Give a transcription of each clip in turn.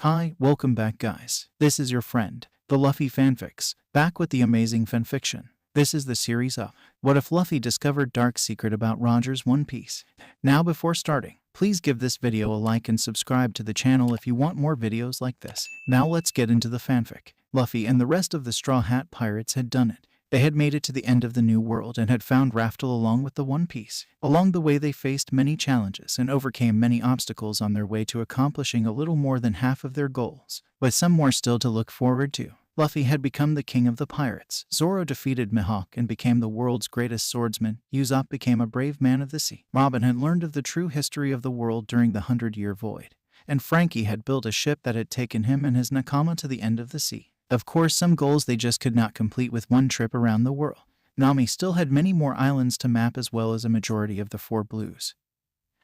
Hi, welcome back guys. This is your friend, the Luffy Fanfics, back with the amazing fanfiction. This is the series of What If Luffy Discovered Dark Secret About Roger's One Piece. Now before starting, please give this video a like and subscribe to the channel if you want more videos like this. Now let's get into the fanfic. Luffy and the rest of the Straw Hat Pirates had done it. They had made it to the end of the New World and had found Raftel along with the One Piece. Along the way they faced many challenges and overcame many obstacles on their way to accomplishing a little more than half of their goals, with some more still to look forward to. Luffy had become the king of the pirates. Zoro defeated Mihawk and became the world's greatest swordsman. Usopp became a brave man of the sea. Robin had learned of the true history of the world during the 100-year void. And Frankie had built a ship that had taken him and his Nakama to the end of the sea. Of course, some goals they just could not complete with one trip around the world. Nami still had many more islands to map as well as a majority of the 4 blues.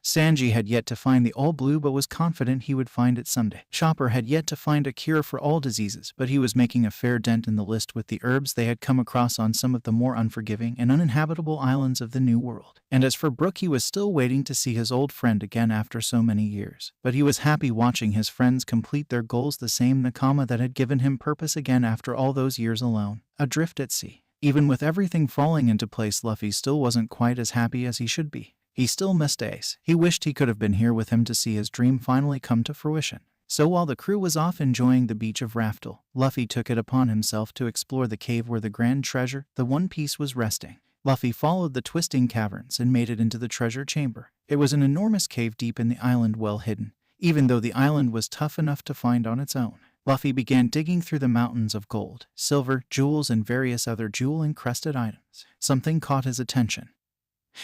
Sanji had yet to find the all blue but was confident he would find it someday. Chopper had yet to find a cure for all diseases, but he was making a fair dent in the list with the herbs they had come across on some of the more unforgiving and uninhabitable islands of the New World. And as for Brook, he was still waiting to see his old friend again after so many years. But he was happy watching his friends complete their goals, the same Nakama that had given him purpose again after all those years alone, adrift at sea. Even with everything falling into place, Luffy still wasn't quite as happy as he should be. He still missed Ace. He wished he could have been here with him to see his dream finally come to fruition. So while the crew was off enjoying the beach of Raftal, Luffy took it upon himself to explore the cave where the grand treasure, the One Piece, was resting. Luffy followed the twisting caverns and made it into the treasure chamber. It was an enormous cave deep in the island, well hidden, even though the island was tough enough to find on its own. Luffy began digging through the mountains of gold, silver, jewels, and various other jewel-encrusted items. Something caught his attention.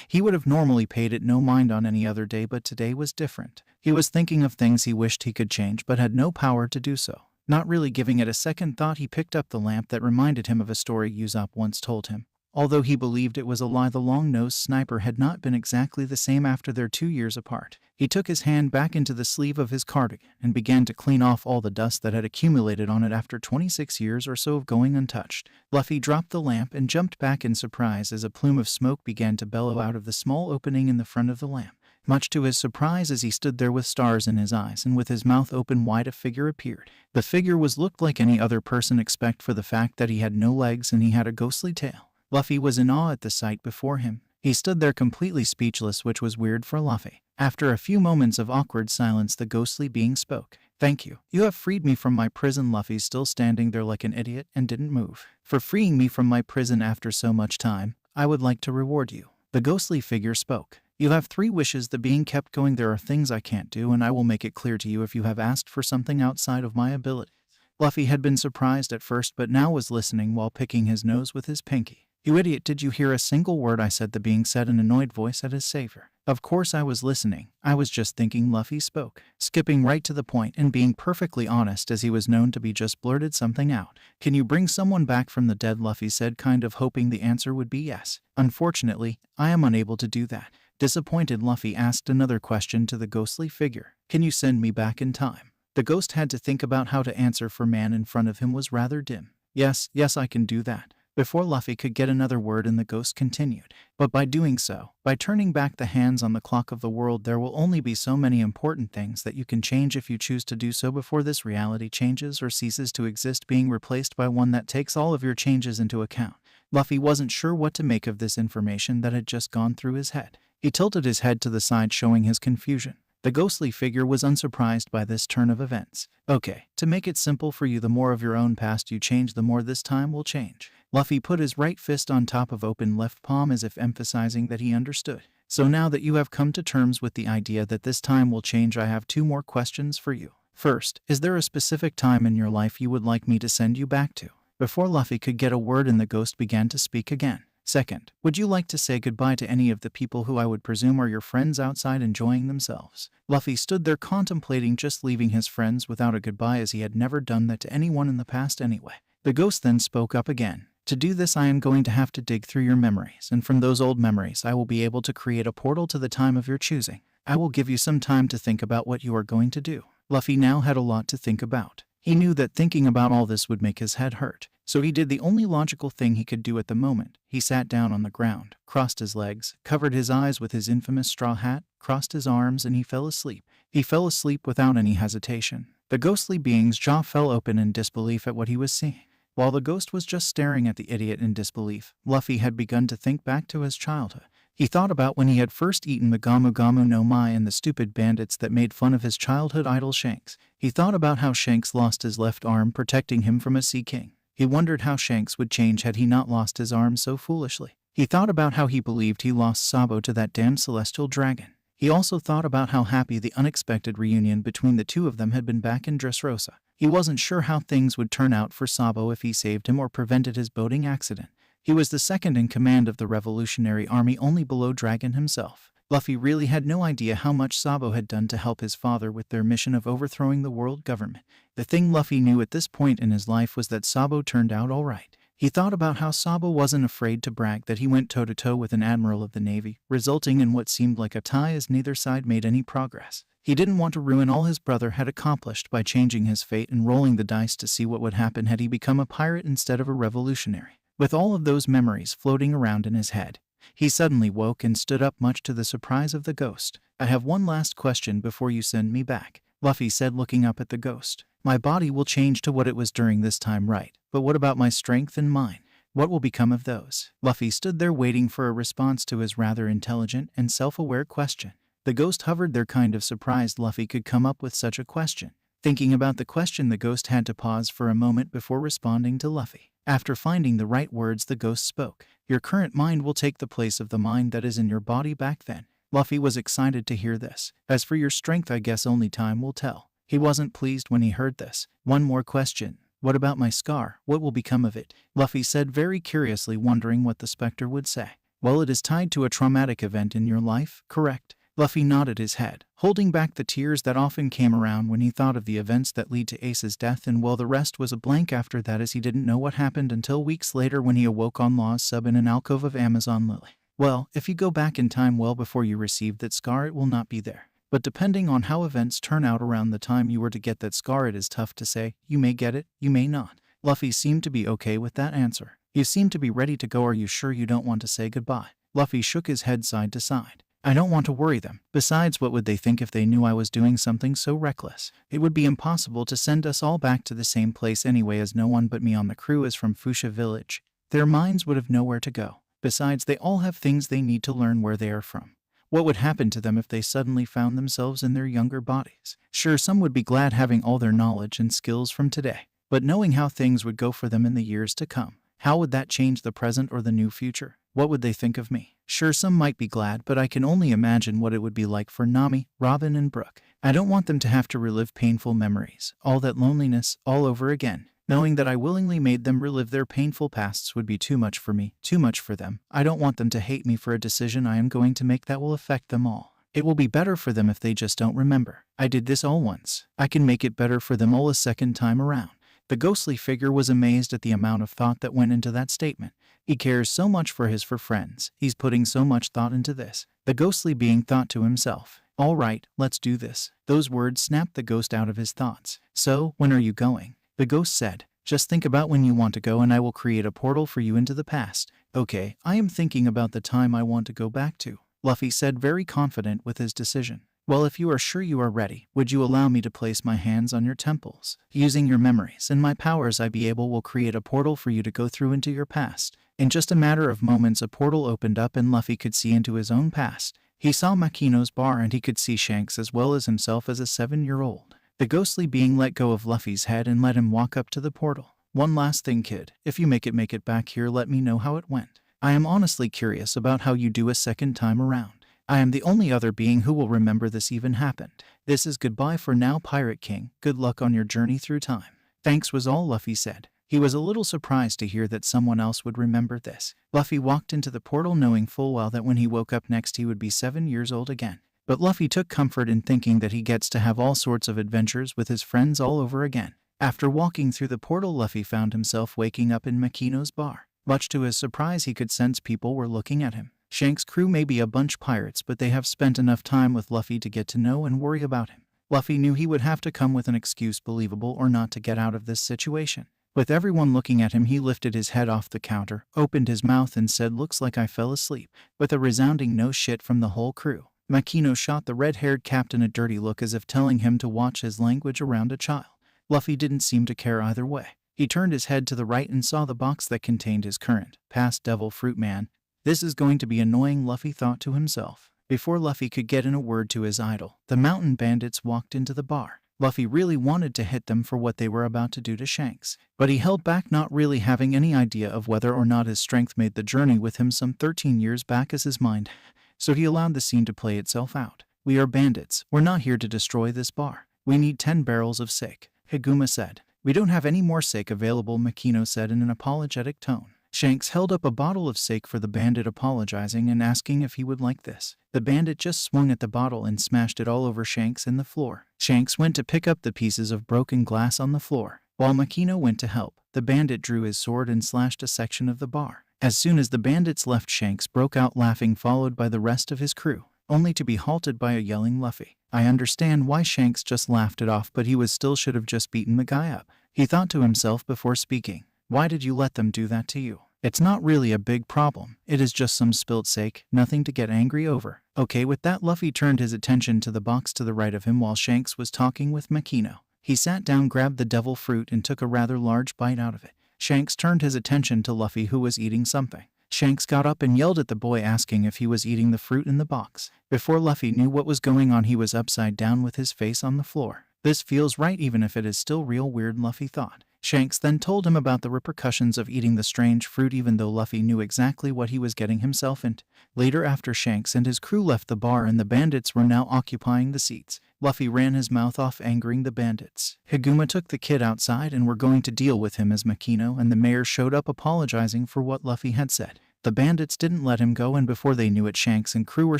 He would have normally paid it no mind on any other day, but today was different. He was thinking of things he wished he could change but had no power to do so. Not really giving it a second thought, he picked up the lamp that reminded him of a story Usopp once told him. Although he believed it was a lie, the long-nosed sniper had not been exactly the same after their 2 years apart. He took his hand back into the sleeve of his cardigan and began to clean off all the dust that had accumulated on it after 26 years or so of going untouched. Luffy dropped the lamp and jumped back in surprise as a plume of smoke began to bellow out of the small opening in the front of the lamp. Much to his surprise, as he stood there with stars in his eyes and with his mouth open wide, a figure appeared. The figure looked like any other person except for the fact that he had no legs and he had a ghostly tail. Luffy was in awe at the sight before him. He stood there completely speechless, which was weird for Luffy. After a few moments of awkward silence, the ghostly being spoke. "Thank you. You have freed me from my prison." Luffy, still standing there like an idiot and didn't move. "For freeing me from my prison after so much time, I would like to reward you." The ghostly figure spoke. "You have 3 wishes." The being kept going. "There are things I can't do, and I will make it clear to you if you have asked for something outside of my abilities." Luffy had been surprised at first, but now was listening while picking his nose with his pinky. "You idiot, did you hear a single word I said?" the being said, an annoyed voice at his savior. "Of course I was listening. I was just thinking." Luffy spoke, skipping right to the point and being perfectly honest as he was known to be. Just blurted something out. "Can you bring someone back from the dead?" Luffy said, kind of hoping the answer would be yes. "Unfortunately, I am unable to do that." Disappointed, Luffy asked another question to the ghostly figure. "Can you send me back in time?" The ghost had to think about how to answer, for man in front of him was rather dim. Yes, I can do that." Before Luffy could get another word in, the ghost continued. "But by doing so, by turning back the hands on the clock of the world, there will only be so many important things that you can change if you choose to do so before this reality changes or ceases to exist, being replaced by one that takes all of your changes into account." Luffy wasn't sure what to make of this information that had just gone through his head. He tilted his head to the side, showing his confusion. The ghostly figure was unsurprised by this turn of events. "Okay, to make it simple for you, the more of your own past you change, the more this time will change." Luffy put his right fist on top of open left palm as if emphasizing that he understood. "So now that you have come to terms with the idea that this time will change, I have 2 more questions for you. First, is there a specific time in your life you would like me to send you back to?" Before Luffy could get a word in, the ghost began to speak again. "Second, would you like to say goodbye to any of the people who I would presume are your friends outside enjoying themselves?" Luffy stood there contemplating just leaving his friends without a goodbye, as he had never done that to anyone in the past anyway. The ghost then spoke up again. "To do this, I am going to have to dig through your memories, and from those old memories I will be able to create a portal to the time of your choosing. I will give you some time to think about what you are going to do." Luffy now had a lot to think about. He knew that thinking about all this would make his head hurt. So he did the only logical thing he could do at the moment. He sat down on the ground, crossed his legs, covered his eyes with his infamous straw hat, crossed his arms, and he fell asleep. He fell asleep without any hesitation. The ghostly being's jaw fell open in disbelief at what he was seeing. While the ghost was just staring at the idiot in disbelief, Luffy had begun to think back to his childhood. He thought about when he had first eaten the Gamu Gamu no Mai and the stupid bandits that made fun of his childhood idol Shanks. He thought about how Shanks lost his left arm protecting him from a Sea King. He wondered how Shanks would change had he not lost his arm so foolishly. He thought about how he believed he lost Sabo to that damned celestial dragon. He also thought about how happy the unexpected reunion between the two of them had been back in Dressrosa. He wasn't sure how things would turn out for Sabo if he saved him or prevented his boating accident. He was the second in command of the Revolutionary Army, only below Dragon himself. Luffy really had no idea how much Sabo had done to help his father with their mission of overthrowing the world government. The thing Luffy knew at this point in his life was that Sabo turned out all right. He thought about how Sabo wasn't afraid to brag that he went toe-to-toe with an admiral of the Navy, resulting in what seemed like a tie as neither side made any progress. He didn't want to ruin all his brother had accomplished by changing his fate and rolling the dice to see what would happen had he become a pirate instead of a revolutionary. With all of those memories floating around in his head, he suddenly woke and stood up, much to the surprise of the ghost. "I have one last question before you send me back," Luffy said, looking up at the ghost. "My body will change to what it was during this time, right? But what about my strength and mind? What will become of those?" Luffy stood there waiting for a response to his rather intelligent and self-aware question. The ghost hovered there, kind of surprised Luffy could come up with such a question. Thinking about the question, the ghost had to pause for a moment before responding to Luffy. After finding the right words, the ghost spoke. "Your current mind will take the place of the mind that is in your body back then." Luffy was excited to hear this. "As for your strength, I guess only time will tell." He wasn't pleased when he heard this. "One more question. What about my scar? What will become of it?" Luffy said, very curiously, wondering what the Spectre would say. "Well, it is tied to a traumatic event in your life, correct?" Luffy nodded his head, holding back the tears that often came around when he thought of the events that lead to Ace's death, and well, the rest was a blank after that, as he didn't know what happened until weeks later when he awoke on Law's sub in an alcove of Amazon Lily. "Well, if you go back in time well before you received that scar, it will not be there. But depending on how events turn out around the time you were to get that scar, it is tough to say. You may get it, you may not." Luffy seemed to be okay with that answer. "You seem to be ready to go. Are you sure you don't want to say goodbye?" Luffy shook his head side to side. "I don't want to worry them. Besides, what would they think if they knew I was doing something so reckless? It would be impossible to send us all back to the same place anyway, as no one but me on the crew is from Fuchsia Village. Their minds would have nowhere to go. Besides, they all have things they need to learn where they are from. What would happen to them if they suddenly found themselves in their younger bodies? Sure, some would be glad having all their knowledge and skills from today, but knowing how things would go for them in the years to come, how would that change the present or the new future? What would they think of me? Sure, some might be glad, but I can only imagine what it would be like for Nami, Robin, and Brook. I don't want them to have to relive painful memories, all that loneliness, all over again. Knowing that I willingly made them relive their painful pasts would be too much for me, too much for them. I don't want them to hate me for a decision I am going to make that will affect them all. It will be better for them if they just don't remember. I did this all once. I can make it better for them all a second time around." The ghostly figure was amazed at the amount of thought that went into that statement. He cares so much for his friends. He's putting so much thought into this. The ghostly being thought to himself, "All right, let's do this." Those words snapped the ghost out of his thoughts. "So, when are you going?" The ghost said. "Just think about when you want to go and I will create a portal for you into the past." "Okay, I am thinking about the time I want to go back to," Luffy said, very confident with his decision. "Well, if you are sure you are ready, would you allow me to place my hands on your temples? Using your memories and my powers I will create a portal for you to go through into your past." In just a matter of moments, a portal opened up and Luffy could see into his own past. He saw Makino's bar and he could see Shanks as well as himself as a 7-year-old. The ghostly being let go of Luffy's head and let him walk up to the portal. "One last thing, kid. If you make it back here, let me know how it went. I am honestly curious about how you do a second time around. I am the only other being who will remember this even happened. This is goodbye for now, Pirate King. Good luck on your journey through time." "Thanks," was all Luffy said. He was a little surprised to hear that someone else would remember this. Luffy walked into the portal knowing full well that when he woke up next he would be 7 years old again. But Luffy took comfort in thinking that he gets to have all sorts of adventures with his friends all over again. After walking through the portal, Luffy found himself waking up in Makino's bar. Much to his surprise, he could sense people were looking at him. Shanks' crew may be a bunch pirates, but they have spent enough time with Luffy to get to know and worry about him. Luffy knew he would have to come with an excuse, believable or not, to get out of this situation. With everyone looking at him, he lifted his head off the counter, opened his mouth and said, "Looks like I fell asleep," with a resounding no shit from the whole crew. Makino shot the red-haired captain a dirty look as if telling him to watch his language around a child. Luffy didn't seem to care either way. He turned his head to the right and saw the box that contained his current, past Devil Fruit Man. This is going to be annoying, Luffy thought to himself. Before Luffy could get in a word to his idol, the mountain bandits walked into the bar. Luffy really wanted to hit them for what they were about to do to Shanks, but he held back, not really having any idea of whether or not his strength made the journey with him some 13 years back as his mind, so he allowed the scene to play itself out. We are bandits. We're not here to destroy this bar. We need 10 barrels of sake, Higuma said. We don't have any more sake available, Makino said in an apologetic tone. Shanks held up a bottle of sake for the bandit, apologizing and asking if he would like this. The bandit just swung at the bottle and smashed it all over Shanks and the floor. Shanks went to pick up the pieces of broken glass on the floor. While Makino went to help, the bandit drew his sword and slashed a section of the bar. As soon as the bandits left, Shanks broke out laughing, followed by the rest of his crew, only to be halted by a yelling Luffy. I understand why Shanks just laughed it off, but he should have just beaten the guy up. He thought to himself before speaking. Why did you let them do that to you? It's not really a big problem. It is just some spilled sake, nothing to get angry over. Okay, with that, Luffy turned his attention to the box to the right of him while Shanks was talking with Makino. He sat down, grabbed the devil fruit, and took a rather large bite out of it. Shanks turned his attention to Luffy, who was eating something. Shanks got up and yelled at the boy, asking if he was eating the fruit in the box. Before Luffy knew what was going on, he was upside down with his face on the floor. This feels right, even if it is still real weird, Luffy thought. Shanks then told him about the repercussions of eating the strange fruit, even though Luffy knew exactly what he was getting himself into. Later, after Shanks and his crew left the bar and the bandits were now occupying the seats, Luffy ran his mouth off, angering the bandits. Higuma took the kid outside and were going to deal with him as Makino and the mayor showed up, apologizing for what Luffy had said. The bandits didn't let him go, and before they knew it, Shanks and crew were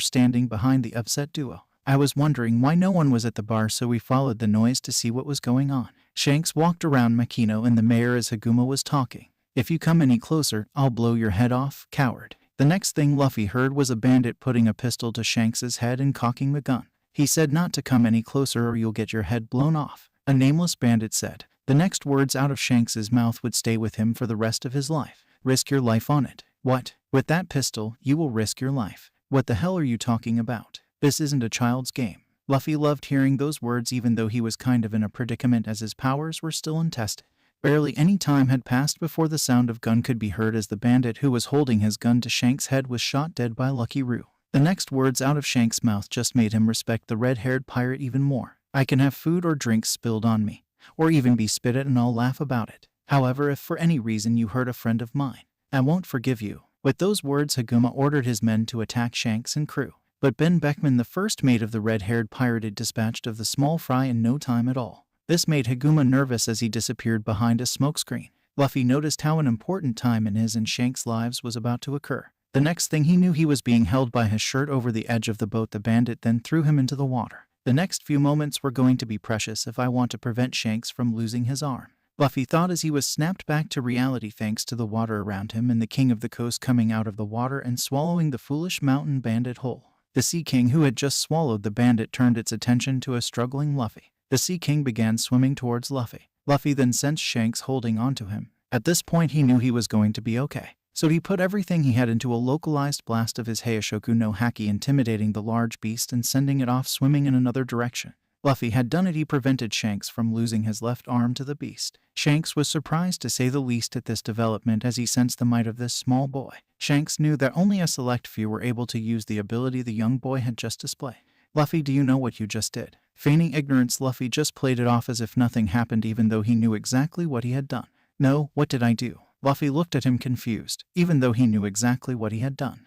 standing behind the upset duo. I was wondering why no one was at the bar, so we followed the noise to see what was going on. Shanks walked around Makino and the mayor as Higuma was talking. If you come any closer, I'll blow your head off, coward. The next thing Luffy heard was a bandit putting a pistol to Shanks's head and cocking the gun. He said not to come any closer or you'll get your head blown off, a nameless bandit said. The next words out of Shanks's mouth would stay with him for the rest of his life. Risk your life on it. What? With that pistol, you will risk your life. What the hell are you talking about? This isn't a child's game. Luffy loved hearing those words, even though he was kind of in a predicament as his powers were still untested. Barely any time had passed before the sound of gun could be heard as the bandit who was holding his gun to Shanks' head was shot dead by Lucky Roo. The next words out of Shanks' mouth just made him respect the red-haired pirate even more. I can have food or drinks spilled on me, or even be spit at, and I'll laugh about it. However, if for any reason you hurt a friend of mine, I won't forgive you. With those words, Higuma ordered his men to attack Shanks and crew. But Ben Beckman, the first mate of the red-haired pirate, had dispatched of the small fry in no time at all. This made Higuma nervous as he disappeared behind a smokescreen. Luffy noticed how an important time in his and Shanks' lives was about to occur. The next thing he knew, he was being held by his shirt over the edge of the boat. The bandit then threw him into the water. The next few moments were going to be precious if I want to prevent Shanks from losing his arm, Luffy thought as he was snapped back to reality thanks to the water around him and the king of the coast coming out of the water and swallowing the foolish mountain bandit whole. The Sea King, who had just swallowed the bandit, turned its attention to a struggling Luffy. The Sea King began swimming towards Luffy. Luffy then sensed Shanks holding onto him. At this point he knew he was going to be okay, so he put everything he had into a localized blast of his Heishoku no Haki, intimidating the large beast and sending it off swimming in another direction. Luffy had done it. He prevented Shanks from losing his left arm to the beast. Shanks was surprised to say the least at this development as he sensed the might of this small boy. Shanks knew that only a select few were able to use the ability the young boy had just displayed. Luffy, do you know what you just did? Feigning ignorance, Luffy just played it off as if nothing happened, even though he knew exactly what he had done. No, what did I do? Luffy looked at him confused, even though he knew exactly what he had done.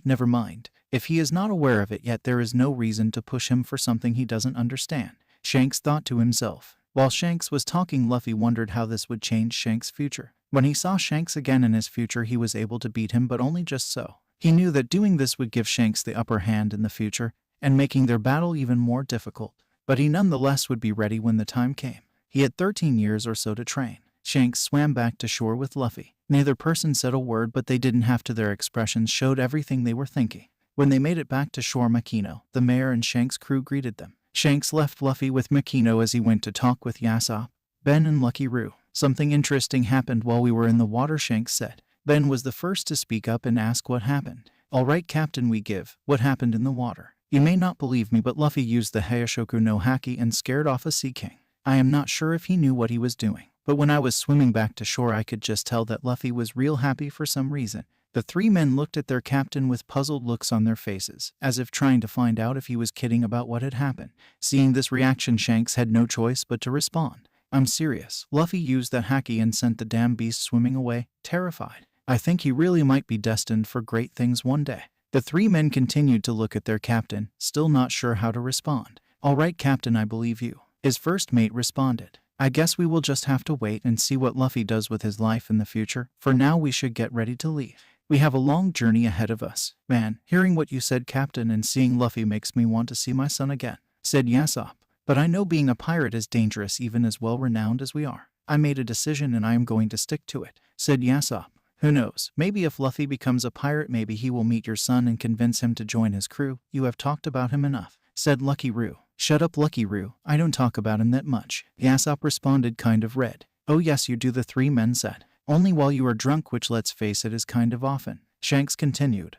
Never mind. If he is not aware of it yet, there is no reason to push him for something he doesn't understand, Shanks thought to himself. While Shanks was talking, Luffy wondered how this would change Shanks' future. When he saw Shanks again in his future, he was able to beat him, but only just so. He knew that doing this would give Shanks the upper hand in the future, and making their battle even more difficult. But he nonetheless would be ready when the time came. He had 13 years or so to train. Shanks swam back to shore with Luffy. Neither person said a word, but they didn't have to. Their expressions showed everything they were thinking. When they made it back to shore, Makino, the mayor, and Shanks' crew greeted them. Shanks left Luffy with Makino as he went to talk with Yasopp, Ben, and Lucky Roo. Something interesting happened while we were in the water, Shanks said. Ben was the first to speak up and ask what happened. All right, Captain, we give. What happened in the water? You may not believe me, but Luffy used the Hayashoku no Haki and scared off a Sea King. I am not sure if he knew what he was doing, but when I was swimming back to shore I could just tell that Luffy was real happy for some reason. The three men looked at their captain with puzzled looks on their faces, as if trying to find out if he was kidding about what had happened. Seeing this reaction, Shanks had no choice but to respond. I'm serious. Luffy used that Haki and sent the damn beast swimming away, terrified. I think he really might be destined for great things one day. The three men continued to look at their captain, still not sure how to respond. All right, Captain, I believe you. His first mate responded. I guess we will just have to wait and see what Luffy does with his life in the future. For now, we should get ready to leave. We have a long journey ahead of us. Man, hearing what you said, Captain, and seeing Luffy makes me want to see my son again, said Yasopp. But I know being a pirate is dangerous even as well-renowned as we are. I made a decision and I am going to stick to it, said Yasopp. Who knows, maybe if Luffy becomes a pirate, maybe he will meet your son and convince him to join his crew. You have talked about him enough, said Lucky Roo. Shut up, Lucky Roo. I don't talk about him that much. Yasopp responded, kind of red. Oh yes, you do, the three men said. Only while you are drunk, which let's face it is kind of often. Shanks continued.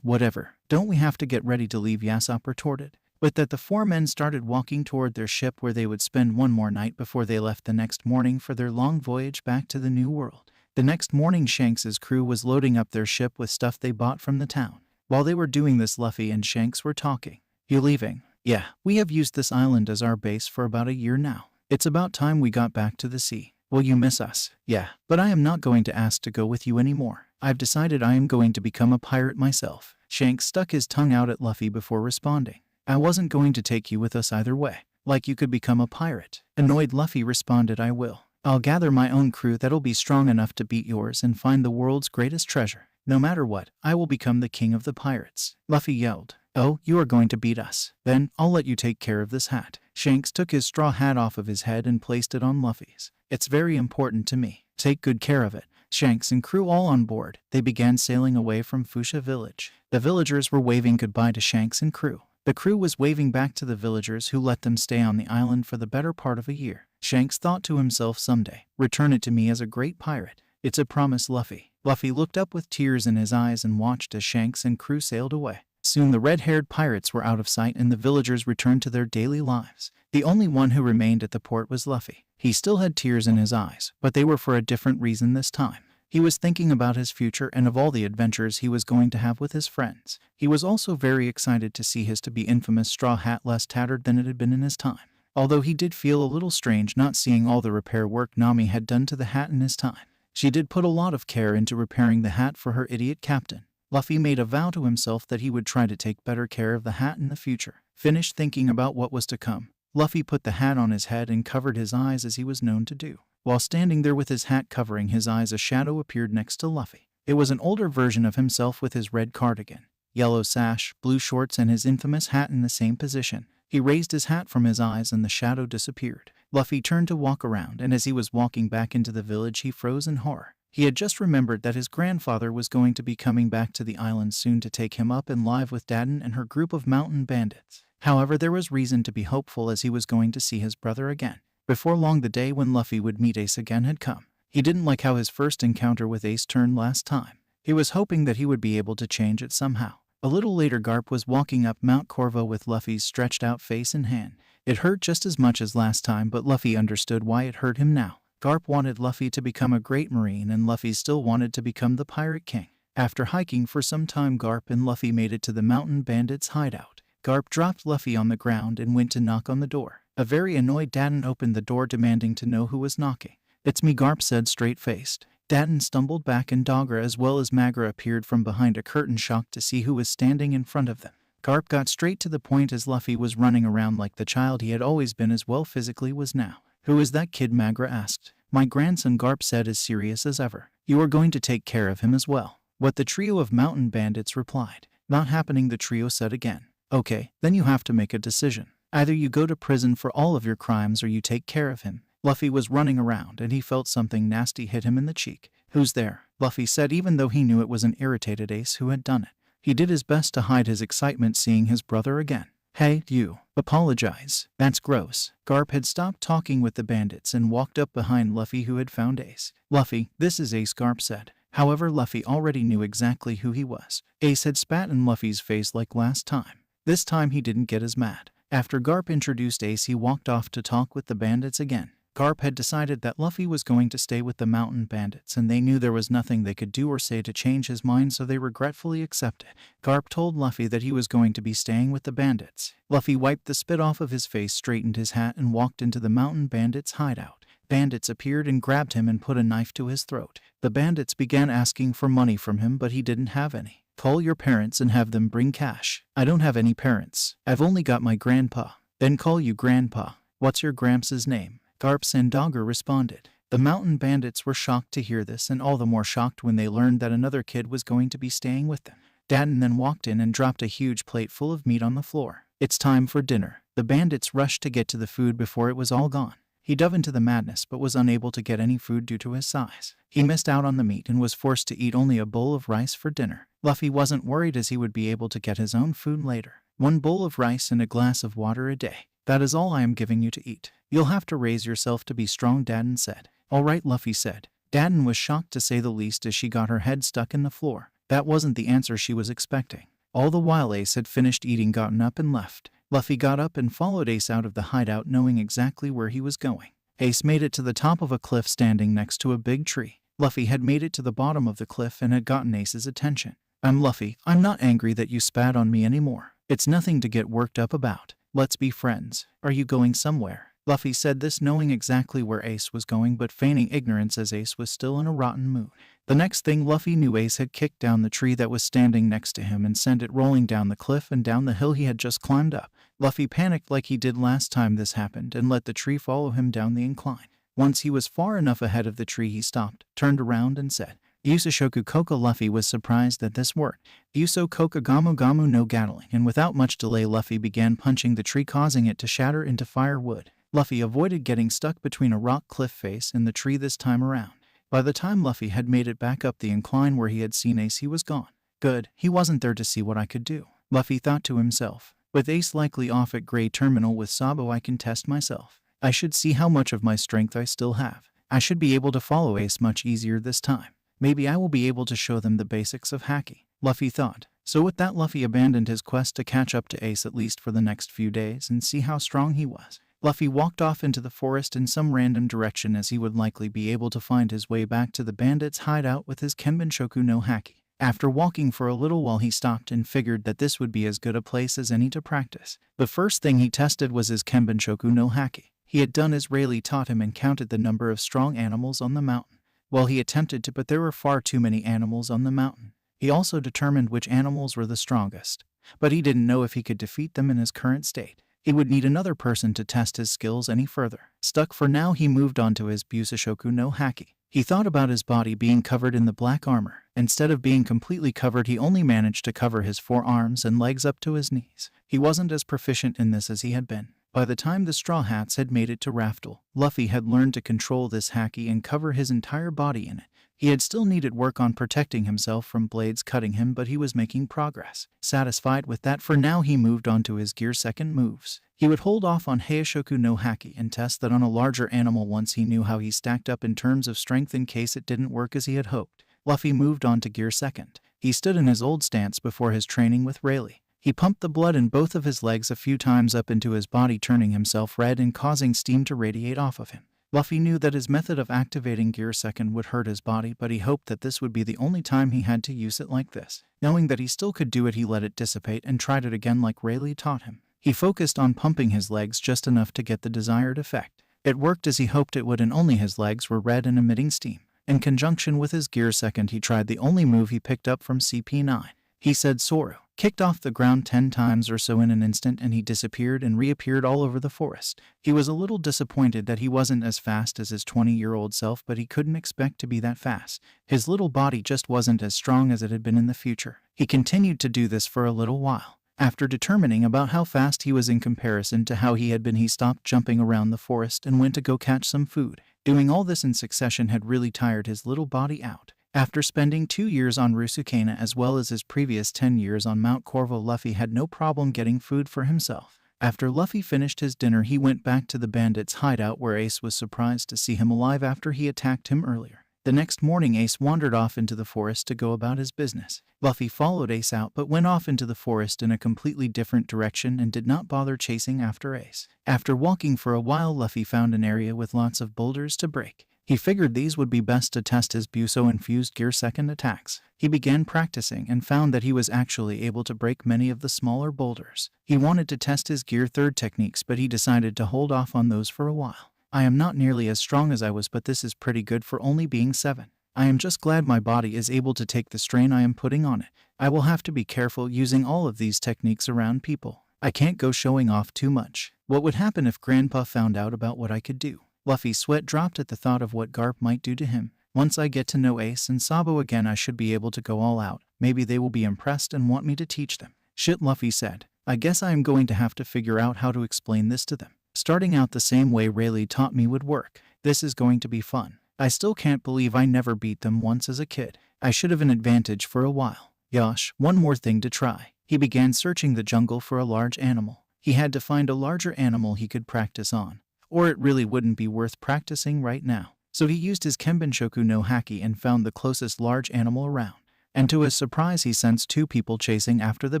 Whatever. Don't we have to get ready to leave, Yasopp retorted. But that the four men started walking toward their ship where they would spend one more night before they left the next morning for their long voyage back to the New World. The next morning, Shanks's crew was loading up their ship with stuff they bought from the town. While they were doing this, Luffy and Shanks were talking. You leaving? Yeah, we have used this island as our base for about a year now. It's about time we got back to the sea. Will you miss us? Yeah, but I am not going to ask to go with you anymore. I've decided I am going to become a pirate myself. Shanks stuck his tongue out at Luffy before responding. I wasn't going to take you with us either way. Like you could become a pirate. Annoyed, Luffy responded, I will. I'll gather my own crew that'll be strong enough to beat yours and find the world's greatest treasure. No matter what, I will become the king of the pirates. Luffy yelled. Oh, you are going to beat us. Then, I'll let you take care of this hat. Shanks took his straw hat off of his head and placed it on Luffy's. It's very important to me. Take good care of it. Shanks and crew all on board. They began sailing away from Fuchsia Village. The villagers were waving goodbye to Shanks and crew. The crew was waving back to the villagers who let them stay on the island for the better part of a year. Shanks thought to himself, someday, return it to me as a great pirate. It's a promise, Luffy. Luffy looked up with tears in his eyes and watched as Shanks and crew sailed away. Soon the red-haired pirates were out of sight and the villagers returned to their daily lives. The only one who remained at the port was Luffy. He still had tears in his eyes, but they were for a different reason this time. He was thinking about his future and of all the adventures he was going to have with his friends. He was also very excited to see his to-be infamous straw hat less tattered than it had been in his time. Although he did feel a little strange not seeing all the repair work Nami had done to the hat in his time. She did put a lot of care into repairing the hat for her idiot captain. Luffy made a vow to himself that he would try to take better care of the hat in the future. Finished thinking about what was to come, Luffy put the hat on his head and covered his eyes as he was known to do. While standing there with his hat covering his eyes, a shadow appeared next to Luffy. It was an older version of himself with his red cardigan, yellow sash, blue shorts, and his infamous hat in the same position. He raised his hat from his eyes and the shadow disappeared. Luffy turned to walk around, and as he was walking back into the village he froze in horror. He had just remembered that his grandfather was going to be coming back to the island soon to take him up and live with Daden and her group of mountain bandits. However, there was reason to be hopeful as he was going to see his brother again. Before long, the day when Luffy would meet Ace again had come. He didn't like how his first encounter with Ace turned last time. He was hoping that he would be able to change it somehow. A little later, Garp was walking up Mount Corvo with Luffy's stretched out face in hand. It hurt just as much as last time, but Luffy understood why it hurt him now. Garp wanted Luffy to become a great marine, and Luffy still wanted to become the Pirate King. After hiking for some time, Garp and Luffy made it to the mountain bandits' hideout. Garp dropped Luffy on the ground and went to knock on the door. A very annoyed Daden opened the door, demanding to know who was knocking. It's me, Garp said, straight-faced. Daden stumbled back and Dogra as well as Magra appeared from behind a curtain, shocked to see who was standing in front of them. Garp got straight to the point as Luffy was running around like the child he had always been, as well physically was now. Who is that kid? Magra asked. My grandson, Garp said, as serious as ever. You are going to take care of him as well. What? The trio of mountain bandits replied. Not happening, the trio said again. Okay, then you have to make a decision. Either you go to prison for all of your crimes or you take care of him. Luffy was running around and he felt something nasty hit him in the cheek. Who's there? Luffy said, even though he knew it was an irritated Ace who had done it. He did his best to hide his excitement seeing his brother again. Hey, you. Apologize. That's gross. Garp had stopped talking with the bandits and walked up behind Luffy, who had found Ace. Luffy, this is Ace, Garp said. However, Luffy already knew exactly who he was. Ace had spat in Luffy's face like last time. This time he didn't get as mad. After Garp introduced Ace, he walked off to talk with the bandits again. Garp had decided that Luffy was going to stay with the mountain bandits, and they knew there was nothing they could do or say to change his mind, so they regretfully accepted. Garp told Luffy that he was going to be staying with the bandits. Luffy wiped the spit off of his face, straightened his hat, and walked into the mountain bandits' hideout. Bandits appeared and grabbed him and put a knife to his throat. The bandits began asking for money from him, but he didn't have any. Call your parents and have them bring cash. I don't have any parents. I've only got my grandpa. Then call you grandpa. What's your gramps' name? Garp Sandogger responded. The mountain bandits were shocked to hear this, and all the more shocked when they learned that another kid was going to be staying with them. Daden then walked in and dropped a huge plate full of meat on the floor. It's time for dinner. The bandits rushed to get to the food before it was all gone. He dove into the madness but was unable to get any food due to his size. He missed out on the meat and was forced to eat only a bowl of rice for dinner. Luffy wasn't worried, as he would be able to get his own food later. 1 bowl of rice and a glass of water a day. That is all I am giving you to eat. You'll have to raise yourself to be strong, Daden said. All right, Luffy said. Daden was shocked to say the least as she got her head stuck in the floor. That wasn't the answer she was expecting. All the while Ace had finished eating, gotten up and left. Luffy got up and followed Ace out of the hideout, knowing exactly where he was going. Ace made it to the top of a cliff standing next to a big tree. Luffy had made it to the bottom of the cliff and had gotten Ace's attention. I'm Luffy. I'm not angry that you spat on me anymore. It's nothing to get worked up about. Let's be friends. Are you going somewhere? Luffy said this knowing exactly where Ace was going, but feigning ignorance as Ace was still in a rotten mood. The next thing Luffy knew, Ace had kicked down the tree that was standing next to him and sent it rolling down the cliff and down the hill he had just climbed up. Luffy panicked like he did last time this happened and let the tree follow him down the incline. Once he was far enough ahead of the tree, he stopped, turned around and said, Yusoshoku Koka. Luffy was surprised that this worked. Yuso Koka Gamu Gamu no Gatling, and without much delay Luffy began punching the tree, causing it to shatter into firewood. Luffy avoided getting stuck between a rock cliff face and the tree this time around. By the time Luffy had made it back up the incline where he had seen Ace, he was gone. Good, he wasn't there to see what I could do, Luffy thought to himself. With Ace likely off at Grey Terminal with Sabo, I can test myself. I should see how much of my strength I still have. I should be able to follow Ace much easier this time. Maybe I will be able to show them the basics of Haki, Luffy thought. So with that, Luffy abandoned his quest to catch up to Ace, at least for the next few days, and see how strong he was. Luffy walked off into the forest in some random direction, as he would likely be able to find his way back to the bandits' hideout with his Kenbenshoku no Haki. After walking for a little while, he stopped and figured that this would be as good a place as any to practice. The first thing he tested was his Kenbenshoku no Haki. He had done as Rayleigh taught him and counted the number of strong animals on the mountain. Well, he attempted to, but there were far too many animals on the mountain. He also determined which animals were the strongest, but he didn't know if he could defeat them in his current state. He would need another person to test his skills any further. Stuck for now, he moved on to his Busoshoku no Haki. He thought about his body being covered in the black armor. Instead of being completely covered, he only managed to cover his forearms and legs up to his knees. He wasn't as proficient in this as he had been. By the time the Straw Hats had made it to Raftel, Luffy had learned to control this Haki and cover his entire body in it. He had still needed work on protecting himself from blades cutting him, but he was making progress. Satisfied with that, for now he moved on to his Gear Second moves. He would hold off on Heishoku no Haki and test that on a larger animal once he knew how he stacked up in terms of strength, in case it didn't work as he had hoped. Luffy moved on to Gear Second. He stood in his old stance before his training with Rayleigh. He pumped the blood in both of his legs a few times up into his body, turning himself red and causing steam to radiate off of him. Luffy knew that his method of activating Gear Second would hurt his body, but he hoped that this would be the only time he had to use it like this. Knowing that he still could do it, he let it dissipate and tried it again like Rayleigh taught him. He focused on pumping his legs just enough to get the desired effect. It worked as he hoped it would, and only his legs were red and emitting steam. In conjunction with his Gear Second, he tried the only move he picked up from CP9. He said Zoro, kicked off the ground 10 times or so in an instant, and he disappeared and reappeared all over the forest. He was a little disappointed that he wasn't as fast as his 20-year-old self, but he couldn't expect to be that fast. His little body just wasn't as strong as it had been in the future. He continued to do this for a little while. After determining about how fast he was in comparison to how he had been, he stopped jumping around the forest and went to go catch some food. Doing all this in succession had really tired his little body out. After spending 2 years on Rusukana as well as his previous 10 years on Mount Corvo, Luffy had no problem getting food for himself. After Luffy finished his dinner, he went back to the bandits' hideout, where Ace was surprised to see him alive after he attacked him earlier. The next morning Ace wandered off into the forest to go about his business. Luffy followed Ace out but went off into the forest in a completely different direction and did not bother chasing after Ace. After walking for a while, Luffy found an area with lots of boulders to break. He figured these would be best to test his Buso-infused Gear second attacks. He began practicing and found that he was actually able to break many of the smaller boulders. He wanted to test his Gear third techniques, but he decided to hold off on those for a while. I am not nearly as strong as I was, but this is pretty good for only being 7. I am just glad my body is able to take the strain I am putting on it. I will have to be careful using all of these techniques around people. I can't go showing off too much. What would happen if Grandpa found out about what I could do? Luffy's sweat dropped at the thought of what Garp might do to him. Once I get to know Ace and Sabo again, I should be able to go all out. Maybe they will be impressed and want me to teach them. Shit, Luffy said. I guess I am going to have to figure out how to explain this to them. Starting out the same way Rayleigh taught me would work. This is going to be fun. I still can't believe I never beat them once as a kid. I should have an advantage for a while. Yosh, one more thing to try. He began searching the jungle for a large animal. He had to find a larger animal he could practice on, or it really wouldn't be worth practicing right now. So he used his Kenbenshoku no Haki and found the closest large animal around. And to his surprise, he sensed 2 people chasing after the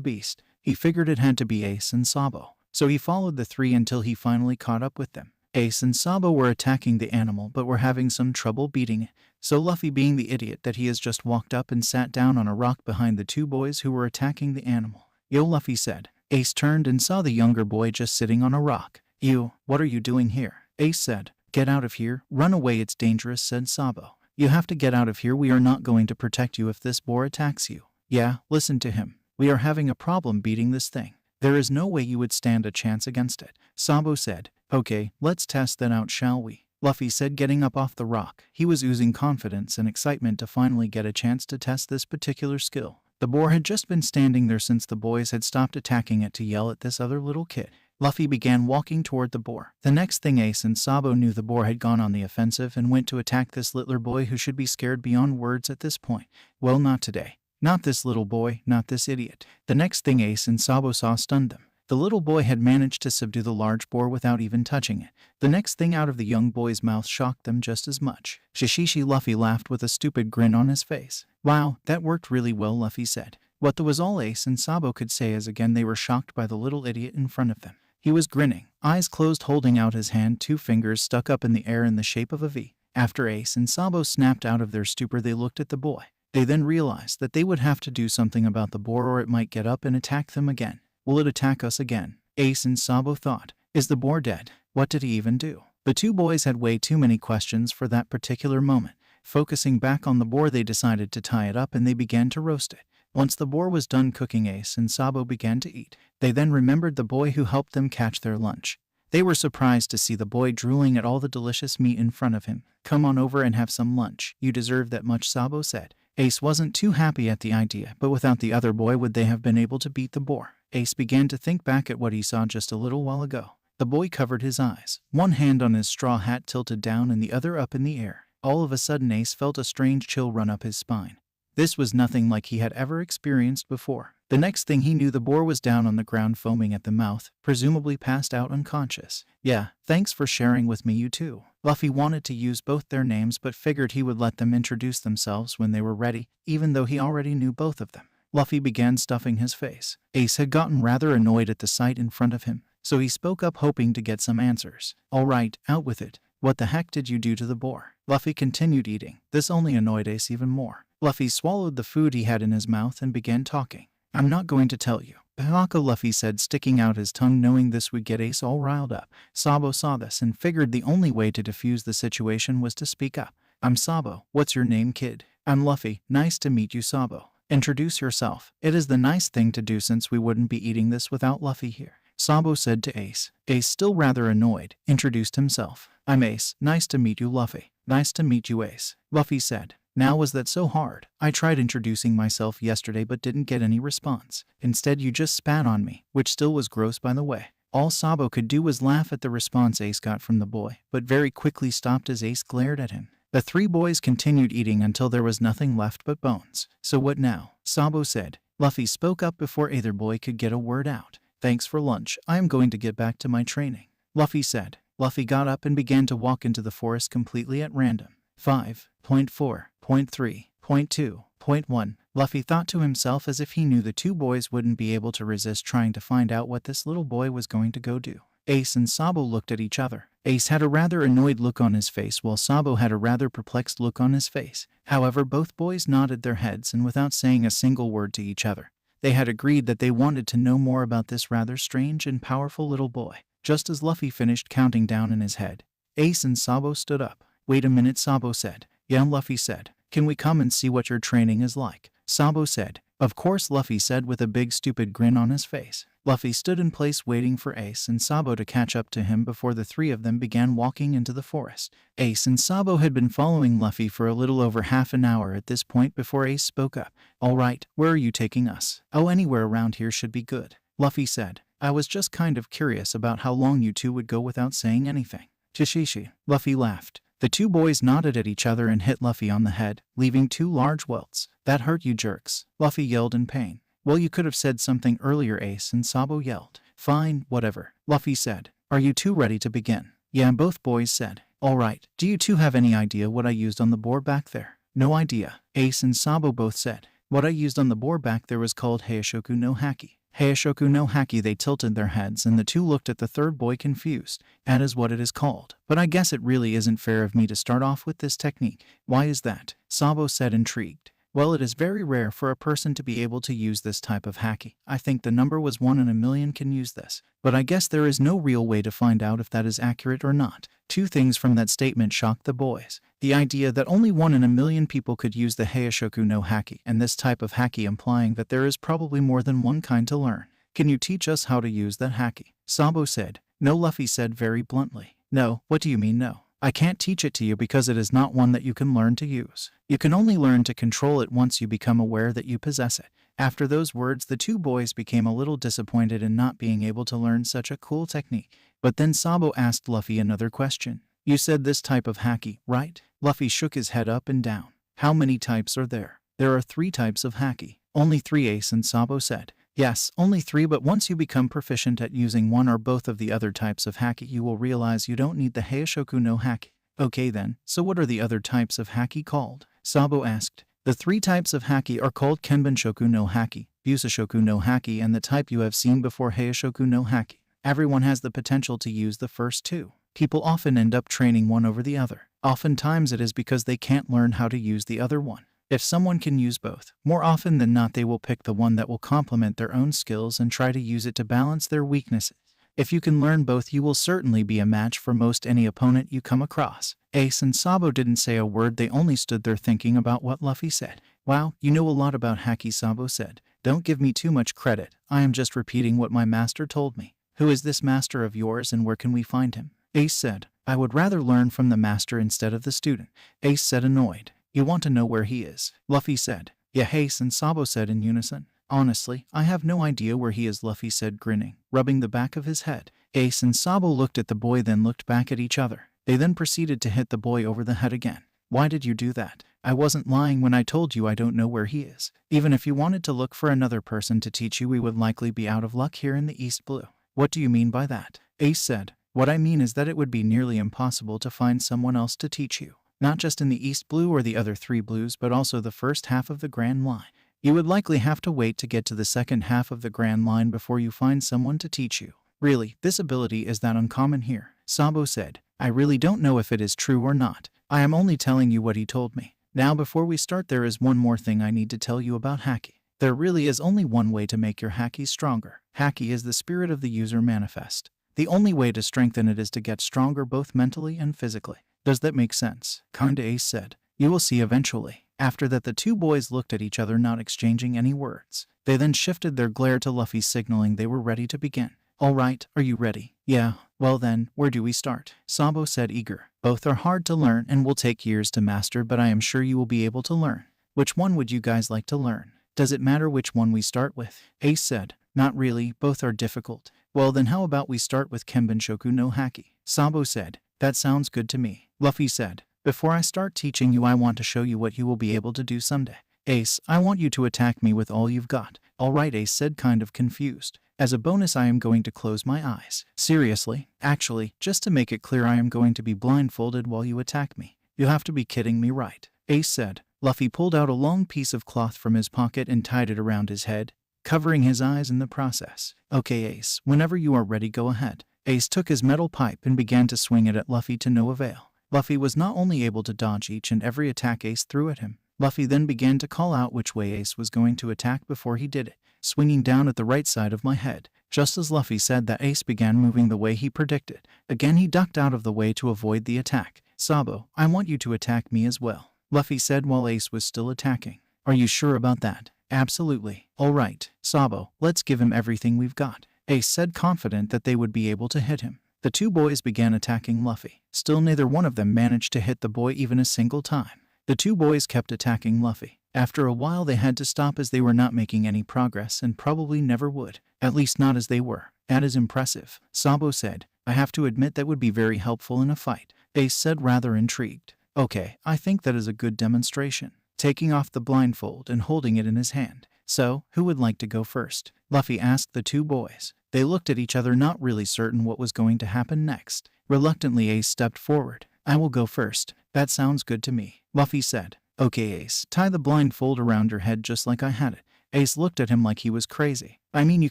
beast. He figured it had to be Ace and Sabo. So he followed the 3 until he finally caught up with them. Ace and Sabo were attacking the animal but were having some trouble beating it. So Luffy, being the idiot that he is, just walked up and sat down on a rock behind the 2 boys who were attacking the animal. Yo, Luffy said. Ace turned and saw the younger boy just sitting on a rock. You, what are you doing here? Ace said. Get out of here. Run away, it's dangerous, said Sabo. You have to get out of here. We are not going to protect you if this boar attacks you. Yeah, listen to him. We are having a problem beating this thing. There is no way you would stand a chance against it. Sabo said. Okay, let's test that out, shall we? Luffy said, getting up off the rock. He was oozing confidence and excitement to finally get a chance to test this particular skill. The boar had just been standing there since the boys had stopped attacking it to yell at this other little kid. Luffy began walking toward the boar. The next thing Ace and Sabo knew, the boar had gone on the offensive and went to attack this littler boy who should be scared beyond words at this point. Well, not today. Not this little boy, not this idiot. The next thing Ace and Sabo saw stunned them. The little boy had managed to subdue the large boar without even touching it. The next thing out of the young boy's mouth shocked them just as much. Shishishi, Luffy laughed with a stupid grin on his face. Wow, that worked really well, Luffy said. What that was all Ace and Sabo could say, as again they were shocked by the little idiot in front of them. He was grinning, eyes closed, holding out his hand, 2 fingers stuck up in the air in the shape of a V. After Ace and Sabo snapped out of their stupor, they looked at the boy. They then realized that they would have to do something about the boar, or it might get up and attack them again. Will it attack us again? Ace and Sabo thought. Is the boar dead? What did he even do? The 2 boys had way too many questions for that particular moment. Focusing back on the boar, they decided to tie it up and they began to roast it. Once the boar was done cooking, Ace and Sabo began to eat. They then remembered the boy who helped them catch their lunch. They were surprised to see the boy drooling at all the delicious meat in front of him. Come on over and have some lunch. You deserve that much, Sabo said. Ace wasn't too happy at the idea, but without the other boy, would they have been able to beat the boar? Ace began to think back at what he saw just a little while ago. The boy covered his eyes, one hand on his straw hat tilted down and the other up in the air. All of a sudden Ace felt a strange chill run up his spine. This was nothing like he had ever experienced before. The next thing he knew, the boar was down on the ground, foaming at the mouth, presumably passed out unconscious. Yeah, thanks for sharing with me, you two. Luffy wanted to use both their names but figured he would let them introduce themselves when they were ready, even though he already knew both of them. Luffy began stuffing his face. Ace had gotten rather annoyed at the sight in front of him, so he spoke up, hoping to get some answers. All right, out with it. What the heck did you do to the boar? Luffy continued eating. This only annoyed Ace even more. Luffy swallowed the food he had in his mouth and began talking. I'm not going to tell you. Mihawk, Luffy said, sticking out his tongue, knowing this would get Ace all riled up. Sabo saw this and figured the only way to defuse the situation was to speak up. I'm Sabo. What's your name, kid? I'm Luffy. Nice to meet you, Sabo. Introduce yourself. It is the nice thing to do since we wouldn't be eating this without Luffy here, Sabo said to Ace. Ace, still rather annoyed, introduced himself. I'm Ace. Nice to meet you, Luffy. Nice to meet you, Ace. Luffy said. Now, was that so hard? I tried introducing myself yesterday but didn't get any response. Instead, you just spat on me, which still was gross, by the way. All Sabo could do was laugh at the response Ace got from the boy, but very quickly stopped as Ace glared at him. The 3 boys continued eating until there was nothing left but bones. So what now? Sabo said. Luffy spoke up before either boy could get a word out. Thanks for lunch. I am going to get back to my training, Luffy said. Luffy got up and began to walk into the forest completely at random. 5. Point 4, Point 3, Point 2, Point 1. Luffy thought to himself as if he knew the two boys wouldn't be able to resist trying to find out what this little boy was going to go do. Ace and Sabo looked at each other. Ace had a rather annoyed look on his face while Sabo had a rather perplexed look on his face. However, both boys nodded their heads and without saying a single word to each other, they had agreed that they wanted to know more about this rather strange and powerful little boy. Just as Luffy finished counting down in his head, Ace and Sabo stood up. "Wait a minute," Sabo said. "Yeah," Luffy said. "Can we come and see what your training is like?" Sabo said. "Of course," Luffy said with a big stupid grin on his face. Luffy stood in place waiting for Ace and Sabo to catch up to him before the three of them began walking into the forest. Ace and Sabo had been following Luffy for a little over half an hour at this point before Ace spoke up. "All right, where are you taking us?" "Oh, anywhere around here should be good," Luffy said. "I was just kind of curious about how long you two would go without saying anything." "Chishishi," Luffy laughed. The two boys nodded at each other and hit Luffy on the head, leaving 2 large welts. "That hurt, you jerks," Luffy yelled in pain. "Well, you could have said something earlier," Ace and Sabo yelled. "Fine, whatever," Luffy said. "Are you two ready to begin?" "Yeah," both boys said. "All right, do you two have any idea what I used on the board back there?" "No idea," Ace and Sabo both said. "What I used on the board back there was called Hayashoku no Haki." Hayashoku no Haki. They tilted their heads and the two looked at the third boy confused. "That is what it is called. But I guess it really isn't fair of me to start off with this technique." "Why is that?" Sabo said, intrigued. "Well, it is very rare for a person to be able to use this type of haki. I think the number was 1 in a million can use this. But I guess there is no real way to find out if that is accurate or not." Two things from that statement shocked the boys. The idea that only 1 in a million people could use the Hayashoku no Haki, and this type of haki implying that there is probably more than one kind to learn. "Can you teach us how to use that haki?" Sabo said. "No," Luffy said very bluntly. "No, what do you mean no? I can't teach it to you because it is not one that you can learn to use. You can only learn to control it once you become aware that you possess it." After those words, the two boys became a little disappointed in not being able to learn such a cool technique. But then Sabo asked Luffy another question. "You said this type of haki, right?" Luffy shook his head up and down. "How many types are there?" "There are 3 types of haki." "Only 3," Ace and Sabo said. "Yes, only 3, but once you become proficient at using one or both of the other types of haki, you will realize you don't need the Hayashoku no Haki." "Okay then, so what are the other types of haki called?" Sabo asked. "The 3 types of haki are called Kenbenshoku no Haki, Busashoku no Haki, and the type you have seen before, Hayashoku no Haki. Everyone has the potential to use the first 2. People often end up training one over the other. Oftentimes it is because they can't learn how to use the other one. If someone can use both, more often than not they will pick the one that will complement their own skills and try to use it to balance their weaknesses. If you can learn both, you will certainly be a match for most any opponent you come across." Ace and Sabo didn't say a word, they only stood there thinking about what Luffy said. "Wow, you know a lot about haki," Sabo said. "Don't give me too much credit, I am just repeating what my master told me." "Who is this master of yours and where can we find him?" Ace said. "I would rather learn from the master instead of the student." Ace said, annoyed. "You want to know where he is?" Luffy said. "Yeah," Ace and Sabo said in unison. "Honestly, I have no idea where he is," Luffy said, grinning, rubbing the back of his head. Ace and Sabo looked at the boy, then looked back at each other. They then proceeded to hit the boy over the head again. "Why did you do that? I wasn't lying when I told you I don't know where he is. Even if you wanted to look for another person to teach you, we would likely be out of luck here in the East Blue." "What do you mean by that?" Ace said. "What I mean is that it would be nearly impossible to find someone else to teach you. Not just in the East Blue or the other 3 blues, but also the first half of the Grand Line. You would likely have to wait to get to the second half of the Grand Line before you find someone to teach you. Really, this ability is that uncommon here." Sabo said. "I really don't know if it is true or not. I am only telling you what he told me. Now before we start, there is one more thing I need to tell you about haki. There really is only one way to make your haki stronger. Haki is the spirit of the user manifest. The only way to strengthen it is to get stronger both mentally and physically. Does that make sense?" "Kinda," Ace said. "You will see eventually." After that, the two boys looked at each other, not exchanging any words. They then shifted their glare to Luffy, signaling they were ready to begin. "All right, are you ready?" "Yeah." "Well then, where do we start?" Sabo said, eager. "Both are hard to learn and will take years to master, but I am sure you will be able to learn." "Which one would you guys like to learn?" "Does it matter which one we start with?" Ace said. "Not really, both are difficult." "Well then how about we start with Kenbenshoku no Haki?" Sabo said. "That sounds good to me." Luffy said. "Before I start teaching you, I want to show you what you will be able to do someday. Ace, I want you to attack me with all you've got." "All right," Ace said, kind of confused. "As a bonus, I am going to close my eyes." "Seriously? Actually, just to make it clear, I am going to be blindfolded while you attack me." "You have to be kidding me, right?" Ace said. Luffy pulled out a long piece of cloth from his pocket and tied it around his head, covering his eyes in the process. Okay, Ace, whenever you are ready, go ahead. Ace took his metal pipe and began to swing it at Luffy to no avail. Luffy was not only able to dodge each and every attack Ace threw at him, Luffy then began to call out which way Ace was going to attack before he did it, swinging down at the right side of my head. Just as Luffy said that, Ace began moving the way he predicted. Again he ducked out of the way to avoid the attack. Sabo, I want you to attack me as well, Luffy said while Ace was still attacking. Are you sure about that? Absolutely. Alright, Sabo, let's give him everything we've got, Ace said, confident that they would be able to hit him. The two boys began attacking Luffy. Still neither one of them managed to hit the boy even a single time. The two boys kept attacking Luffy. After a while they had to stop as they were not making any progress and probably never would. At least not as they were. That is impressive, Sabo said. I have to admit that would be very helpful in a fight, Ace said, rather intrigued. Okay, I think that is a good demonstration. Taking off the blindfold and holding it in his hand. So, who would like to go first? Luffy asked the two boys. They looked at each other, not really certain what was going to happen next. Reluctantly, Ace stepped forward. I will go first. That sounds good to me, Luffy said. Okay, Ace, tie the blindfold around your head just like I had it. Ace looked at him like he was crazy. I mean, you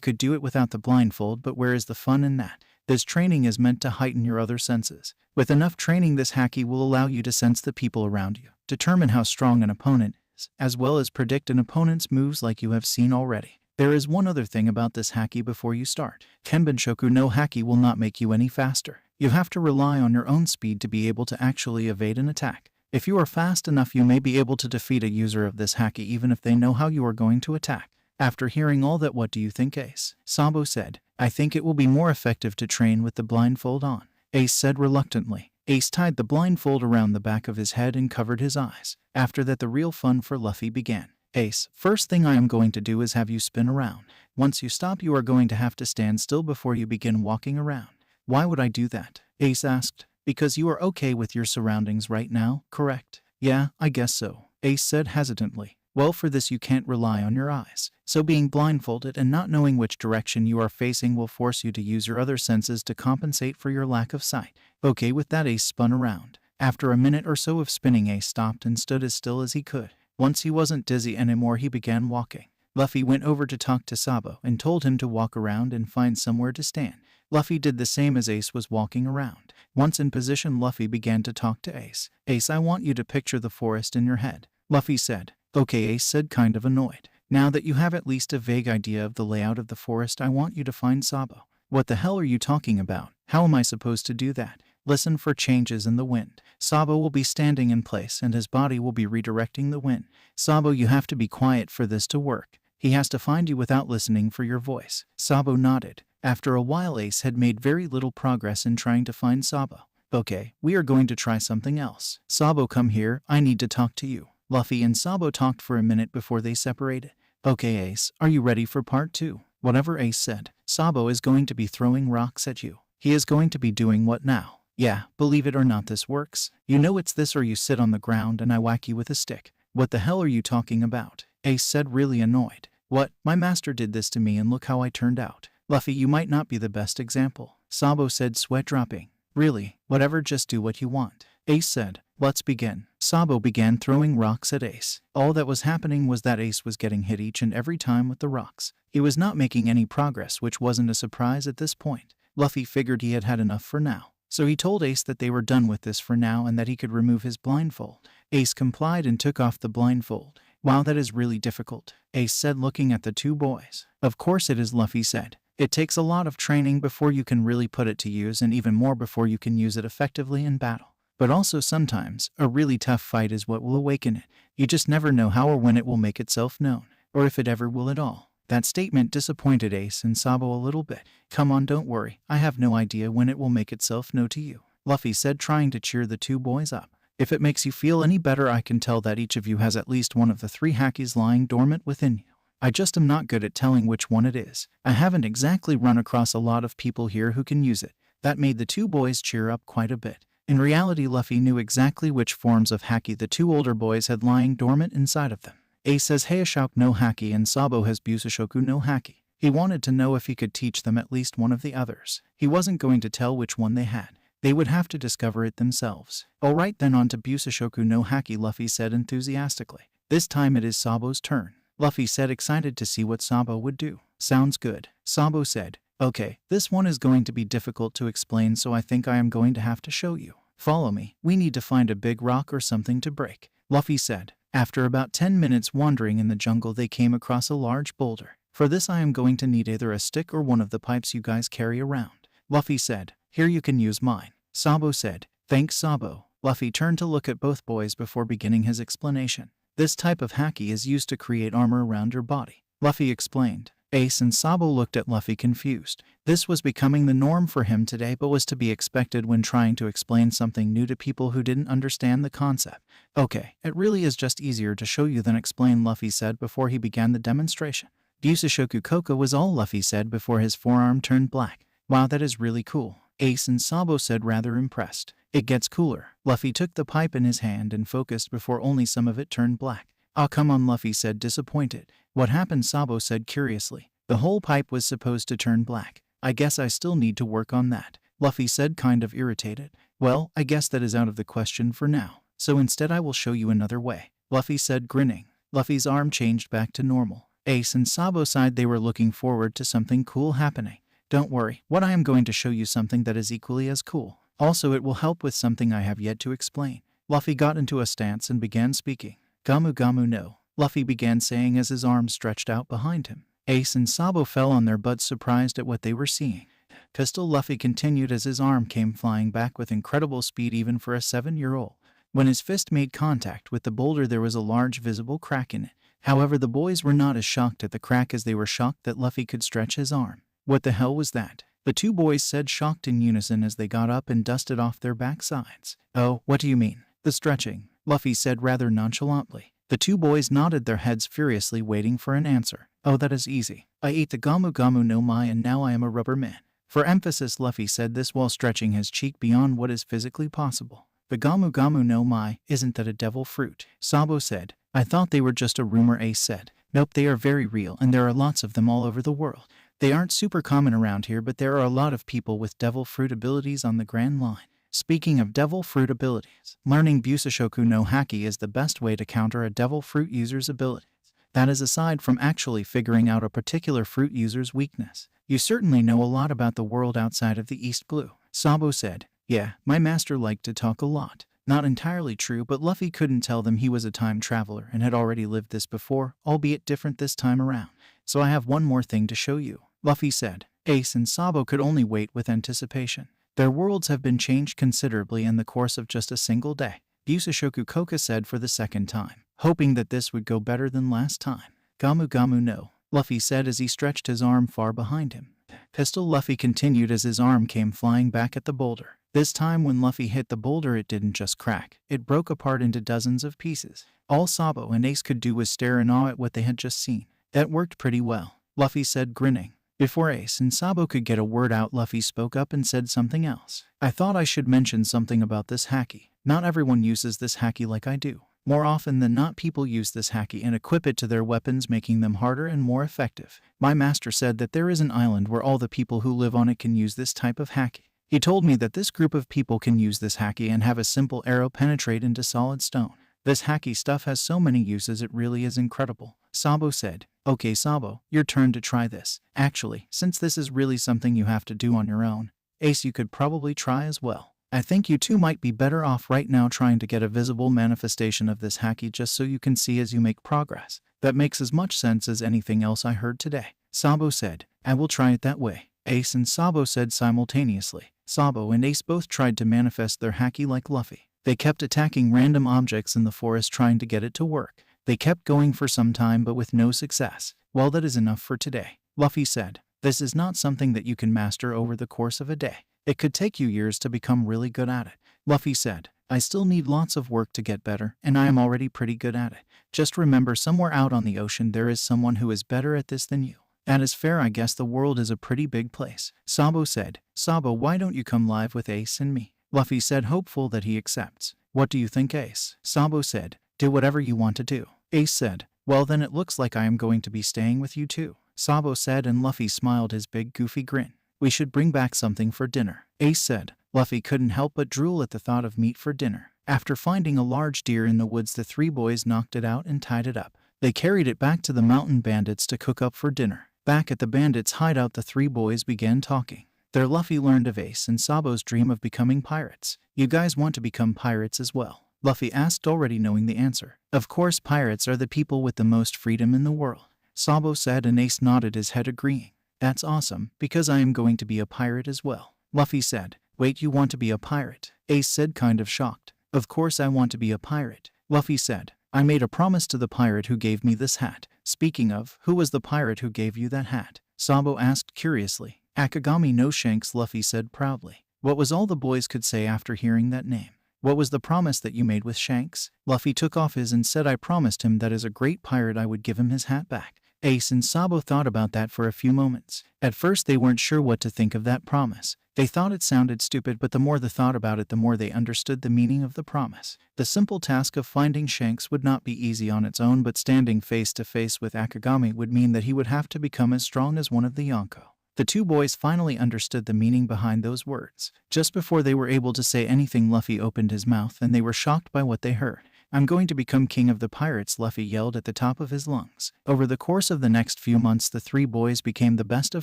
could do it without the blindfold, but where is the fun in that? This training is meant to heighten your other senses. With enough training, this haki will allow you to sense the people around you, determine how strong an opponent is, as well as predict an opponent's moves like you have seen already. There is one other thing about this haki before you start. Kenbenshoku no haki will not make you any faster. You have to rely on your own speed to be able to actually evade an attack. If you are fast enough, you may be able to defeat a user of this haki even if they know how you are going to attack. After hearing all that, what do you think, Ace? Sabo said. I think it will be more effective to train with the blindfold on, Ace said reluctantly. Ace tied the blindfold around the back of his head and covered his eyes. After that, the real fun for Luffy began. Ace, first thing I am going to do is have you spin around. Once you stop, you are going to have to stand still before you begin walking around. Why would I do that? Ace asked. Because you are okay with your surroundings right now, correct? Yeah, I guess so, Ace said hesitantly. Well, for this you can't rely on your eyes. So being blindfolded and not knowing which direction you are facing will force you to use your other senses to compensate for your lack of sight. Okay, with that, Ace spun around. After a minute or so of spinning, Ace stopped and stood as still as he could. Once he wasn't dizzy anymore, he began walking. Luffy went over to talk to Sabo and told him to walk around and find somewhere to stand. Luffy did the same as Ace was walking around. Once in position, Luffy began to talk to Ace. Ace, I want you to picture the forest in your head, Luffy said. Okay, Ace said, kind of annoyed. Now that you have at least a vague idea of the layout of the forest, I want you to find Sabo. What the hell are you talking about? How am I supposed to do that? Listen for changes in the wind. Sabo will be standing in place and his body will be redirecting the wind. Sabo, you have to be quiet for this to work. He has to find you without listening for your voice. Sabo nodded. After a while, Ace had made very little progress in trying to find Sabo. Okay, we are going to try something else. Sabo, come here, I need to talk to you. Luffy and Sabo talked for a minute before they separated. Okay, Ace, are you ready for part 2? Whatever, Ace said. Sabo is going to be throwing rocks at you. He is going to be doing what now? Yeah, believe it or not, this works. You know it's this or you sit on the ground and I whack you with a stick. What the hell are you talking about? Ace said, really annoyed. What? My master did this to me and look how I turned out. Luffy, you might not be the best example, Sabo said, sweat dropping. Really? Whatever, just do what you want. Ace said. Let's begin. Sabo began throwing rocks at Ace. All that was happening was that Ace was getting hit each and every time with the rocks. He was not making any progress, which wasn't a surprise at this point. Luffy figured he had had enough for now. So he told Ace that they were done with this for now and that he could remove his blindfold. Ace complied and took off the blindfold. Wow, that is really difficult, Ace said, looking at the two boys. Of course it is, Luffy said. It takes a lot of training before you can really put it to use, and even more before you can use it effectively in battle. But also sometimes, a really tough fight is what will awaken it. You just never know how or when it will make itself known, or if it ever will at all. That statement disappointed Ace and Sabo a little bit. Come on, don't worry, I have no idea when it will make itself known to you, Luffy said, trying to cheer the two boys up. If it makes you feel any better, I can tell that each of you has at least one of the 3 hakis lying dormant within you. I just am not good at telling which one it is. I haven't exactly run across a lot of people here who can use it. That made the two boys cheer up quite a bit. In reality, Luffy knew exactly which forms of haki the 2 older boys had lying dormant inside of them. Ace has Hayashok no haki and Sabo has Busashoku no haki. He wanted to know if he could teach them at least one of the others. He wasn't going to tell which one they had. They would have to discover it themselves. Alright then, on to Busashoku no Haki, Luffy said enthusiastically. This time it is Sabo's turn. Luffy said, excited to see what Sabo would do. Sounds good. Sabo said, okay, this one is going to be difficult to explain, so I think I am going to have to show you. Follow me. We need to find a big rock or something to break. Luffy said. After about 10 minutes wandering in the jungle, they came across a large boulder. For this I am going to need either a stick or one of the pipes you guys carry around. Luffy said, here, you can use mine. Sabo said, thanks Sabo. Luffy turned to look at both boys before beginning his explanation. This type of haki is used to create armor around your body. Luffy explained. Ace and Sabo looked at Luffy confused. This was becoming the norm for him today, but was to be expected when trying to explain something new to people who didn't understand the concept. Okay, it really is just easier to show you than explain, Luffy said before he began the demonstration. Busashoku Koka was all Luffy said before his forearm turned black. Wow, that is really cool. Ace and Sabo said, rather impressed. It gets cooler. Luffy took the pipe in his hand and focused before only some of it turned black. Ah, come on, Luffy said, disappointed. What happened? Sabo said curiously. The whole pipe was supposed to turn black. I guess I still need to work on that. Luffy said, kind of irritated. Well, I guess that is out of the question for now. So instead I will show you another way. Luffy said, grinning. Luffy's arm changed back to normal. Ace and Sabo sighed. They were looking forward to something cool happening. Don't worry, what I am going to show you something that is equally as cool. Also, it will help with something I have yet to explain. Luffy got into a stance and began speaking. Gamu Gamu no, Luffy began saying as his arms stretched out behind him. Ace and Sabo fell on their butts, surprised at what they were seeing. Pistol Luffy continued as his arm came flying back with incredible speed even for a 7-year-old. When his fist made contact with the boulder, there was a large visible crack in it. However, the boys were not as shocked at the crack as they were shocked that Luffy could stretch his arm. What the hell was that? The two boys said, shocked in unison as they got up and dusted off their backsides. Oh, what do you mean? The stretching, Luffy said rather nonchalantly. The two boys nodded their heads furiously, waiting for an answer. Oh, that is easy. I ate the Gamu Gamu no Mai and now I am a rubber man. For emphasis, Luffy said this while stretching his cheek beyond what is physically possible. The Gamu Gamu no Mai, isn't that a devil fruit? Sabo said. I thought they were just a rumor, Ace said. Nope, they are very real and there are lots of them all over the world. They aren't super common around here, but there are a lot of people with devil fruit abilities on the Grand Line. Speaking of devil fruit abilities, learning Busashoku no Haki is the best way to counter a devil fruit user's abilities. That is aside from actually figuring out a particular fruit user's weakness. You certainly know a lot about the world outside of the East Blue. Sabo said, yeah, my master liked to talk a lot. Not entirely true, but Luffy couldn't tell them he was a time traveler and had already lived this before, albeit different this time around. So I have one more thing to show you, Luffy said. Ace and Sabo could only wait with anticipation. Their worlds have been changed considerably in the course of just a single day. Busashoku Koka said for the second time, hoping that this would go better than last time. Gamu Gamu no, Luffy said as he stretched his arm far behind him. Pistol Luffy continued as his arm came flying back at the boulder. This time when Luffy hit the boulder, it didn't just crack, it broke apart into dozens of pieces. All Sabo and Ace could do was stare in awe at what they had just seen. That worked pretty well, Luffy said, grinning. Before Ace and Sabo could get a word out, Luffy spoke up and said something else. I thought I should mention something about this haki. Not everyone uses this haki like I do. More often than not, people use this haki and equip it to their weapons, making them harder and more effective. My master said that there is an island where all the people who live on it can use this type of haki. He told me that this group of people can use this haki and have a simple arrow penetrate into solid stone. This haki stuff has so many uses, it really is incredible. Sabo said, okay Sabo, your turn to try this. Actually, since this is really something you have to do on your own, Ace, you could probably try as well. I think you two might be better off right now trying to get a visible manifestation of this haki just so you can see as you make progress. That makes as much sense as anything else I heard today. Sabo said, I will try it that way. Ace and Sabo said simultaneously. Sabo and Ace both tried to manifest their haki like Luffy. They kept attacking random objects in the forest trying to get it to work. They kept going for some time but with no success. Well, that is enough for today, Luffy said. This is not something that you can master over the course of a day. It could take you years to become really good at it. Luffy said, I still need lots of work to get better, and I am already pretty good at it. Just remember, somewhere out on the ocean there is someone who is better at this than you. That is fair. I guess the world is a pretty big place. Sabo said, Sabo, why don't you come live with Ace and me? Luffy said, hopeful that he accepts. What do you think, Ace? Sabo said, do whatever you want to do. Ace said, well then it looks like I am going to be staying with you too. Sabo said, and Luffy smiled his big goofy grin. We should bring back something for dinner. Ace said, Luffy couldn't help but drool at the thought of meat for dinner. After finding a large deer in the woods, the three boys knocked it out and tied it up. They carried it back to the mountain bandits to cook up for dinner. Back at the bandits' hideout, the three boys began talking. There Luffy learned of Ace and Sabo's dream of becoming pirates. You guys want to become pirates as well? Luffy asked, already knowing the answer. Of course, pirates are the people with the most freedom in the world, Sabo said, and Ace nodded his head agreeing. That's awesome, because I am going to be a pirate as well, Luffy said. Wait, you want to be a pirate? Ace said, kind of shocked. Of course I want to be a pirate, Luffy said. I made a promise to the pirate who gave me this hat. Speaking of, who was the pirate who gave you that hat? Sabo asked curiously. Akagami no Shanks, Luffy said proudly. What was all the boys could say after hearing that name? What was the promise that you made with Shanks? Luffy took off his and said, I promised him that as a great pirate I would give him his hat back. Ace and Sabo thought about that for a few moments. At first they weren't sure what to think of that promise. They thought it sounded stupid, but the more they thought about it, the more they understood the meaning of the promise. The simple task of finding Shanks would not be easy on its own, but standing face to face with Akagami would mean that he would have to become as strong as one of the Yonko. The two boys finally understood the meaning behind those words. Just before they were able to say anything, Luffy opened his mouth and they were shocked by what they heard. I'm going to become king of the pirates, Luffy yelled at the top of his lungs. Over the course of the next few months, the three boys became the best of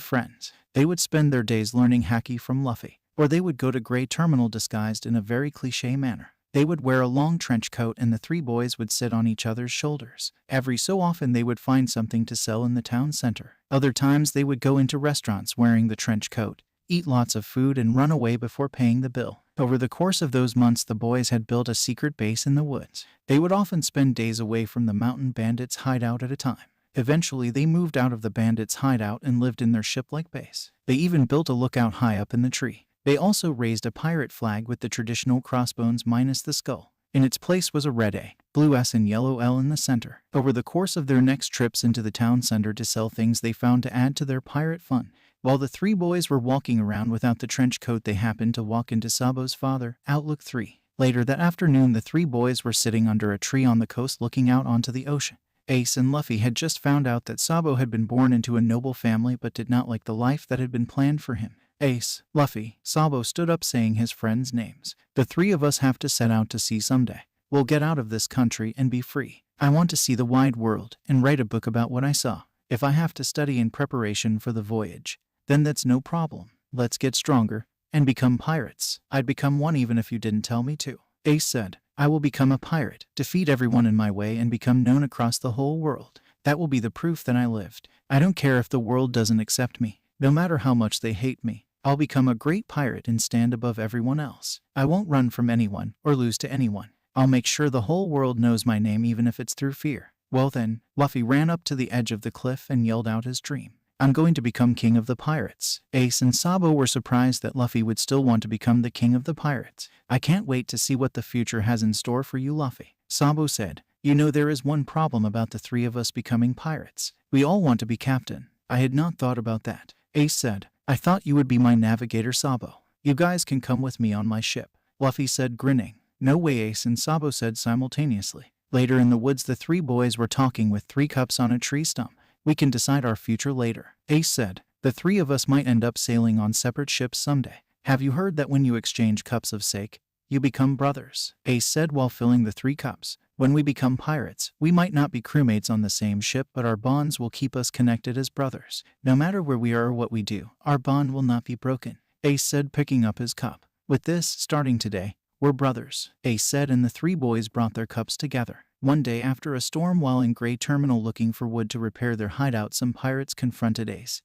friends. They would spend their days learning Haki from Luffy, or they would go to Grey Terminal disguised in a very cliché manner. They would wear a long trench coat and the three boys would sit on each other's shoulders. Every so often they would find something to sell in the town center. Other times they would go into restaurants wearing the trench coat, eat lots of food and run away before paying the bill. Over the course of those months, the boys had built a secret base in the woods. They would often spend days away from the mountain bandits' hideout at a time. Eventually, they moved out of the bandits' hideout and lived in their ship-like base. They even built a lookout high up in the tree. They also raised a pirate flag with the traditional crossbones minus the skull. In its place was a red A, blue S and yellow L in the center. Over the course of their next trips into the town center to sell things they found to add to their pirate fun, while the three boys were walking around without the trench coat, they happened to walk into Sabo's father, Outlook 3. Later that afternoon, the three boys were sitting under a tree on the coast looking out onto the ocean. Ace and Luffy had just found out that Sabo had been born into a noble family but did not like the life that had been planned for him. Ace, Luffy, Sabo stood up saying his friends' names. The three of us have to set out to sea someday. We'll get out of this country and be free. I want to see the wide world and write a book about what I saw. If I have to study in preparation for the voyage, then that's no problem. Let's get stronger and become pirates. I'd become one even if you didn't tell me to. Ace said, I will become a pirate, defeat everyone in my way and become known across the whole world. That will be the proof that I lived. I don't care if the world doesn't accept me. No matter how much they hate me, I'll become a great pirate and stand above everyone else. I won't run from anyone or lose to anyone. I'll make sure the whole world knows my name even if it's through fear. Well then, Luffy ran up to the edge of the cliff and yelled out his dream. I'm going to become king of the pirates. Ace and Sabo were surprised that Luffy would still want to become the king of the pirates. I can't wait to see what the future has in store for you, Luffy. Sabo said, you know, there is one problem about the three of us becoming pirates. We all want to be captain. I had not thought about that. Ace said, I thought you would be my navigator, Sabo. You guys can come with me on my ship. Luffy said, grinning. No way, Ace and Sabo said simultaneously. Later in the woods, the three boys were talking with 3 cups on a tree stump. We can decide our future later. Ace said, the three of us might end up sailing on separate ships someday. Have you heard that when you exchange cups of sake, you become brothers? Ace said while filling the 3 cups. When we become pirates, we might not be crewmates on the same ship, but our bonds will keep us connected as brothers. No matter where we are or what we do, our bond will not be broken. Ace said, picking up his cup. With this, starting today, we're brothers. Ace said, and the 3 boys brought their cups together. One day after a storm, while in Grey Terminal looking for wood to repair their hideout, some pirates confronted Ace,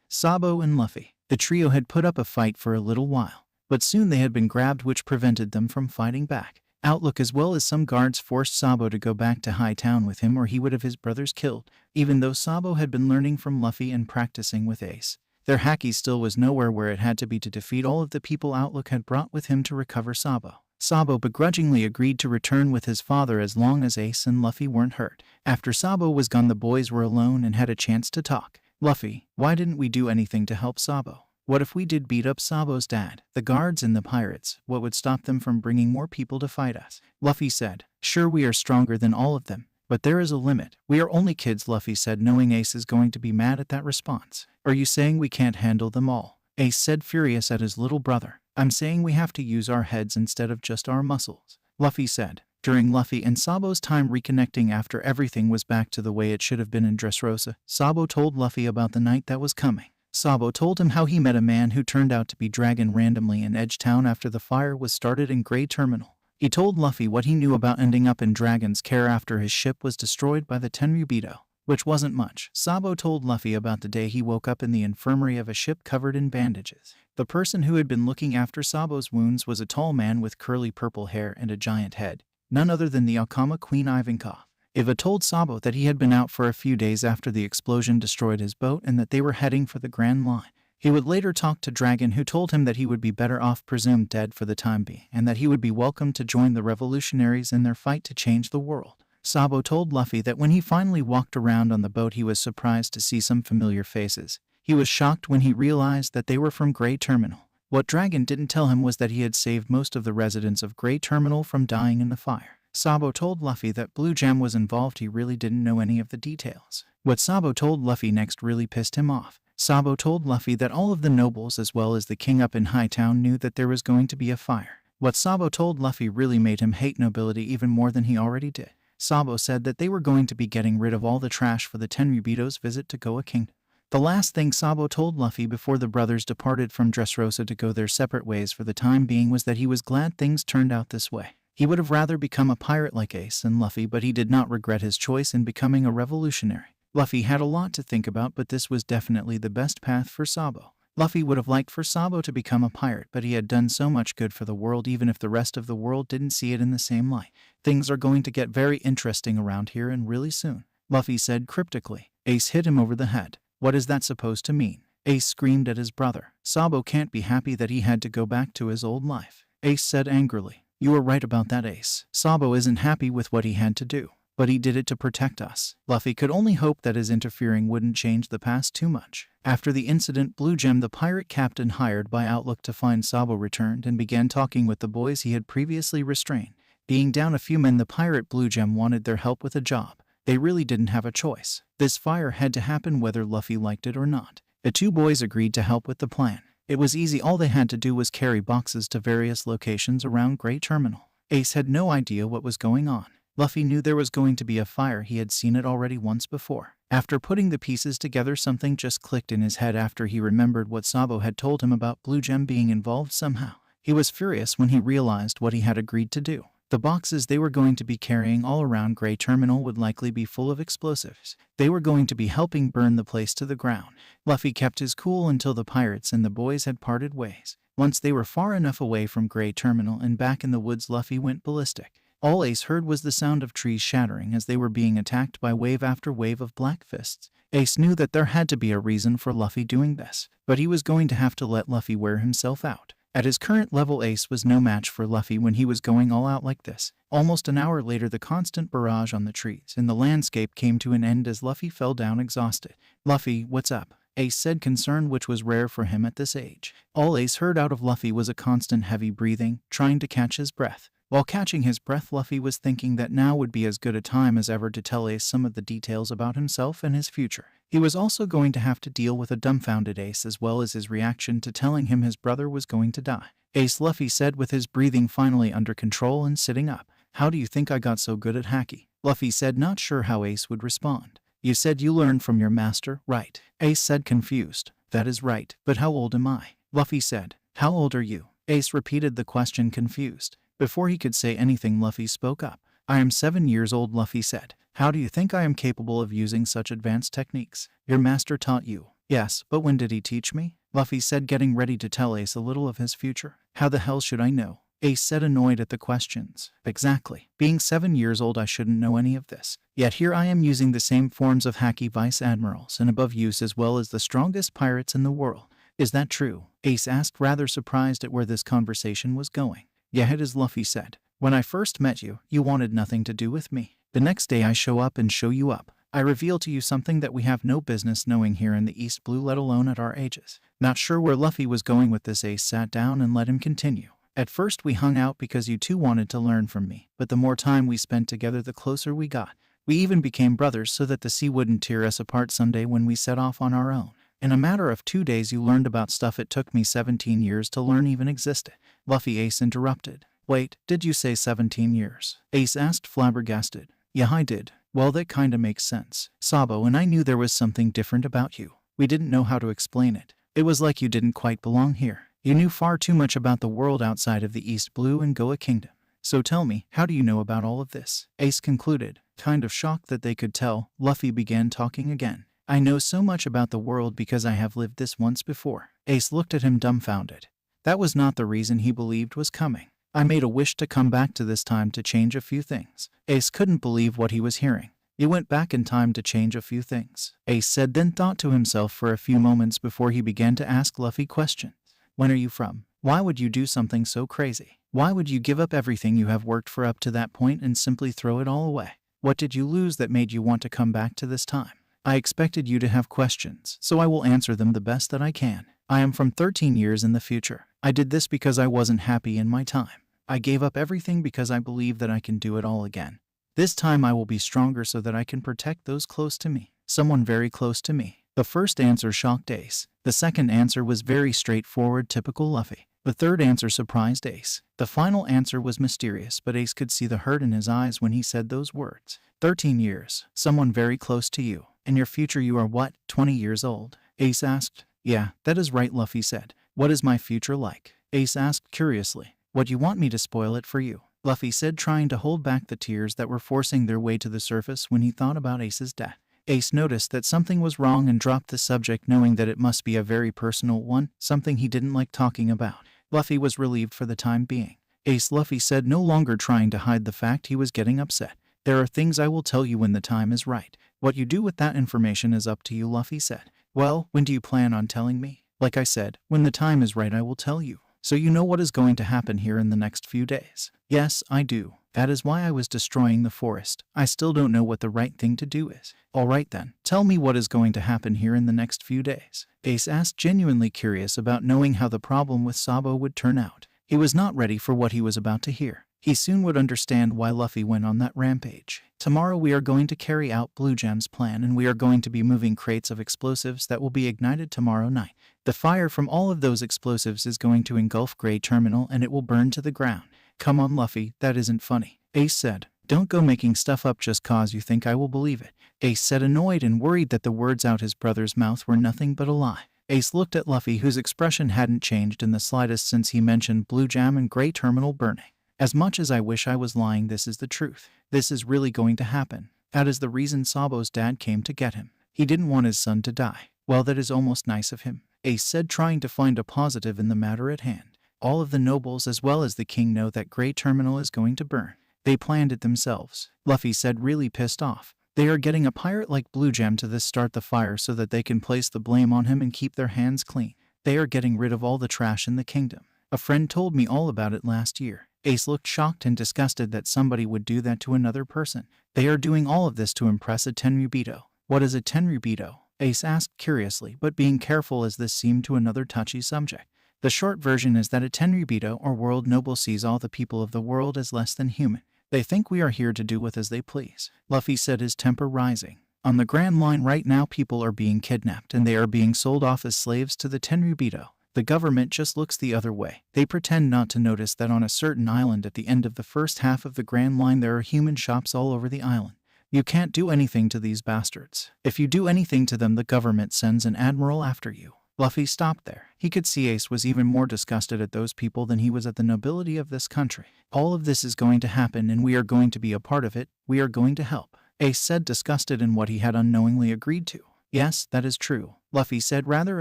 Sabo and Luffy. The trio had put up a fight for a little while, but soon they had been grabbed, which prevented them from fighting back. Outlook as well as some guards forced Sabo to go back to High Town with him or he would have his brothers killed. Even though Sabo had been learning from Luffy and practicing with Ace, their Haki still was nowhere where it had to be to defeat all of the people Outlook had brought with him to recover Sabo. Sabo begrudgingly agreed to return with his father as long as Ace and Luffy weren't hurt. After Sabo was gone, the boys were alone and had a chance to talk. Luffy, why didn't we do anything to help Sabo? What if we did beat up Sabo's dad, the guards and the pirates? What would stop them from bringing more people to fight us? Luffy said, sure, we are stronger than all of them, but there is a limit. We are only kids, Luffy said, knowing Ace is going to be mad at that response. Are you saying we can't handle them all? Ace said, furious at his little brother. I'm saying we have to use our heads instead of just our muscles, Luffy said. During Luffy and Sabo's time reconnecting after everything was back to the way it should have been in Dressrosa, Sabo told Luffy about the night that was coming. Sabo told him how he met a man who turned out to be Dragon randomly in Edge Town after the fire was started in Grey Terminal. He told Luffy what he knew about ending up in Dragon's care after his ship was destroyed by the Tenryubito, which wasn't much. Sabo told Luffy about the day he woke up in the infirmary of a ship covered in bandages. The person who had been looking after Sabo's wounds was a tall man with curly purple hair and a giant head, none other than the Akama Queen Ivankov. Iva told Sabo that he had been out for a few days after the explosion destroyed his boat and that they were heading for the Grand Line. He would later talk to Dragon, who told him that he would be better off presumed dead for the time being and that he would be welcome to join the revolutionaries in their fight to change the world. Sabo told Luffy that when he finally walked around on the boat he was surprised to see some familiar faces. He was shocked when he realized that they were from Grey Terminal. What Dragon didn't tell him was that he had saved most of the residents of Grey Terminal from dying in the fire. Sabo told Luffy that Blue Gem was involved. He really didn't know any of the details. What Sabo told Luffy next really pissed him off. Sabo told Luffy that all of the nobles as well as the king up in Hightown knew that there was going to be a fire. What Sabo told Luffy really made him hate nobility even more than he already did. Sabo said that they were going to be getting rid of all the trash for the Tenryubito's visit to Goa Kingdom. The last thing Sabo told Luffy before the brothers departed from Dressrosa to go their separate ways for the time being was that he was glad things turned out this way. He would have rather become a pirate like Ace and Luffy, but he did not regret his choice in becoming a revolutionary. Luffy had a lot to think about, but this was definitely the best path for Sabo. Luffy would have liked for Sabo to become a pirate, but he had done so much good for the world even if the rest of the world didn't see it in the same light. Things are going to get very interesting around here and really soon, Luffy said cryptically. Ace hit him over the head. What is that supposed to mean? Ace screamed at his brother. Sabo can't be happy that he had to go back to his old life, Ace said angrily. You were right about that, Ace. Sabo isn't happy with what he had to do, but he did it to protect us. Luffy could only hope that his interfering wouldn't change the past too much. After the incident, Blue Gem, the pirate captain hired by Outlook to find Sabo, returned and began talking with the boys he had previously restrained. Being down a few men, the pirate Blue Gem wanted their help with a job. They really didn't have a choice. This fire had to happen whether Luffy liked it or not. The two boys agreed to help with the plan. It was easy. All they had to do was carry boxes to various locations around Grey Terminal. Ace had no idea what was going on. Luffy knew there was going to be a fire. He had seen it already once before. After putting the pieces together, something just clicked in his head after he remembered what Sabo had told him about Blue Gem being involved somehow. He was furious when he realized what he had agreed to do. The boxes they were going to be carrying all around Grey Terminal would likely be full of explosives. They were going to be helping burn the place to the ground. Luffy kept his cool until the pirates and the boys had parted ways. Once they were far enough away from Grey Terminal and back in the woods, Luffy went ballistic. All Ace heard was the sound of trees shattering as they were being attacked by wave after wave of black fists. Ace knew that there had to be a reason for Luffy doing this, but he was going to have to let Luffy wear himself out. At his current level, Ace was no match for Luffy when he was going all out like this. Almost an hour later, the constant barrage on the trees and the landscape came to an end as Luffy fell down exhausted. Luffy, what's up? Ace said, concerned, which was rare for him at this age. All Ace heard out of Luffy was a constant heavy breathing, trying to catch his breath. While catching his breath, Luffy was thinking that now would be as good a time as ever to tell Ace some of the details about himself and his future. He was also going to have to deal with a dumbfounded Ace as well as his reaction to telling him his brother was going to die. Ace, Luffy said with his breathing finally under control and sitting up. How do you think I got so good at Haki? Luffy said, not sure how Ace would respond. You said you learned from your master, right? Ace said, confused. That is right, but how old am I? Luffy said. How old are you? Ace repeated the question, confused. Before he could say anything, Luffy spoke up. I am 7 years old, Luffy said. How do you think I am capable of using such advanced techniques? Your master taught you. Yes, but when did he teach me? Luffy said, getting ready to tell Ace a little of his future. How the hell should I know? Ace said, annoyed at the questions. Exactly. Being 7 years old, I shouldn't know any of this. Yet here I am using the same forms of Haki vice admirals and above use as well as the strongest pirates in the world. Is that true? Ace asked, rather surprised at where this conversation was going. Yeah, it is, Luffy said. When I first met you, you wanted nothing to do with me. The next day I show up and show you up. I reveal to you something that we have no business knowing here in the East Blue, let alone at our ages. Not sure where Luffy was going with this. Ace sat down and let him continue. At first we hung out because you two wanted to learn from me, but the more time we spent together, the closer we got. We even became brothers so that the sea wouldn't tear us apart someday when we set off on our own. In a matter of 2 days you learned about stuff it took me 17 years to learn even existed. Luffy. Ace interrupted. Wait, did you say 17 years? Ace asked, flabbergasted. Yeah, I did. Well, that kinda makes sense. Sabo and I knew there was something different about you. We didn't know how to explain it. It was like you didn't quite belong here. You knew far too much about the world outside of the East Blue and Goa Kingdom. So tell me, how do you know about all of this? Ace concluded. Kind of shocked that they could tell, Luffy began talking again. I know so much about the world because I have lived this once before. Ace looked at him dumbfounded. That was not the reason he believed was coming. I made a wish to come back to this time to change a few things. Ace couldn't believe what he was hearing. You went back in time to change a few things, Ace said, then thought to himself for a few moments before he began to ask Luffy questions. When are you from? Why would you do something so crazy? Why would you give up everything you have worked for up to that point and simply throw it all away? What did you lose that made you want to come back to this time? I expected you to have questions, so I will answer them the best that I can. I am from 13 years in the future. I did this because I wasn't happy in my time. I gave up everything because I believe that I can do it all again. This time I will be stronger so that I can protect those close to me. Someone very close to me. The first answer shocked Ace. The second answer was very straightforward, typical Luffy. The third answer surprised Ace. The final answer was mysterious, but Ace could see the hurt in his eyes when he said those words. 13 years. Someone very close to you. In your future you are what, 20 years old? Ace asked. Yeah, that is right, Luffy said. What is my future like? Ace asked curiously. What, you want me to spoil it for you? Luffy said, trying to hold back the tears that were forcing their way to the surface when he thought about Ace's death. Ace noticed that something was wrong and dropped the subject, knowing that it must be a very personal one, something he didn't like talking about. Luffy was relieved for the time being. Ace, Luffy said, no longer trying to hide the fact he was getting upset. There are things I will tell you when the time is right. What you do with that information is up to you, Luffy said. Well, when do you plan on telling me? Like I said, when the time is right I will tell you. So you know what is going to happen here in the next few days? Yes, I do. That is why I was destroying the forest. I still don't know what the right thing to do is. Alright then, tell me what is going to happen here in the next few days. Ace asked, genuinely curious about knowing how the problem with Sabo would turn out. He was not ready for what he was about to hear. He soon would understand why Luffy went on that rampage. Tomorrow we are going to carry out Blue Gem's plan, and we are going to be moving crates of explosives that will be ignited tomorrow night. The fire from all of those explosives is going to engulf Grey Terminal and it will burn to the ground. Come on, Luffy, that isn't funny. Ace said. Don't go making stuff up just cause you think I will believe it. Ace said, annoyed and worried that the words out his brother's mouth were nothing but a lie. Ace looked at Luffy, whose expression hadn't changed in the slightest since he mentioned Blue Gem and Grey Terminal burning. As much as I wish I was lying, this is the truth. This is really going to happen. That is the reason Sabo's dad came to get him. He didn't want his son to die. Well, that is almost nice of him, Ace said, trying to find a positive in the matter at hand. All of the nobles as well as the king know that Grey Terminal is going to burn. They planned it themselves, Luffy said, really pissed off. They are getting a pirate like Blue Gem to start the fire so that they can place the blame on him and keep their hands clean. They are getting rid of all the trash in the kingdom. A friend told me all about it last year. Ace looked shocked and disgusted that somebody would do that to another person. They are doing all of this to impress a Tenryubito. What is a Tenryubito? Ace asked curiously, but being careful as this seemed to another touchy subject. The short version is that a Tenryubito or world noble sees all the people of the world as less than human. They think we are here to do with as they please, Luffy said, his temper rising. On the Grand Line right now people are being kidnapped and they are being sold off as slaves to the Tenryubito. The government just looks the other way. They pretend not to notice that on a certain island at the end of the first half of the Grand Line there are human shops all over the island. You can't do anything to these bastards. If you do anything to them, the government sends an admiral after you. Luffy stopped there. He could see Ace was even more disgusted at those people than he was at the nobility of this country. All of this is going to happen and we are going to be a part of it. We are going to help, Ace said, disgusted in what he had unknowingly agreed to. Yes, that is true, Luffy said, rather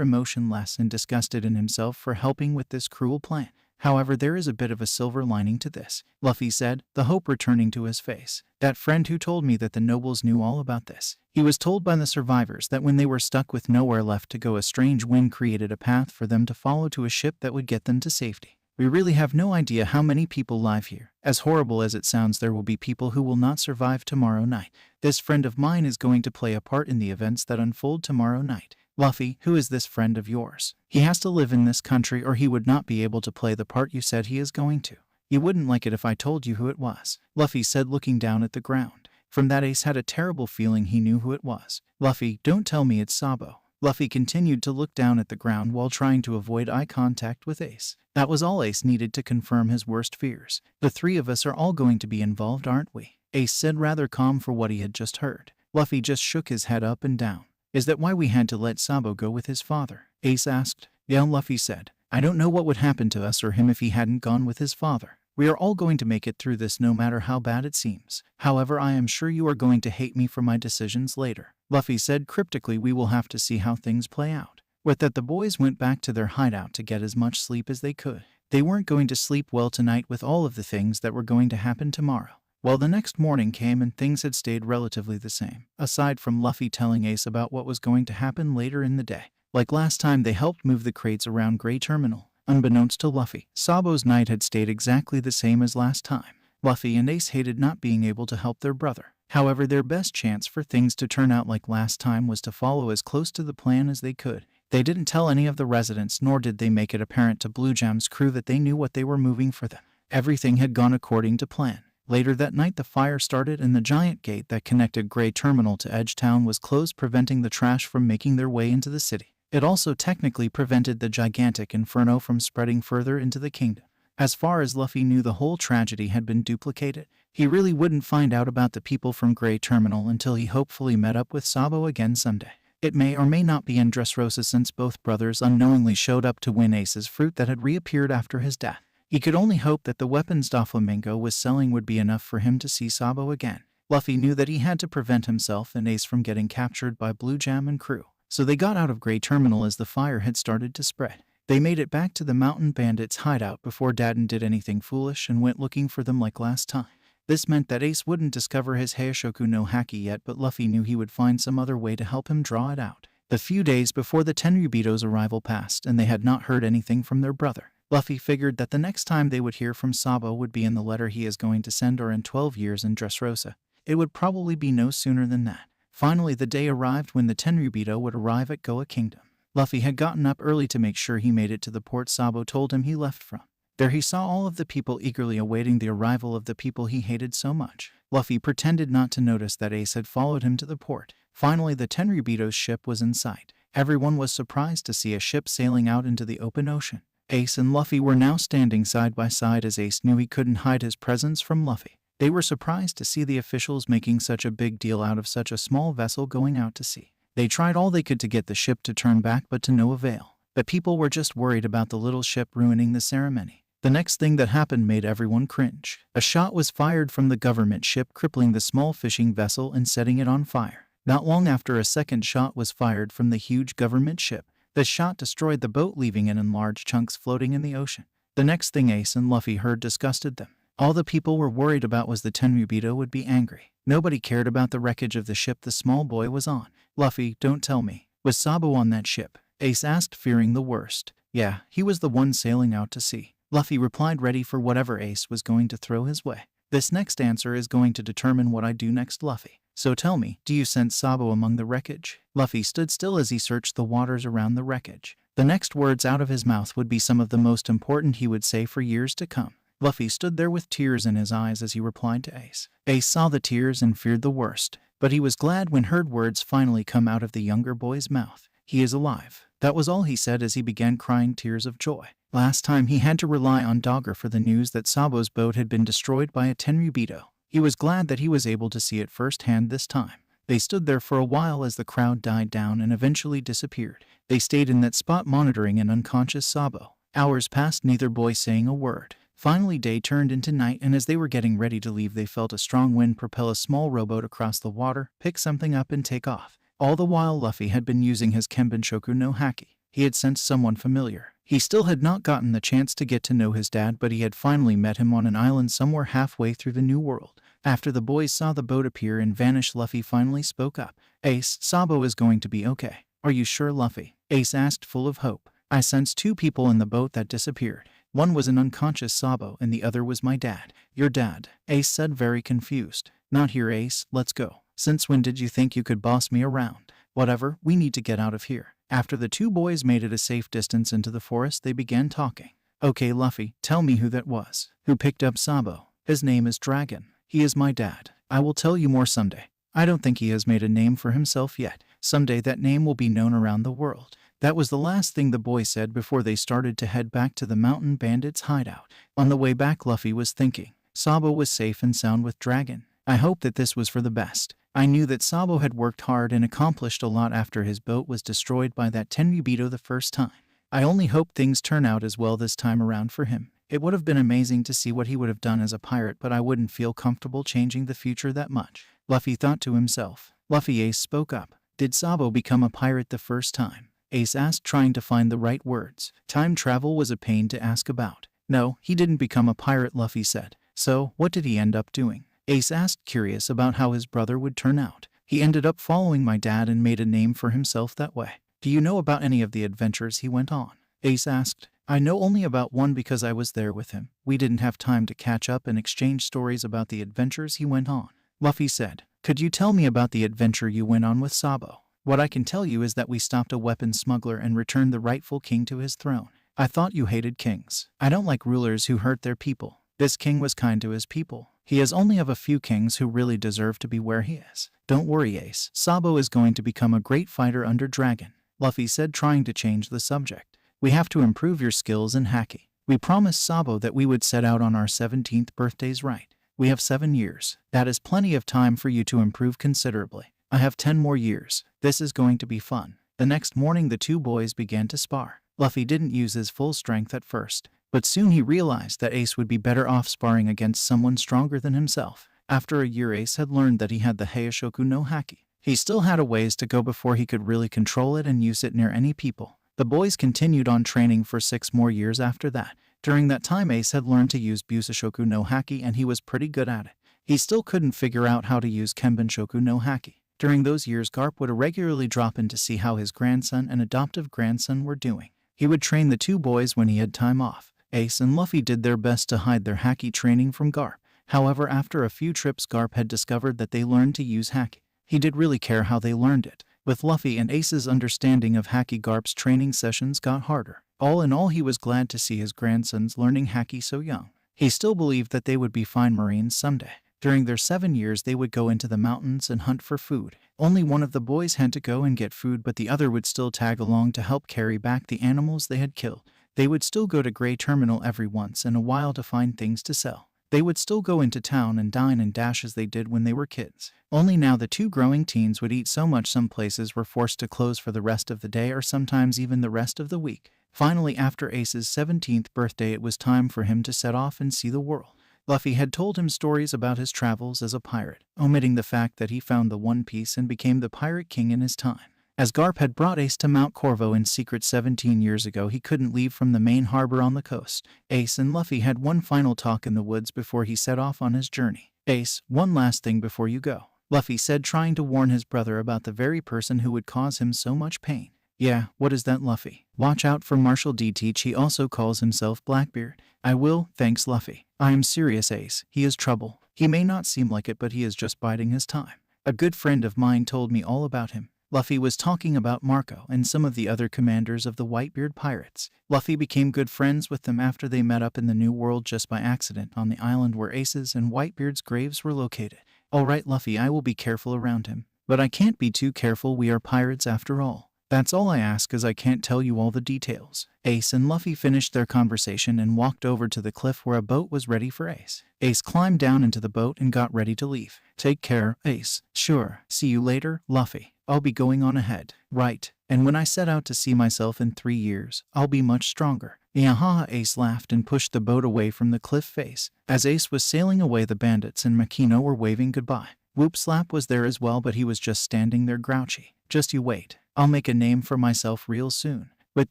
emotionless and disgusted in himself for helping with this cruel plan. However, there is a bit of a silver lining to this, Luffy said, the hope returning to his face. That friend who told me that the nobles knew all about this. He was told by the survivors that when they were stuck with nowhere left to go, a strange wind created a path for them to follow to a ship that would get them to safety. We really have no idea how many people live here. As horrible as it sounds, there will be people who will not survive tomorrow night. This friend of mine is going to play a part in the events that unfold tomorrow night. Luffy, who is this friend of yours? He has to live in this country or he would not be able to play the part you said he is going to. You wouldn't like it if I told you who it was, Luffy said, looking down at the ground. From that, Ace had a terrible feeling he knew who it was. Luffy, don't tell me it's Sabo. Luffy continued to look down at the ground while trying to avoid eye contact with Ace. That was all Ace needed to confirm his worst fears. The three of us are all going to be involved, aren't we? Ace said, rather calm for what he had just heard. Luffy just shook his head up and down. Is that why we had to let Sabo go with his father? Ace asked. Yeah, Luffy said. I don't know what would happen to us or him if he hadn't gone with his father. We are all going to make it through this no matter how bad it seems. However, I am sure you are going to hate me for my decisions later. Luffy said cryptically, we will have to see how things play out. With that, the boys went back to their hideout to get as much sleep as they could. They weren't going to sleep well tonight with all of the things that were going to happen tomorrow. Well, the next morning came and things had stayed relatively the same, aside from Luffy telling Ace about what was going to happen later in the day. Like last time, they helped move the crates around Grey Terminal. Unbeknownst to Luffy, Sabo's night had stayed exactly the same as last time. Luffy and Ace hated not being able to help their brother. However, their best chance for things to turn out like last time was to follow as close to the plan as they could. They didn't tell any of the residents, nor did they make it apparent to Blue Jam's crew that they knew what they were moving for them. Everything had gone according to plan. Later that night, the fire started and the giant gate that connected Grey Terminal to Edge Town was closed, preventing the trash from making their way into the city. It also technically prevented the gigantic inferno from spreading further into the kingdom. As far as Luffy knew, the whole tragedy had been duplicated. He really wouldn't find out about the people from Grey Terminal until he hopefully met up with Sabo again someday. It may or may not be in Dressrosa, since both brothers unknowingly showed up to win Ace's fruit that had reappeared after his death. He could only hope that the weapons Doflamingo was selling would be enough for him to see Sabo again. Luffy knew that he had to prevent himself and Ace from getting captured by Blue Jam and crew. So they got out of Grey Terminal as the fire had started to spread. They made it back to the mountain bandits' hideout before Daden did anything foolish and went looking for them like last time. This meant that Ace wouldn't discover his Heishoku no Haki yet, but Luffy knew he would find some other way to help him draw it out. The few days before the Tenryubito's arrival passed and they had not heard anything from their brother. Luffy figured that the next time they would hear from Sabo would be in the letter he is going to send, or in 12 years in Dressrosa. It would probably be no sooner than that. Finally, the day arrived when the Tenryubito would arrive at Goa Kingdom. Luffy had gotten up early to make sure he made it to the port Sabo told him he left from. There he saw all of the people eagerly awaiting the arrival of the people he hated so much. Luffy pretended not to notice that Ace had followed him to the port. Finally, the Tenryubito's ship was in sight. Everyone was surprised to see a ship sailing out into the open ocean. Ace and Luffy were now standing side by side, as Ace knew he couldn't hide his presence from Luffy. They were surprised to see the officials making such a big deal out of such a small vessel going out to sea. They tried all they could to get the ship to turn back, but to no avail. The people were just worried about the little ship ruining the ceremony. The next thing that happened made everyone cringe. A shot was fired from the government ship, crippling the small fishing vessel and setting it on fire. Not long after, a second shot was fired from the huge government ship. The shot destroyed the boat, leaving it in large chunks floating in the ocean. The next thing Ace and Luffy heard disgusted them. All the people were worried about was the Tenryubito would be angry. Nobody cared about the wreckage of the ship the small boy was on. Luffy, don't tell me. Was Sabo on that ship? Ace asked, fearing the worst. Yeah, he was the one sailing out to sea. Luffy replied, ready for whatever Ace was going to throw his way. This next answer is going to determine what I do next, Luffy. So tell me, do you sense Sabo among the wreckage? Luffy stood still as he searched the waters around the wreckage. The next words out of his mouth would be some of the most important he would say for years to come. Luffy stood there with tears in his eyes as he replied to Ace. Ace saw the tears and feared the worst, but he was glad when heard words finally come out of the younger boy's mouth. He is alive. That was all he said as he began crying tears of joy. Last time he had to rely on Dogger for the news that Sabo's boat had been destroyed by a Tenryubito. He was glad that he was able to see it firsthand this time. They stood there for a while as the crowd died down and eventually disappeared. They stayed in that spot monitoring an unconscious Sabo. Hours passed, neither boy saying a word. Finally, day turned into night, and as they were getting ready to leave, they felt a strong wind propel a small rowboat across the water, pick something up, and take off. All the while, Luffy had been using his Kenbenshoku no Haki. He had sensed someone familiar. He still had not gotten the chance to get to know his dad, but he had finally met him on an island somewhere halfway through the New World. After the boys saw the boat appear and vanish, Luffy finally spoke up. Ace, Sabo is going to be okay. Are you sure, Luffy? Ace asked, full of hope. I sensed two people in the boat that disappeared. One was an unconscious Sabo and the other was my dad. Your dad? Ace said, very confused. Not here, Ace. Let's go. Since when did you think you could boss me around? Whatever, we need to get out of here. After the two boys made it a safe distance into the forest, they began talking. Okay, Luffy, tell me who that was. Who picked up Sabo? His name is Dragon. He is my dad. I will tell you more someday. I don't think he has made a name for himself yet. Someday that name will be known around the world. That was the last thing the boy said before they started to head back to the mountain bandits' hideout. On the way back, Luffy was thinking, Sabo was safe and sound with Dragon. I hope that this was for the best. I knew that Sabo had worked hard and accomplished a lot after his boat was destroyed by that Tenryubito the first time. I only hope things turn out as well this time around for him. It would have been amazing to see what he would have done as a pirate, but I wouldn't feel comfortable changing the future that much, Luffy thought to himself. Luffy, Ace spoke up. Did Sabo become a pirate the first time? Ace asked, trying to find the right words. Time travel was a pain to ask about. No, he didn't become a pirate, Luffy said. So, what did he end up doing? Ace asked, curious about how his brother would turn out. He ended up following my dad and made a name for himself that way. Do you know about any of the adventures he went on? Ace asked. I know only about one because I was there with him. We didn't have time to catch up and exchange stories about the adventures he went on. Luffy said. Could you tell me about the adventure you went on with Sabo? What I can tell you is that we stopped a weapons smuggler and returned the rightful king to his throne. I thought you hated kings. I don't like rulers who hurt their people. This king was kind to his people. He is only of a few kings who really deserve to be where he is. Don't worry, Ace. Sabo is going to become a great fighter under Dragon, Luffy said, trying to change the subject. We have to improve your skills in Haki. We promised Sabo that we would set out on our 17th birthdays, right? We have 7 years. That is plenty of time for you to improve considerably. I have 10 more years. This is going to be fun. The next morning the two boys began to spar. Luffy didn't use his full strength at first, but soon he realized that Ace would be better off sparring against someone stronger than himself. After a year, Ace had learned that he had the Heishoku no Haki. He still had a ways to go before he could really control it and use it near any people. The boys continued on training for 6 more years after that. During that time, Ace had learned to use Busashoku no Haki and he was pretty good at it. He still couldn't figure out how to use Kenbenshoku no Haki. During those years, Garp would regularly drop in to see how his grandson and adoptive grandson were doing. He would train the two boys when he had time off. Ace and Luffy did their best to hide their Haki training from Garp. However, after a few trips, Garp had discovered that they learned to use Haki. He did really care how they learned it. With Luffy and Ace's understanding of Haki, Garp's training sessions got harder. All in all, he was glad to see his grandsons learning Haki so young. He still believed that they would be fine Marines someday. During their 7 years, they would go into the mountains and hunt for food. Only one of the boys had to go and get food, but the other would still tag along to help carry back the animals they had killed. They would still go to Grey Terminal every once in a while to find things to sell. They would still go into town and dine and dash as they did when they were kids. Only now the two growing teens would eat so much some places were forced to close for the rest of the day or sometimes even the rest of the week. Finally, after Ace's 17th birthday, it was time for him to set off and see the world. Luffy had told him stories about his travels as a pirate, omitting the fact that he found the One Piece and became the Pirate King in his time. As Garp had brought Ace to Mount Corvo in secret 17 years ago, he couldn't leave from the main harbor on the coast. Ace and Luffy had one final talk in the woods before he set off on his journey. Ace, one last thing before you go, Luffy said, trying to warn his brother about the very person who would cause him so much pain. Yeah, what is that, Luffy? Watch out for Marshall D. Teach, he also calls himself Blackbeard. I will, thanks, Luffy. I am serious, Ace. He is trouble. He may not seem like it, but he is just biding his time. A good friend of mine told me all about him. Luffy was talking about Marco and some of the other commanders of the Whitebeard pirates. Luffy became good friends with them after they met up in the New World just by accident on the island where Ace's and Whitebeard's graves were located. Alright, Luffy, I will be careful around him. But I can't be too careful, we are pirates after all. That's all I ask, as I can't tell you all the details. Ace and Luffy finished their conversation and walked over to the cliff where a boat was ready for Ace. Ace climbed down into the boat and got ready to leave. Take care, Ace. Sure. See you later, Luffy. I'll be going on ahead. Right. And when I set out to see myself in 3 years, I'll be much stronger. Yahaha, Ace laughed and pushed the boat away from the cliff face. As Ace was sailing away, the bandits and Makino were waving goodbye. Whoop Slap was there as well, but he was just standing there grouchy. Just you wait. I'll make a name for myself real soon. With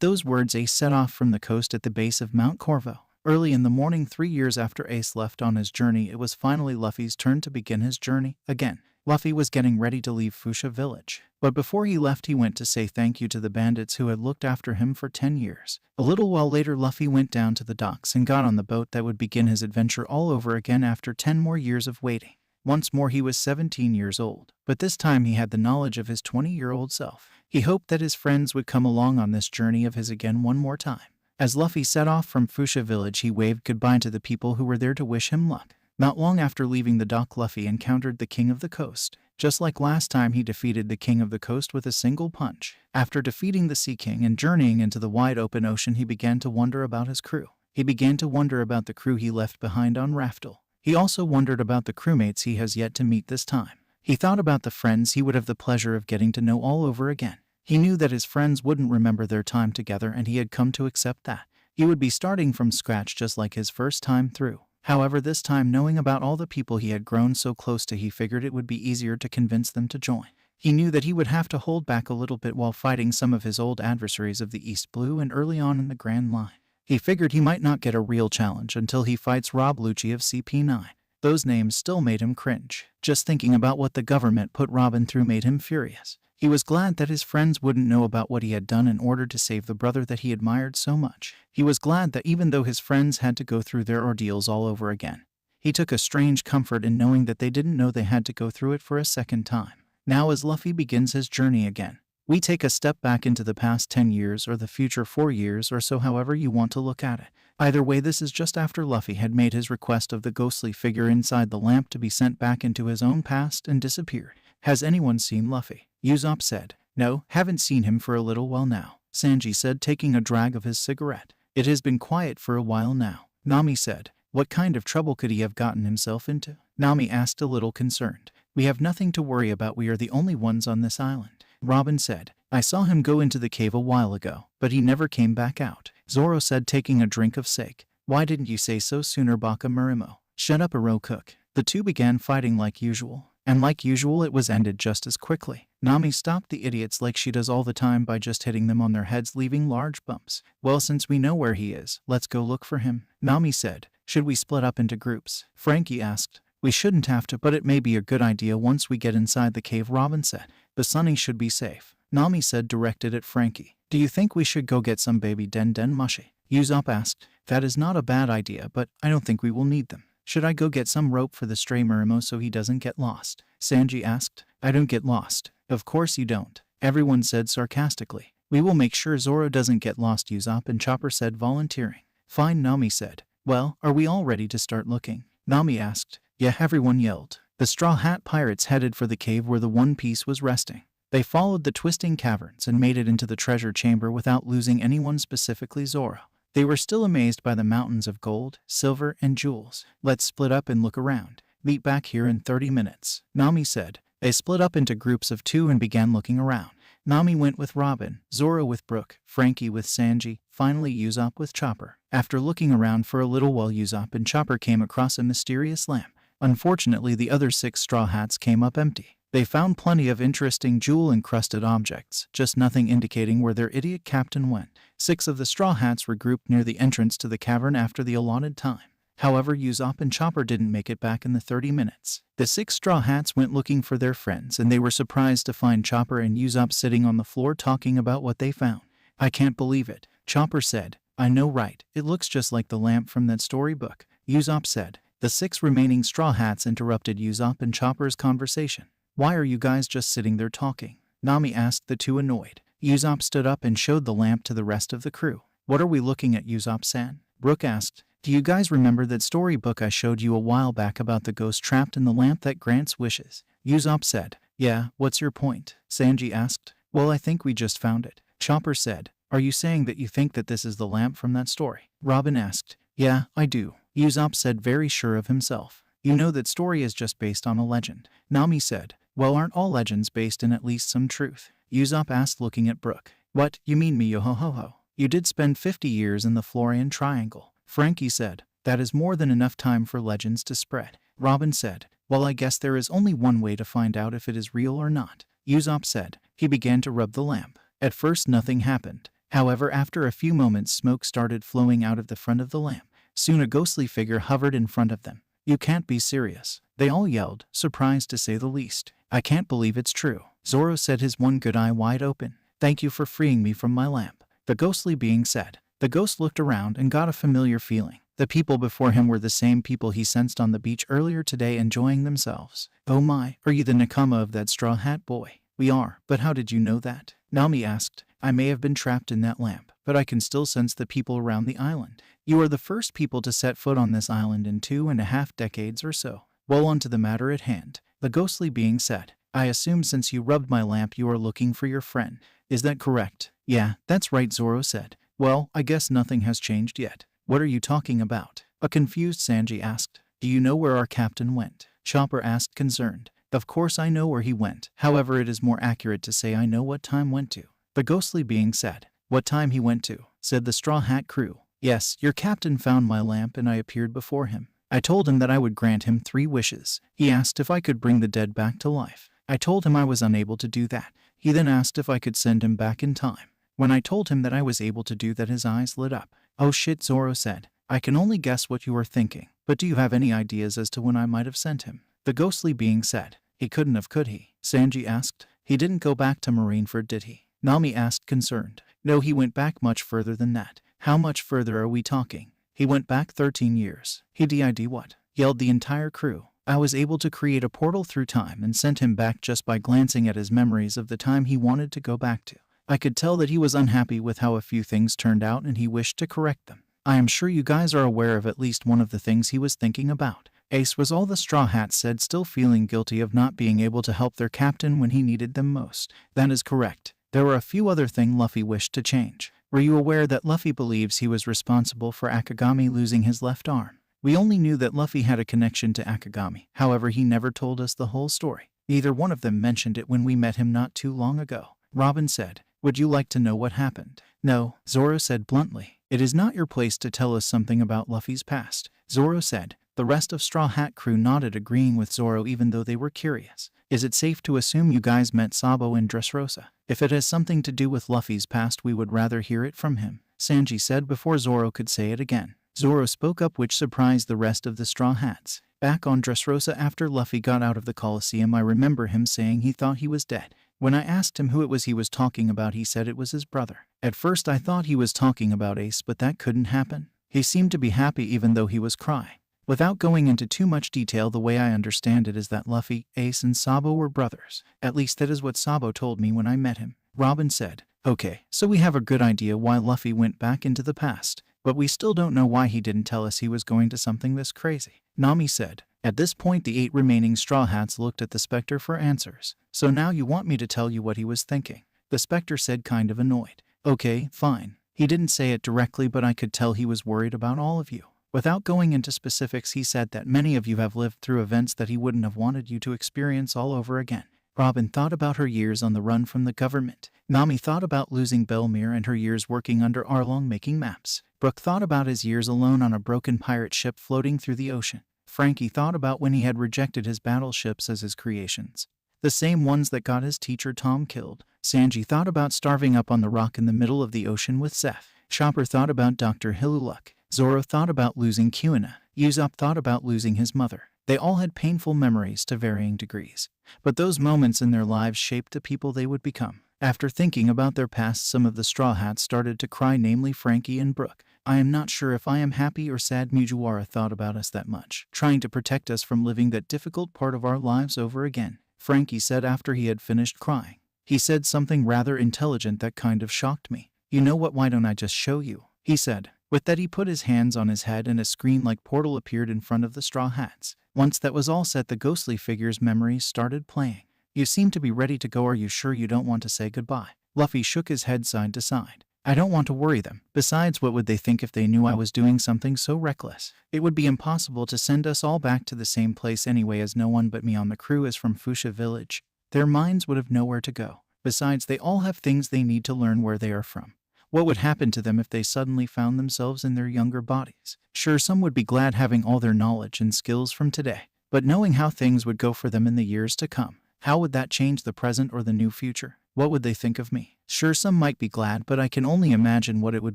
those words, Ace set off from the coast at the base of Mount Corvo. Early in the morning, 3 years after Ace left on his journey, it was finally Luffy's turn to begin his journey again. Luffy was getting ready to leave Fuchsia Village. But before he left, he went to say thank you to the bandits who had looked after him for 10 years. A little while later, Luffy went down to the docks and got on the boat that would begin his adventure all over again after 10 more years of waiting. Once more, he was 17 years old, but this time he had the knowledge of his 20-year-old self. He hoped that his friends would come along on this journey of his again one more time. As Luffy set off from Fuchsia Village, he waved goodbye to the people who were there to wish him luck. Not long after leaving the dock, Luffy encountered the king of the coast. Just like last time he defeated the king of the coast with a single punch. After defeating the Sea King and journeying into the wide open ocean, he began to wonder about his crew. He began to wonder about the crew he left behind on Raftel. He also wondered about the crewmates he has yet to meet this time. He thought about the friends he would have the pleasure of getting to know all over again. He knew that his friends wouldn't remember their time together, and he had come to accept that. He would be starting from scratch just like his first time through. However, this time, knowing about all the people he had grown so close to, he figured it would be easier to convince them to join. He knew that he would have to hold back a little bit while fighting some of his old adversaries of the East Blue and early on in the Grand Line. He figured he might not get a real challenge until he fights Rob Lucci of CP9. Those names still made him cringe. Just thinking about what the government put Robin through made him furious. He was glad that his friends wouldn't know about what he had done in order to save the brother that he admired so much. He was glad that even though his friends had to go through their ordeals all over again, he took a strange comfort in knowing that they didn't know they had to go through it for a second time. Now as Luffy begins his journey again, we take a step back into the past 10 years or the future 4 years or so, however you want to look at it. Either way, this is just after Luffy had made his request of the ghostly figure inside the lamp to be sent back into his own past and disappeared. Has anyone seen Luffy? Usopp said. No, haven't seen him for a little while now, Sanji said, taking a drag of his cigarette. It has been quiet for a while now, Nami said. What kind of trouble could he have gotten himself into? Nami asked, a little concerned. We have nothing to worry about, we are the only ones on this island, Robin said. I saw him go into the cave a while ago, but he never came back out, Zoro said, taking a drink of sake. Why didn't you say so sooner, Baka Murimo? Shut up, Aro Cook. The two began fighting like usual, and like usual it was ended just as quickly. Nami stopped the idiots like she does all the time by just hitting them on their heads, leaving large bumps. Well, since we know where he is, let's go look for him, Nami said. Should we split up into groups? Frankie asked. We shouldn't have to, but it may be a good idea once we get inside the cave, Robin said. The Sunny should be safe, Nami said, directed at Frankie. Do you think we should go get some baby Den Den mushi? Usopp asked. That is not a bad idea, but I don't think we will need them. Should I go get some rope for the stray Murimo so he doesn't get lost? Sanji asked. I don't get lost. Of course you don't, everyone said sarcastically. We will make sure Zoro doesn't get lost, Usopp and Chopper said, volunteering. Fine, Nami said. Well, are we all ready to start looking? Nami asked. Yeah, everyone yelled. The Straw Hat Pirates headed for the cave where the One Piece was resting. They followed the twisting caverns and made it into the treasure chamber without losing anyone, specifically Zoro. They were still amazed by the mountains of gold, silver, and jewels. Let's split up and look around. Meet back here in 30 minutes, Nami said. They split up into groups of 2 and began looking around. Nami went with Robin, Zoro with Brook, Frankie with Sanji, finally Usopp with Chopper. After looking around for a little while, Usopp and Chopper came across a mysterious lamp. Unfortunately, the other 6 Straw Hats came up empty. They found plenty of interesting jewel-encrusted objects, just nothing indicating where their idiot captain went. 6 of the Straw Hats were grouped near the entrance to the cavern after the allotted time. However, Usopp and Chopper didn't make it back in the 30 minutes. The 6 Straw Hats went looking for their friends, and they were surprised to find Chopper and Usopp sitting on the floor talking about what they found. I can't believe it, Chopper said. I know, right? It looks just like the lamp from that storybook, Usopp said. The 6 remaining Straw Hats interrupted Usopp and Chopper's conversation. Why are you guys just sitting there talking? Nami asked the 2, annoyed. Usopp stood up and showed the lamp to the rest of the crew. What are we looking at, Usopp-san? Brook asked. Do you guys remember that storybook I showed you a while back about the ghost trapped in the lamp that grants wishes? Usopp said. Yeah, what's your point? Sanji asked. Well, I think we just found it, Chopper said. Are you saying that you think that this is the lamp from that story? Robin asked. Yeah, I do, Usopp said, very sure of himself. You know that story is just based on a legend, Nami said. Well, aren't all legends based in at least some truth? Usopp asked, looking at Brook. What, you mean me, yo-ho-ho-ho? You did spend 50 years in the Florian Triangle, Frankie said. That is more than enough time for legends to spread, Robin said. Well, I guess there is only one way to find out if it is real or not, Usopp said. He began to rub the lamp. At first nothing happened. However, after a few moments, smoke started flowing out of the front of the lamp. Soon a ghostly figure hovered in front of them. You can't be serious, they all yelled, surprised to say the least. I can't believe it's true, Zoro said, his one good eye wide open. Thank you for freeing me from my lamp, the ghostly being said. The ghost looked around and got a familiar feeling. The people before him were the same people he sensed on the beach earlier today, enjoying themselves. Oh my, are you the Nakama of that Straw Hat boy? We are, but how did you know that? Nami asked. I may have been trapped in that lamp, but I can still sense the people around the island. You are the first people to set foot on this island in 2.5 decades or so. Well, on to the matter at hand, the ghostly being said. I assume since you rubbed my lamp you are looking for your friend. Is that correct? Yeah, that's right, Zoro said. Well, I guess nothing has changed yet. What are you talking about? A confused Sanji asked. Do you know where our captain went? Chopper asked, concerned. Of course I know where he went. However, it is more accurate to say I know what time went to. The ghostly being said. What time he went to? Said the Straw Hat crew. Yes, your captain found my lamp and I appeared before him. I told him that I would grant him 3 wishes. He asked if I could bring the dead back to life. I told him I was unable to do that. He then asked if I could send him back in time. When I told him that I was able to do that, his eyes lit up. Oh shit, Zoro said. I can only guess what you were thinking, but do you have any ideas as to when I might have sent him? The ghostly being said. He couldn't have, could he? Sanji asked. He didn't go back to Marineford, did he? Nami asked, concerned. No, he went back much further than that. How much further are we talking? He went back 13 years. He did what? Yelled the entire crew. I was able to create a portal through time and sent him back just by glancing at his memories of the time he wanted to go back to. I could tell that he was unhappy with how a few things turned out and he wished to correct them. I am sure you guys are aware of at least one of the things he was thinking about. Ace was all the Straw Hats said, still feeling guilty of not being able to help their captain when he needed them most. That is correct. There were a few other things Luffy wished to change. Were you aware that Luffy believes he was responsible for Akagami losing his left arm? We only knew that Luffy had a connection to Akagami. However, he never told us the whole story. Neither one of them mentioned it when we met him not too long ago. Robin said, would you like to know what happened? No, Zoro said bluntly. It is not your place to tell us something about Luffy's past. Zoro said. The rest of Straw Hat crew nodded, agreeing with Zoro even though they were curious. Is it safe to assume you guys met Sabo in Dressrosa? If it has something to do with Luffy's past, we would rather hear it from him, Sanji said before Zoro could say it again. Zoro spoke up, which surprised the rest of the Straw Hats. Back on Dressrosa after Luffy got out of the Colosseum, I remember him saying he thought he was dead. When I asked him who it was he was talking about, he said it was his brother. At first I thought he was talking about Ace, but that couldn't happen. He seemed to be happy even though he was crying. Without going into too much detail, the way I understand it is that Luffy, Ace, and Sabo were brothers. At least that is what Sabo told me when I met him. Robin said, okay, so we have a good idea why Luffy went back into the past, but we still don't know why he didn't tell us he was going to something this crazy. Nami said. At this point, the 8 remaining Straw Hats looked at the Spectre for answers. So now you want me to tell you what he was thinking? The Spectre said, kind of annoyed. Okay, fine. He didn't say it directly, but I could tell he was worried about all of you. Without going into specifics, he said that many of you have lived through events that he wouldn't have wanted you to experience all over again. Robin thought about her years on the run from the government. Nami thought about losing Belmere and her years working under Arlong making maps. Brook thought about his years alone on a broken pirate ship floating through the ocean. Frankie thought about when he had rejected his battleships as his creations, the same ones that got his teacher Tom killed. Sanji thought about starving up on the rock in the middle of the ocean with Zeph. Chopper thought about Dr. Hiluluk. Zoro thought about losing Kuina. Usopp thought about losing his mother. They all had painful memories to varying degrees, but those moments in their lives shaped the people they would become. After thinking about their past, some of the Straw Hats started to cry, namely Frankie and Brook. I am not sure if I am happy or sad Mugiwara thought about us that much, trying to protect us from living that difficult part of our lives over again, Frankie said after he had finished crying. He said something rather intelligent that kind of shocked me. You know what, why don't I just show you? He said. With that, he put his hands on his head and a screen-like portal appeared in front of the Straw Hats. Once that was all set, the ghostly figure's memories started playing. You seem to be ready to go. Are you sure you don't want to say goodbye? Luffy shook his head side to side. I don't want to worry them. Besides, what would they think if they knew I was doing something so reckless? It would be impossible to send us all back to the same place anyway, as no one but me on the crew is from Fuchsia Village. Their minds would have nowhere to go. Besides, they all have things they need to learn where they are from. What would happen to them if they suddenly found themselves in their younger bodies? Sure, some would be glad having all their knowledge and skills from today, but knowing how things would go for them in the years to come, how would that change the present or the new future? What would they think of me? Sure, some might be glad, but I can only imagine what it would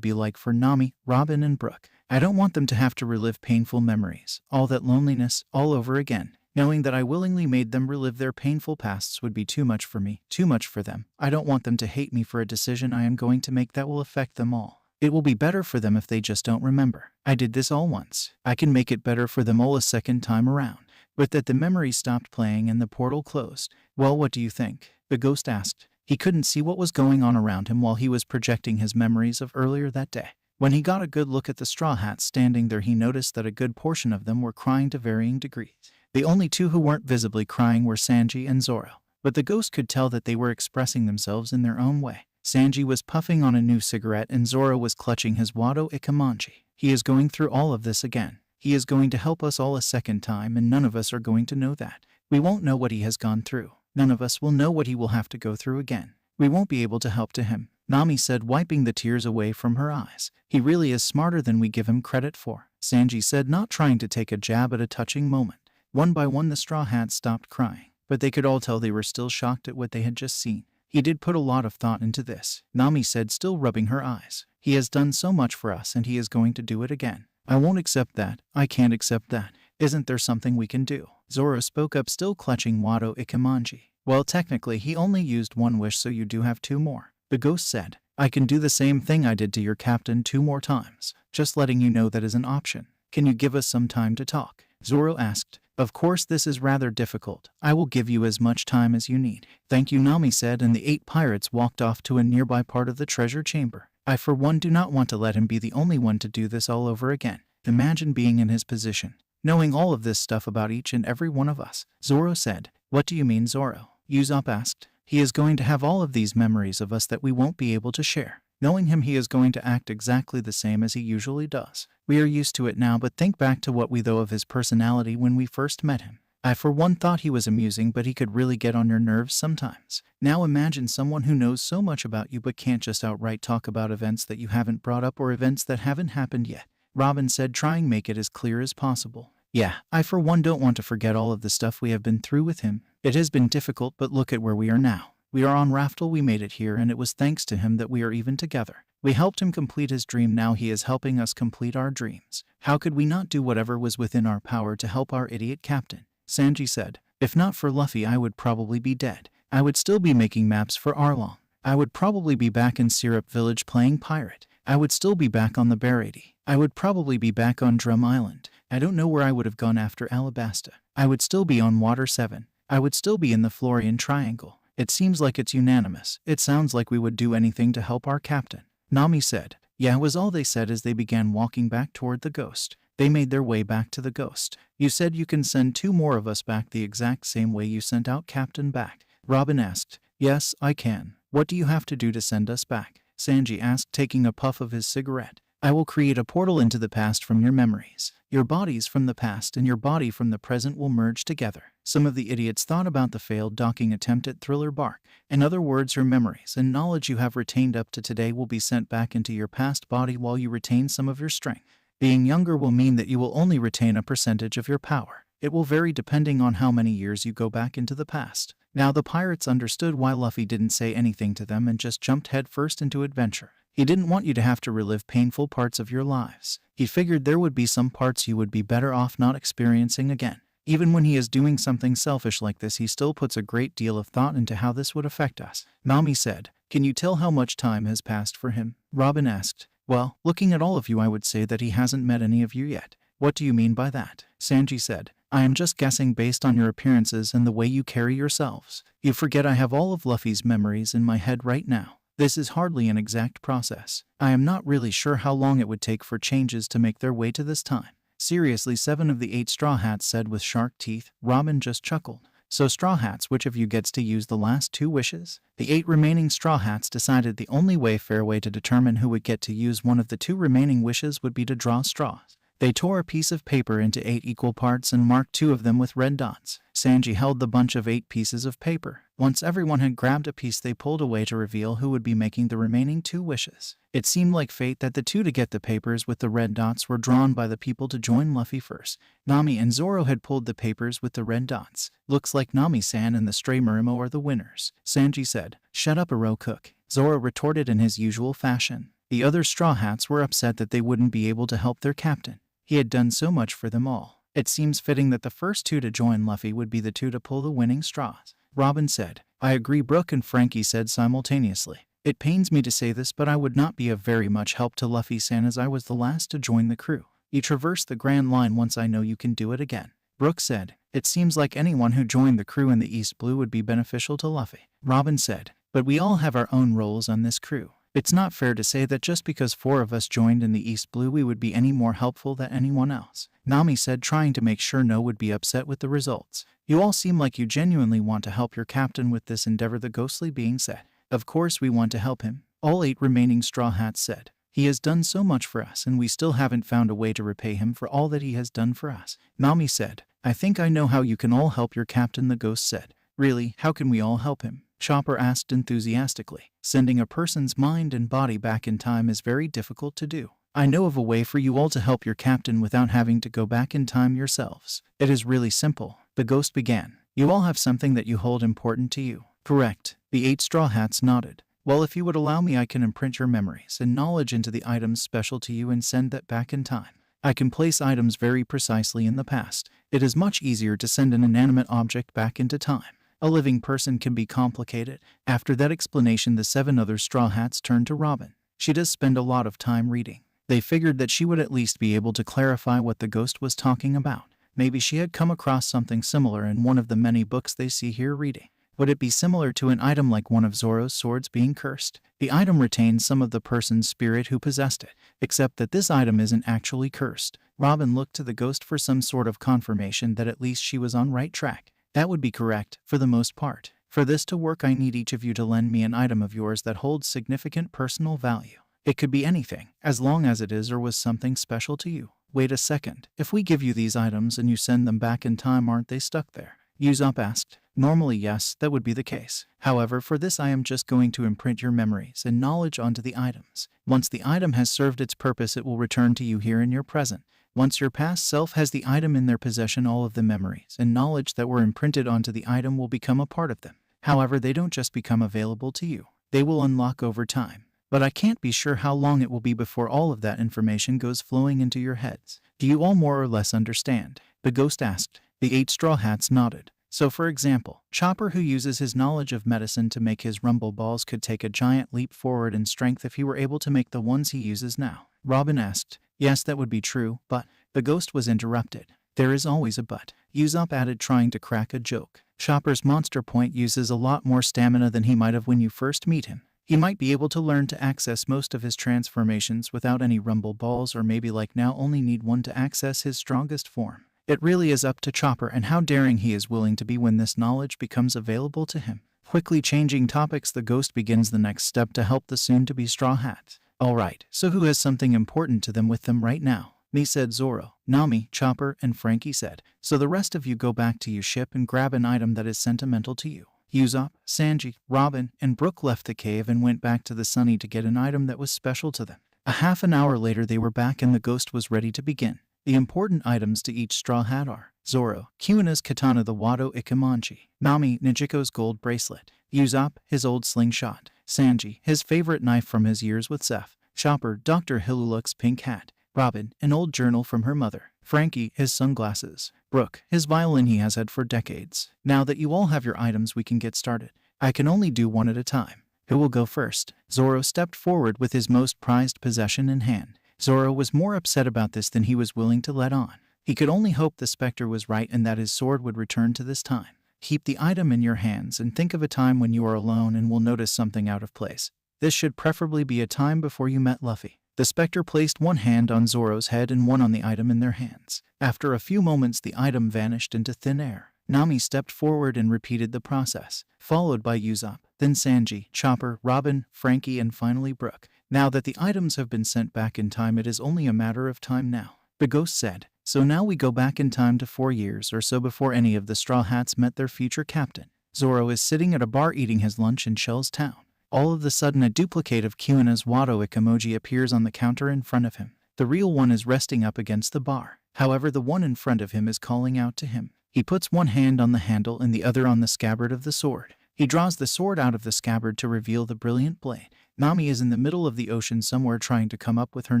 be like for Nami, Robin, and Brook. I don't want them to have to relive painful memories, all that loneliness, all over again. Knowing that I willingly made them relive their painful pasts would be too much for me, too much for them. I don't want them to hate me for a decision I am going to make that will affect them all. It will be better for them if they just don't remember. I did this all once. I can make it better for them all a second time around. With that, the memory stopped playing and the portal closed. Well, what do you think? The ghost asked. He couldn't see what was going on around him while he was projecting his memories of earlier that day. When he got a good look at the Straw Hats standing there, he noticed that a good portion of them were crying to varying degrees. The only two who weren't visibly crying were Sanji and Zoro. but the ghost could tell that they were expressing themselves in their own way. Sanji was puffing on a new cigarette and Zoro was clutching his Wado Ikamanji. He is going through all of this again. He is going to help us all a second time and none of us are going to know that. We won't know what he has gone through. None of us will know what he will have to go through again. We won't be able to help to him, Nami said, wiping the tears away from her eyes. He really is smarter than we give him credit for, Sanji said, not trying to take a jab at a touching moment. One by one the Straw Hats stopped crying, but they could all tell they were still shocked at what they had just seen. He did put a lot of thought into this, Nami said, still rubbing her eyes. He has done so much for us and he is going to do it again. I won't accept that. I can't accept that. Isn't there something we can do? Zoro spoke up, still clutching Wado Ikamanji. Well, technically he only used one wish, so you do have 2 more. The ghost said, I can do the same thing I did to your captain 2 more times. Just letting you know that is an option. Can you give us some time to talk? Zoro asked. Of course this is rather difficult. I will give you as much time as you need. Thank you, Nami said, and the 8 pirates walked off to a nearby part of the treasure chamber. I for one do not want to let him be the only one to do this all over again. Imagine being in his position, knowing all of this stuff about each and every one of us. Zoro said. What do you mean, Zoro? Usopp asked. He is going to have all of these memories of us that we won't be able to share. Knowing him, he is going to act exactly the same as he usually does. We are used to it now, but think back to what we know of his personality when we first met him. I for one thought he was amusing, but he could really get on your nerves sometimes. Now imagine someone who knows so much about you but can't just outright talk about events that you haven't brought up or events that haven't happened yet. Robin said, trying to make it as clear as possible. Yeah, I for one don't want to forget all of the stuff we have been through with him. It has been difficult, but look at where we are now. We are on Raftel, we made it here, and it was thanks to him that we are even together. We helped him complete his dream, now he is helping us complete our dreams. How could we not do whatever was within our power to help our idiot captain? Sanji said, if not for Luffy I would probably be dead. I would still be making maps for Arlong. I would probably be back in Syrup Village playing pirate. I would still be back on the Barady. I would probably be back on Drum Island. I don't know where I would have gone after Alabasta. I would still be on Water 7. I would still be in the Florian Triangle. It seems like it's unanimous. It sounds like we would do anything to help our captain. Nami said. Yeah, was all they said as they began walking back toward the ghost. They made their way back to the ghost. You said you can send 2 more of us back the exact same way you sent out Captain back. Robin asked. Yes, I can. What do you have to do to send us back? Sanji asked, taking a puff of his cigarette. I will create a portal into the past from your memories. Your bodies from the past and your body from the present will merge together. Some of the idiots thought about the failed docking attempt at Thriller Bark. In other words, your memories and knowledge you have retained up to today will be sent back into your past body while you retain some of your strength. Being younger will mean that you will only retain a percentage of your power. It will vary depending on how many years you go back into the past. Now the pirates understood why Luffy didn't say anything to them and just jumped headfirst into adventure. He didn't want you to have to relive painful parts of your lives. He figured there would be some parts you would be better off not experiencing again. Even when he is doing something selfish like this, he still puts a great deal of thought into how this would affect us. Nami said, Can you tell how much time has passed for him? Robin asked. Well, looking at all of you, I would say that he hasn't met any of you yet. What do you mean by that? Sanji said. I am just guessing based on your appearances and the way you carry yourselves. You forget I have all of Luffy's memories in my head right now. This is hardly an exact process. I am not really sure how long it would take for changes to make their way to this time. Seriously, 7 of the 8 Straw Hats said with shark teeth. Robin just chuckled. So Straw Hats, which of you gets to use the last 2 wishes? The 8 remaining Straw Hats decided the only fair way to determine who would get to use one of the 2 remaining wishes would be to draw straws. They tore a piece of paper into 8 equal parts and marked 2 of them with red dots. Sanji held the bunch of 8 pieces of paper. Once everyone had grabbed a piece, they pulled away to reveal who would be making the remaining 2 wishes. It seemed like fate that the 2 to get the papers with the red dots were drawn by the people to join Luffy first. Nami and Zoro had pulled the papers with the red dots. Looks like Nami-san and the stray Murimo are the winners, Sanji said. Shut up, Aro Cook, Zoro retorted in his usual fashion. The other Straw Hats were upset that they wouldn't be able to help their captain. He had done so much for them all. It seems fitting that the first 2 to join Luffy would be the 2 to pull the winning straws. Robin said. I agree, Brooke and Frankie said simultaneously. It pains me to say this, but I would not be of very much help to Luffy-san as I was the last to join the crew. You traversed the Grand Line once, I know you can do it again. Brooke said. It seems like anyone who joined the crew in the East Blue would be beneficial to Luffy. Robin said. But we all have our own roles on this crew. It's not fair to say that just because 4 of us joined in the East Blue we would be any more helpful than anyone else, Nami said, trying to make sure no would be upset with the results. You all seem like you genuinely want to help your captain with this endeavor, the ghostly being said. Of course we want to help him, all 8 remaining Straw Hats said. He has done so much for us and we still haven't found a way to repay him for all that he has done for us. Nami said, I think I know how you can all help your captain, the ghost said. Really, how can we all help him? Chopper asked enthusiastically. Sending a person's mind and body back in time is very difficult to do. I know of a way for you all to help your captain without having to go back in time yourselves. It is really simple, the ghost began. You all have something that you hold important to you. Correct. The 8 Straw Hats nodded. Well, if you would allow me, I can imprint your memories and knowledge into the items special to you and send that back in time. I can place items very precisely in the past. It is much easier to send an inanimate object back into time. A living person can be complicated. After that explanation, the 7 other Straw Hats turned to Robin. She does spend a lot of time reading. They figured that she would at least be able to clarify what the ghost was talking about. Maybe she had come across something similar in one of the many books they see here reading. Would it be similar to an item like one of Zoro's swords being cursed? The item retains some of the person's spirit who possessed it, except that this item isn't actually cursed. Robin looked to the ghost for some sort of confirmation that at least she was on right track. That would be correct, for the most part. For this to work, I need each of you to lend me an item of yours that holds significant personal value. It could be anything, as long as it is or was something special to you. Wait a second. If we give you these items and you send them back in time, aren't they stuck there? Usopp asked. Normally, yes, that would be the case. However, for this I am just going to imprint your memories and knowledge onto the items. Once the item has served its purpose, it will return to you here in your present. Once your past self has the item in their possession, all of the memories and knowledge that were imprinted onto the item will become a part of them. However, they don't just become available to you. They will unlock over time. But I can't be sure how long it will be before all of that information goes flowing into your heads. Do you all more or less understand? The ghost asked. The 8 Straw Hats nodded. So for example, Chopper, who uses his knowledge of medicine to make his rumble balls, could take a giant leap forward in strength if he were able to make the ones he uses now. Robin asked. Yes, that would be true, but the ghost was interrupted. There is always a but, Usopp added, trying to crack a joke. Chopper's monster point uses a lot more stamina than he might have when you first meet him. He might be able to learn to access most of his transformations without any rumble balls, or maybe like now only need one to access his strongest form. It really is up to Chopper and how daring he is willing to be when this knowledge becomes available to him. Quickly changing topics, the ghost begins the next step to help the soon-to-be Straw Hats. Alright, so who has something important to them with them right now? Me, said Zoro. Nami, Chopper, and Frankie said. So the rest of you go back to your ship and grab an item that is sentimental to you. Usopp, Sanji, Robin, and Brook left the cave and went back to the Sunny to get an item that was special to them. A half an hour later they were back and the ghost was ready to begin. The important items to each Straw Hat are Zoro, Kuina's katana, the Wado Ikemonchi; Nami, Nijiko's gold bracelet; Usopp, his old slingshot; Sanji, his favorite knife from his years with Zeph; Chopper, Dr. Hiluluk's pink hat; Robin, an old journal from her mother; Frankie, his sunglasses; Brook, his violin he has had for decades. Now that you all have your items, we can get started. I can only do one at a time. Who will go first? Zoro stepped forward with his most prized possession in hand. Zoro was more upset about this than he was willing to let on. He could only hope the Spectre was right and that his sword would return to this time. Keep the item in your hands and think of a time when you are alone and will notice something out of place. This should preferably be a time before you met Luffy. The Spectre placed one hand on Zoro's head and one on the item in their hands. After a few moments, the item vanished into thin air. Nami stepped forward and repeated the process, followed by Usopp, then Sanji, Chopper, Robin, Frankie, and finally Brook. Now that the items have been sent back in time, it is only a matter of time now. The ghost said. So now we go back in time to 4 years or so before any of the Straw Hats met their future captain. Zoro is sitting at a bar eating his lunch in Shell's town. All of a sudden, a duplicate of Kuina's Wado Ikemoji appears on the counter in front of him. The real one is resting up against the bar. However, the one in front of him is calling out to him. He puts one hand on the handle and the other on the scabbard of the sword. He draws the sword out of the scabbard to reveal the brilliant blade. Nami is in the middle of the ocean somewhere trying to come up with her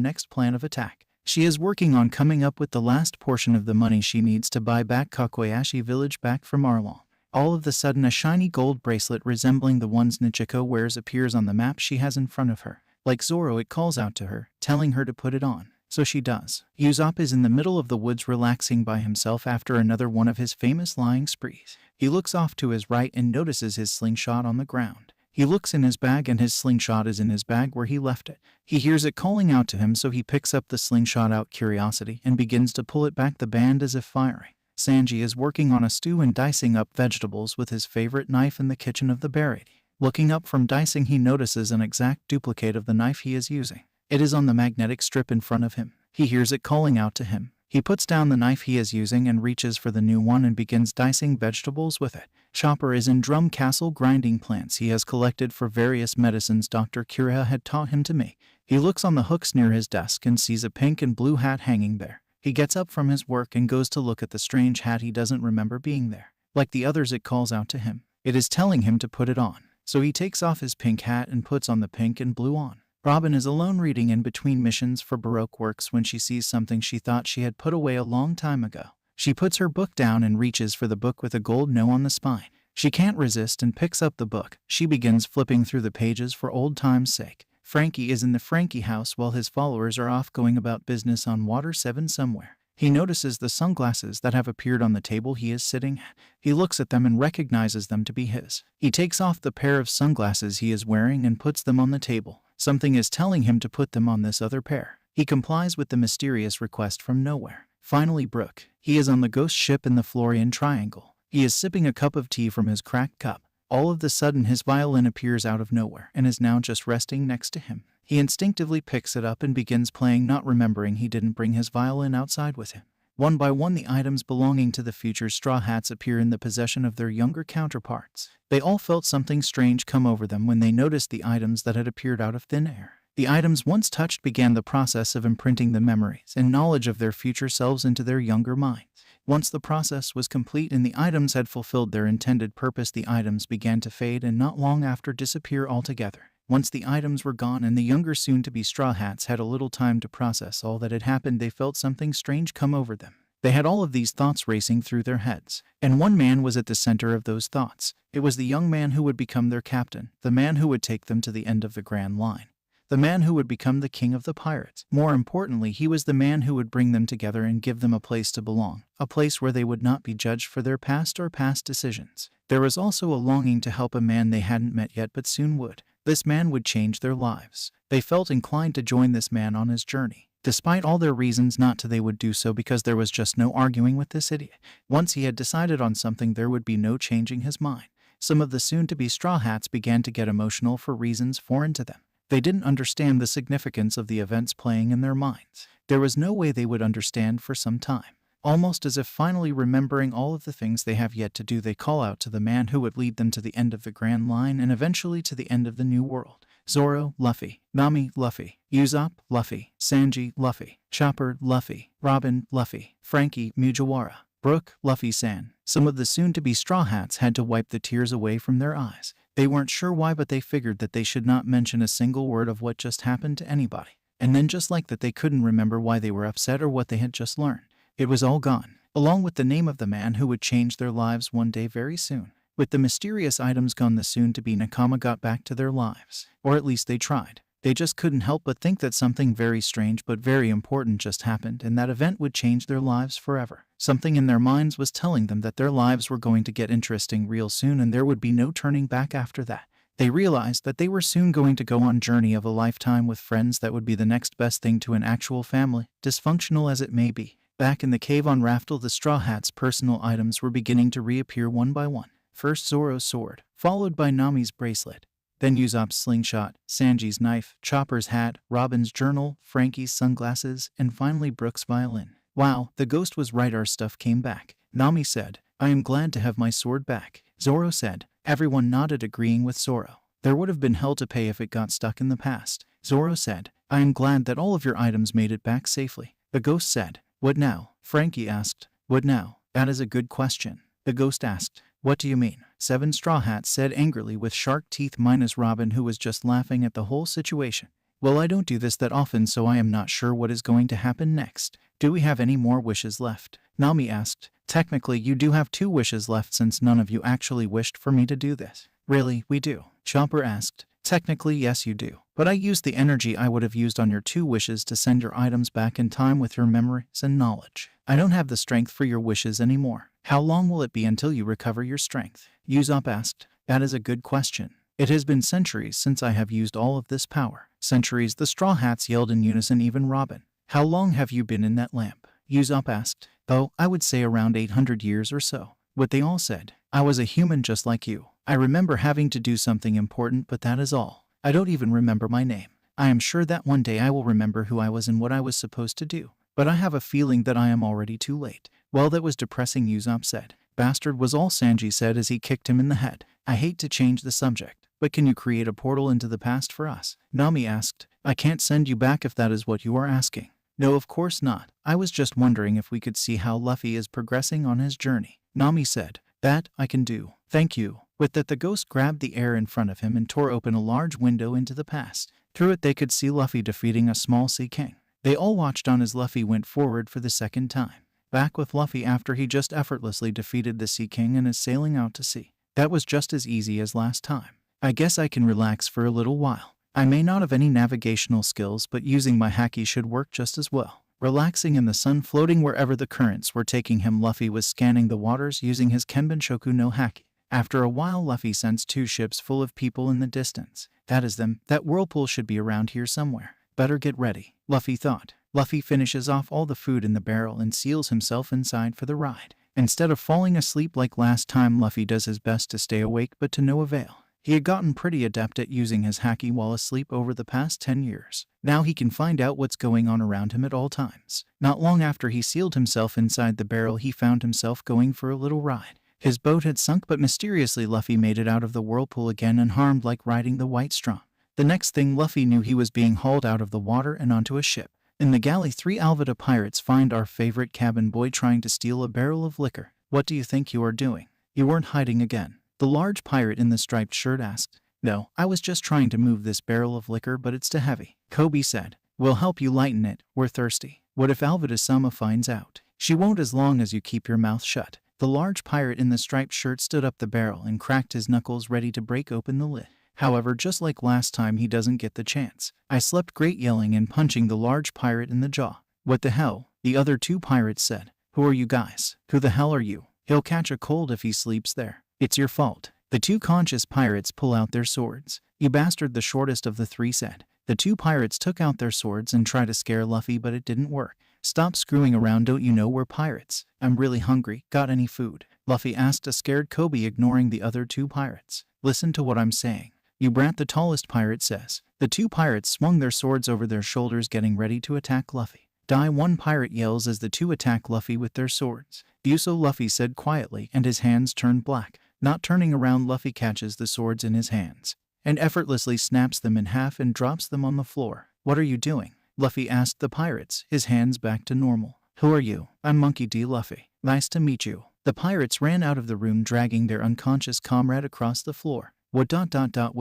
next plan of attack. She is working on coming up with the last portion of the money she needs to buy back Kakuyashi village back from Arlong. All of a sudden, a shiny gold bracelet resembling the ones Nichiko wears appears on the map she has in front of her. Like Zoro, it calls out to her, telling her to put it on. So she does. Usopp is in the middle of the woods relaxing by himself after another one of his famous lying sprees. He looks off to his right and notices his slingshot on the ground. He looks in his bag and his slingshot is in his bag where he left it. He hears it calling out to him, so he picks up the slingshot out curiosity and begins to pull it back the band as if firing. Sanji is working on a stew and dicing up vegetables with his favorite knife in the kitchen of the buried. Looking up from dicing, he notices an exact duplicate of the knife he is using. It is on the magnetic strip in front of him. He hears it calling out to him. He puts down the knife he is using and reaches for the new one and begins dicing vegetables with it. Chopper is in Drum Castle grinding plants he has collected for various medicines Dr. Kuro had taught him to make. He looks on the hooks near his desk and sees a pink and blue hat hanging there. He gets up from his work and goes to look at the strange hat he doesn't remember being there. Like the others, it calls out to him. It is telling him to put it on. So he takes off his pink hat and puts on the pink and blue on. Robin is alone reading in between missions for Baroque Works when she sees something she thought she had put away a long time ago. She puts her book down and reaches for the book with a gold no on the spine. She can't resist and picks up the book. She begins flipping through the pages for old time's sake. Frankie is in the Frankie house while his followers are off going about business on Water 7 somewhere. He notices the sunglasses that have appeared on the table he is sitting at. He looks at them and recognizes them to be his. He takes off the pair of sunglasses he is wearing and puts them on the table. Something is telling him to put them on this other pair. He complies with the mysterious request from nowhere. Finally, Brook. He is on the ghost ship in the Florian Triangle. He is sipping a cup of tea from his cracked cup. All of a sudden, his violin appears out of nowhere and is now just resting next to him. He instinctively picks it up and begins playing, not remembering he didn't bring his violin outside with him. One by one, the items belonging to the future Straw Hats appear in the possession of their younger counterparts. They all felt something strange come over them when they noticed the items that had appeared out of thin air. The items once touched began the process of imprinting the memories and knowledge of their future selves into their younger minds. Once the process was complete and the items had fulfilled their intended purpose, the items began to fade and not long after disappear altogether. Once the items were gone and the younger soon-to-be Straw Hats had a little time to process all that had happened, they felt something strange come over them. They had all of these thoughts racing through their heads, and one man was at the center of those thoughts. It was the young man who would become their captain, the man who would take them to the end of the Grand Line, the man who would become the king of the pirates. More importantly, he was the man who would bring them together and give them a place to belong, a place where they would not be judged for their past or past decisions. There was also a longing to help a man they hadn't met yet but soon would. This man would change their lives. They felt inclined to join this man on his journey. Despite all their reasons not to, they would do so because there was just no arguing with this idiot. Once he had decided on something, there would be no changing his mind. Some of the soon-to-be Straw Hats began to get emotional for reasons foreign to them. They didn't understand the significance of the events playing in their minds. There was no way they would understand for some time. Almost as if finally remembering all of the things they have yet to do, they call out to the man who would lead them to the end of the Grand Line and eventually to the end of the New World. Zoro, Luffy. Nami, Luffy. Usopp, Luffy. Sanji, Luffy. Chopper, Luffy. Robin, Luffy. Frankie, Mugiwara. Brook, Luffy-san. Some of the soon-to-be Straw Hats had to wipe the tears away from their eyes. They weren't sure why, but they figured that they should not mention a single word of what just happened to anybody. And then just like that, they couldn't remember why they were upset or what they had just learned. It was all gone, along with the name of the man who would change their lives one day very soon. With the mysterious items gone, the soon-to-be Nakama got back to their lives. Or at least they tried. They just couldn't help but think that something very strange but very important just happened, and that event would change their lives forever. Something in their minds was telling them that their lives were going to get interesting real soon and there would be no turning back after that. They realized that they were soon going to go on a journey of a lifetime with friends that would be the next best thing to an actual family, dysfunctional as it may be. Back in the cave on Raftel, the Straw Hats' personal items were beginning to reappear one by one. First Zoro's sword, followed by Nami's bracelet, then Usopp's slingshot, Sanji's knife, Chopper's hat, Robin's journal, Frankie's sunglasses, and finally Brook's violin. Wow, the ghost was right, our stuff came back. Nami said, I am glad to have my sword back. Zoro said. Everyone nodded, agreeing with Zoro. There would have been hell to pay if it got stuck in the past. Zoro said, I am glad that all of your items made it back safely. The ghost said, What now? Frankie asked. What now? That is a good question. The ghost asked. What do you mean? 7 Straw Hats said angrily with shark teeth, minus Robin, who was just laughing at the whole situation. Well, I don't do this that often, so I am not sure what is going to happen next. Do we have any more wishes left? Nami asked. Technically, you do have 2 wishes left since none of you actually wished for me to do this. Really, we do? Chopper asked. Technically, yes, you do. But I used the energy I would have used on your 2 wishes to send your items back in time with your memories and knowledge. I don't have the strength for your wishes anymore. How long will it be until you recover your strength? Usopp asked. That is a good question. It has been centuries since I have used all of this power. Centuries, the Straw Hats yelled in unison, even Robin. How long have you been in that lamp? Usopp asked. Oh, I would say around 800 years or so. What they all said. I was a human just like you. I remember having to do something important, but that is all. I don't even remember my name. I am sure that one day I will remember who I was and what I was supposed to do. But I have a feeling that I am already too late. Well, that was depressing, Usopp said. Bastard was all Sanji said as he kicked him in the head. I hate to change the subject, but can you create a portal into the past for us? Nami asked. I can't send you back if that is what you are asking. No, of course not. I was just wondering if we could see how Luffy is progressing on his journey. Nami said. That I can do. Thank you. With that, the ghost grabbed the air in front of him and tore open a large window into the past. Through it they could see Luffy defeating a small sea king. They all watched on as Luffy went forward for the second time. Back with Luffy after he just effortlessly defeated the Sea King and is sailing out to sea. That was just as easy as last time. I guess I can relax for a little while. I may not have any navigational skills, but using my Haki should work just as well. Relaxing in the sun, floating wherever the currents were taking him, Luffy was scanning the waters using his Kenbenshoku no Haki. After a while, Luffy sensed 2 ships full of people in the distance. That is them. That whirlpool should be around here somewhere. Better get ready, Luffy thought. Luffy finishes off all the food in the barrel and seals himself inside for the ride. Instead of falling asleep like last time, Luffy does his best to stay awake, but to no avail. He had gotten pretty adept at using his Haki while asleep over the past 10 years. Now he can find out what's going on around him at all times. Not long after he sealed himself inside the barrel, he found himself going for a little ride. His boat had sunk, but mysteriously Luffy made it out of the whirlpool again, unharmed, like riding the White Straw. The next thing Luffy knew, he was being hauled out of the water and onto a ship. In the galley, 3 Alvida pirates find our favorite cabin boy trying to steal a barrel of liquor. What do you think you are doing? You weren't hiding again? The large pirate in the striped shirt asked. No, I was just trying to move this barrel of liquor, but it's too heavy, Kobe said. We'll help you lighten it. We're thirsty. What if Alvida-sama finds out? She won't, as long as you keep your mouth shut. The large pirate in the striped shirt stood up the barrel and cracked his knuckles, ready to break open the lid. However, just like last time, he doesn't get the chance. I slept great, yelling and punching the large pirate in the jaw. What the hell? The other 2 pirates said. Who are you guys? Who the hell are you? He'll catch a cold if he sleeps there. It's your fault. The 2 conscious pirates pull out their swords. You bastard, the shortest of the 3 said. The 2 pirates took out their swords and tried to scare Luffy, but it didn't work. Stop screwing around, don't you know we're pirates? I'm really hungry. Got any food? Luffy asked a scared Kobe, ignoring the other 2 pirates. Listen to what I'm saying. You brat, the tallest pirate says. The 2 pirates swung their swords over their shoulders, getting ready to attack Luffy. Die, one pirate yells as the 2 attack Luffy with their swords. Buso, Luffy said quietly, and his hands turned black. Not turning around, Luffy catches the swords in his hands and effortlessly snaps them in half and drops them on the floor. What are you doing? Luffy asked the pirates, his hands back to normal. Who are you? I'm Monkey D. Luffy. Nice to meet you. The pirates ran out of the room, dragging their unconscious comrade across the floor. What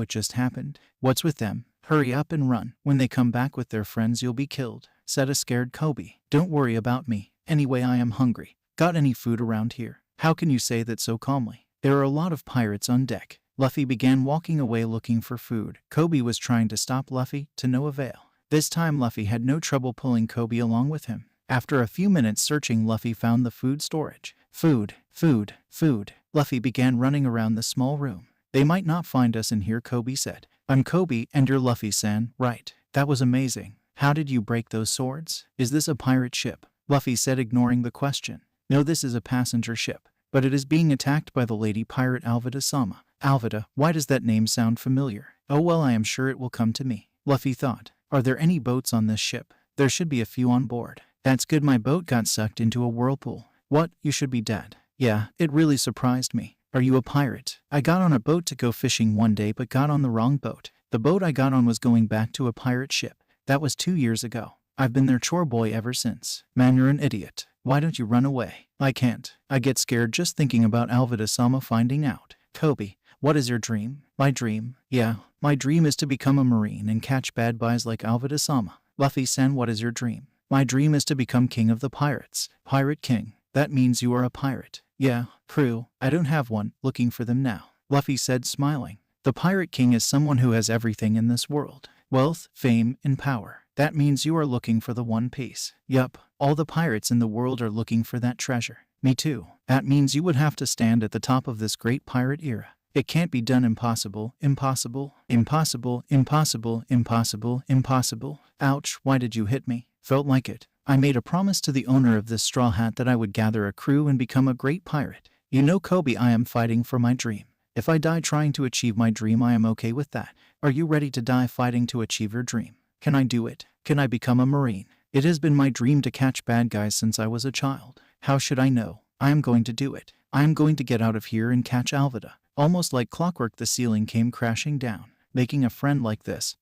just happened? What's with them? Hurry up and run. When they come back with their friends, you'll be killed, said a scared Kobe. Don't worry about me. Anyway, I am hungry. Got any food around here? How can you say that so calmly? There are a lot of pirates on deck. Luffy began walking away looking for food. Kobe was trying to stop Luffy, to no avail. This time Luffy had no trouble pulling Kobe along with him. After a few minutes searching, Luffy found the food storage. Food, food, food. Luffy began running around the small room. They might not find us in here, Kobe said. I'm Kobe, and you're Luffy-san, right? That was amazing. How did you break those swords? Is this a pirate ship? Luffy said, ignoring the question. No, this is a passenger ship, but it is being attacked by the lady pirate Alvida-sama. Alvida, why does that name sound familiar? Oh well, I am sure it will come to me, Luffy thought. Are there any boats on this ship? There should be a few on board. That's good, my boat got sucked into a whirlpool. What? You should be dead. Yeah, it really surprised me. Are you a pirate? I got on a boat to go fishing one day, but got on the wrong boat. The boat I got on was going back to a pirate ship. That was 2 years ago. I've been their chore boy ever since. Man, you're an idiot. Why don't you run away? I can't. I get scared just thinking about Alvida-sama finding out. Kobe, what is your dream? My dream? Yeah, my dream is to become a marine and catch bad guys like Alvida-sama. Luffy-san, what is your dream? My dream is to become king of the pirates. Pirate king. That means you are a pirate. Yeah, crew. I don't have one. Looking for them now, Luffy said, smiling. The pirate king is someone who has everything in this world. Wealth, fame, and power. That means you are looking for the One Piece. Yup, all the pirates in the world are looking for that treasure. Me too. That means you would have to stand at the top of this great pirate era. It can't be done. Impossible, impossible, impossible, impossible, impossible, impossible. Ouch, why did you hit me? Felt like it. I made a promise to the owner of this straw hat that I would gather a crew and become a great pirate. You know, Kobe, I am fighting for my dream. If I die trying to achieve my dream, I am okay with that. Are you ready to die fighting to achieve your dream? Can I do it? Can I become a Marine? It has been my dream to catch bad guys since I was a child. How should I know? I am going to do it. I am going to get out of here and catch Alvida. Almost like clockwork, the ceiling came crashing down, making a friend like this.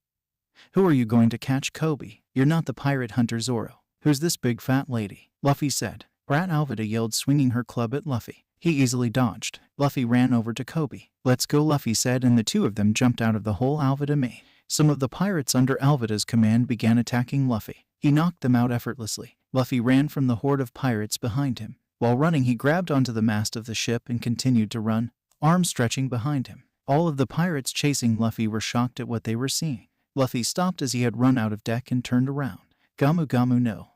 Who are you going to catch, Kobe? You're not the pirate hunter Zoro. Who's this big fat lady? Luffy said. Brat, Alvida yelled, swinging her club at Luffy. He easily dodged. Luffy ran over to Kobe. Let's go, Luffy said, and the two of them jumped out of the hole Alvida made. Some of the pirates under Alvida's command began attacking Luffy. He knocked them out effortlessly. Luffy ran from the horde of pirates behind him. While running, he grabbed onto the mast of the ship and continued to run, arms stretching behind him. All of the pirates chasing Luffy were shocked at what they were seeing. Luffy stopped as he had run out of deck and turned around. Gamu Gamu no.